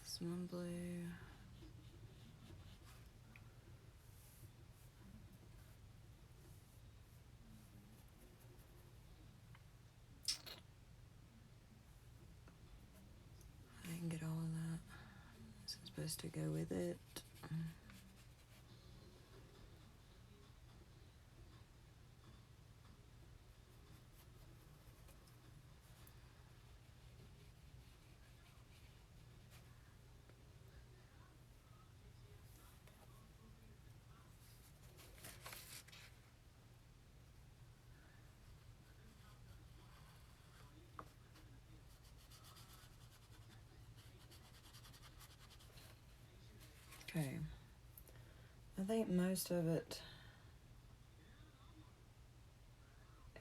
This one blue. I can get all of that. This is supposed to go with it. Okay. I think most of it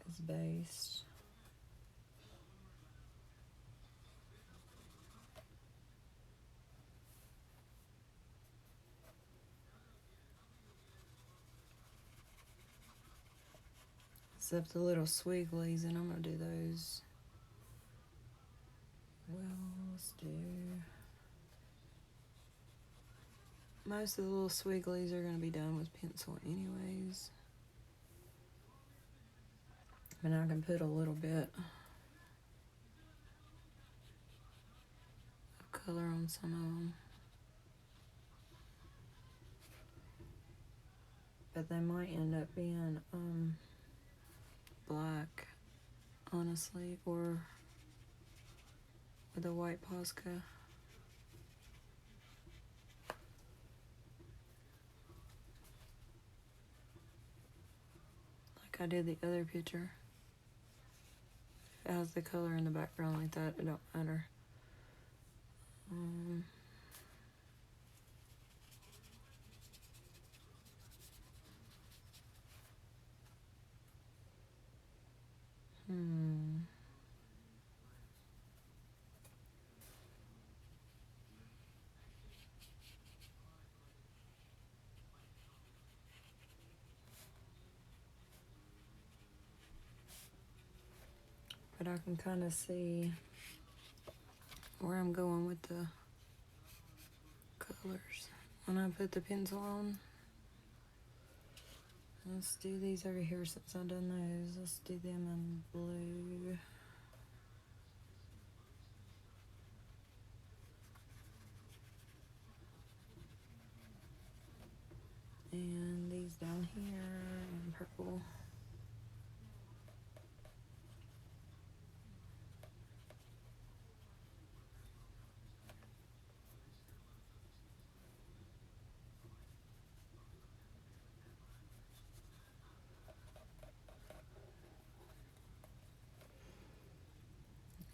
is based. Except the little swigglies, and I'm gonna do those. Well, let's do... Most of the little swigglies are gonna be done with pencil anyways. And I can put a little bit of color on some of them. But they might end up being black, honestly, or with a white Posca. Like I did the other picture. If it has the color in the background like that, it don't matter. But I can kind of see where I'm going with the colors when I put the pencil on. Let's do these over here since I've done those. Let's do them in blue. And these down here in purple.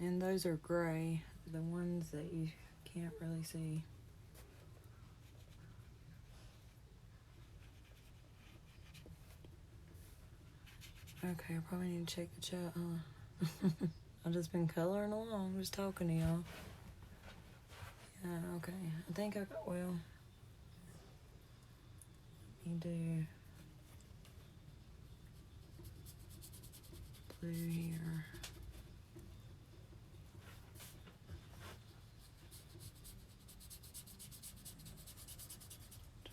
And those are gray, the ones that you can't really see. Okay, I probably need to check the chat, huh? I've just been coloring along, just talking to y'all. Yeah, okay. I think I got, well, you do blue here.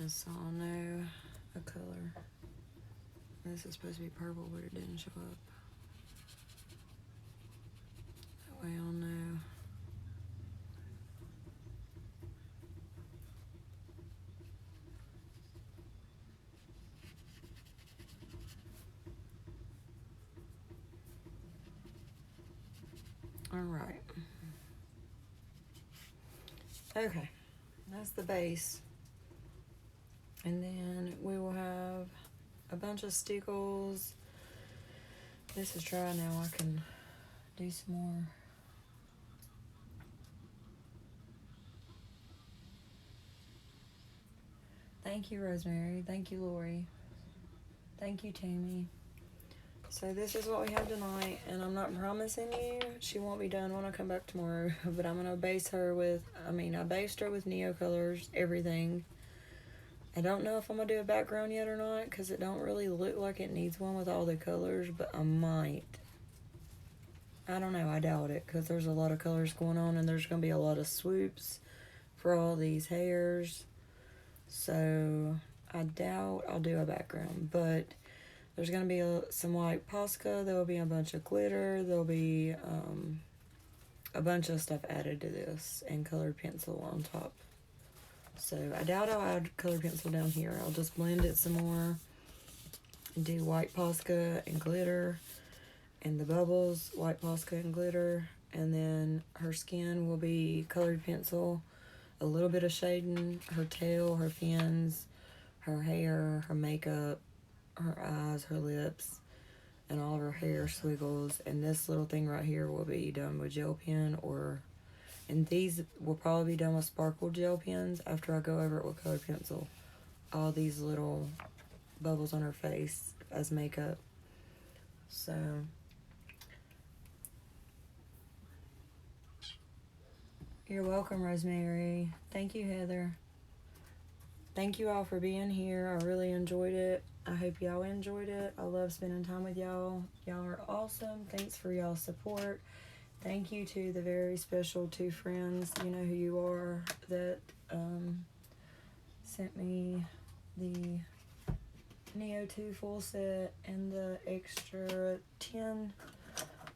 Just so I'll know a color. This is supposed to be purple, but it didn't show up. That way I'll know. All right. Okay, that's the base. And then we will have a bunch of stickles. This is dry now. I can do some more. Thank you, Rosemary. Thank you, Lori. Thank you, Tammy. So this is what we have tonight, and I'm not promising you she won't be done when I come back tomorrow, but I'm going to base her with, I based her with Neo Colors, everything. I don't know if I'm going to do a background yet or not, because it don't really look like it needs one with all the colors, but I might. I don't know, I doubt it, because there's a lot of colors going on, and there's going to be a lot of swoops for all these hairs. So I doubt I'll do a background, but there's going to be some white Posca. There will be a bunch of glitter. There will be a bunch of stuff added to this and colored pencil on top. So I doubt I'll add colored pencil down here. I'll just blend it some more and do white Posca and glitter and the bubbles, white Posca and glitter. And then her skin will be colored pencil, a little bit of shading, her tail, her fins, her hair, her makeup, her eyes, her lips, and all of her hair squiggles. And this little thing right here will be done with gel pen, and these will probably be done with sparkle gel pens after I go over it with colored pencil. All these little bubbles on her face as makeup. So you're welcome, Rosemary. Thank you, Heather. Thank you all for being here. I really enjoyed it. I hope y'all enjoyed it. I love spending time with y'all. Y'all are awesome. Thanks for y'all's support. Thank you to the very special 2 friends, you know who you are, that sent me the Neo 2 full set and the extra 10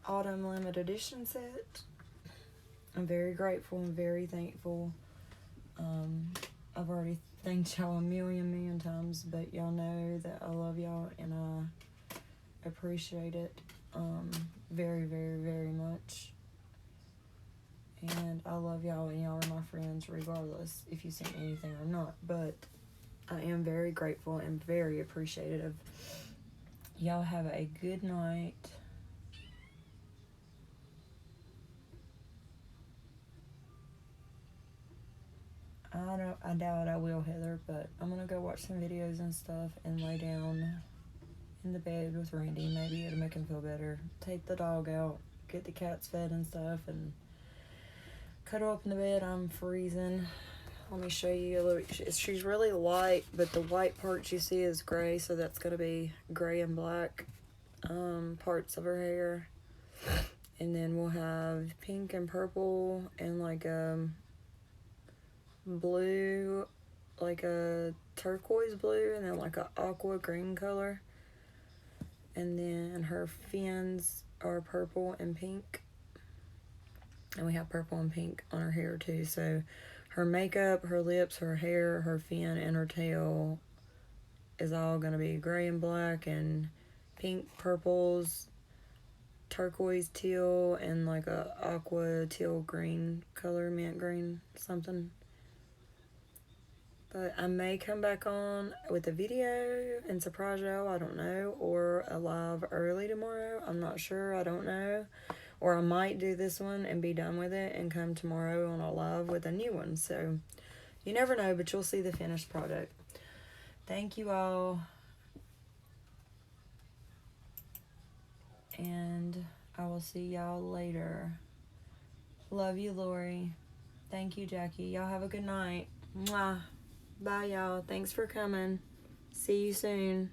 Autumn Limited Edition set. I'm very grateful and very thankful. I've already thanked y'all a million times, but y'all know that I love y'all, and appreciate it very, very, very much. And I love y'all, and y'all are my friends regardless if you sent anything or not. But I am very grateful and very appreciative. Y'all have a good night. I doubt I will, Heather, but I'm gonna go watch some videos and stuff and lay down in the bed with Randy. Maybe it'll make him feel better. Take the dog out, get the cats fed and stuff, and cuddle up in the bed. I'm freezing. Let me show you a little. She's really light, but the white parts you see is gray, so that's gonna be gray and black parts of her hair. And then we'll have pink and purple and like blue, like a turquoise blue, and then like a aqua green color. And then her fins are purple and pink. And we have purple and pink on her hair too. So her makeup, her lips, her hair, her fin, and her tail is all going to be gray and black and pink, purples, turquoise teal, and like a aqua teal green color, mint green, something. But I may come back on with a video and surprise y'all, I don't know, or a live early tomorrow, I'm not sure, I don't know. Or I might do this one and be done with it and come tomorrow on a live with a new one. So, you never know, but you'll see the finished product. Thank you all. And I will see y'all later. Love you, Lori. Thank you, Jackie. Y'all have a good night. Mwah. Bye, y'all. Thanks for coming. See you soon.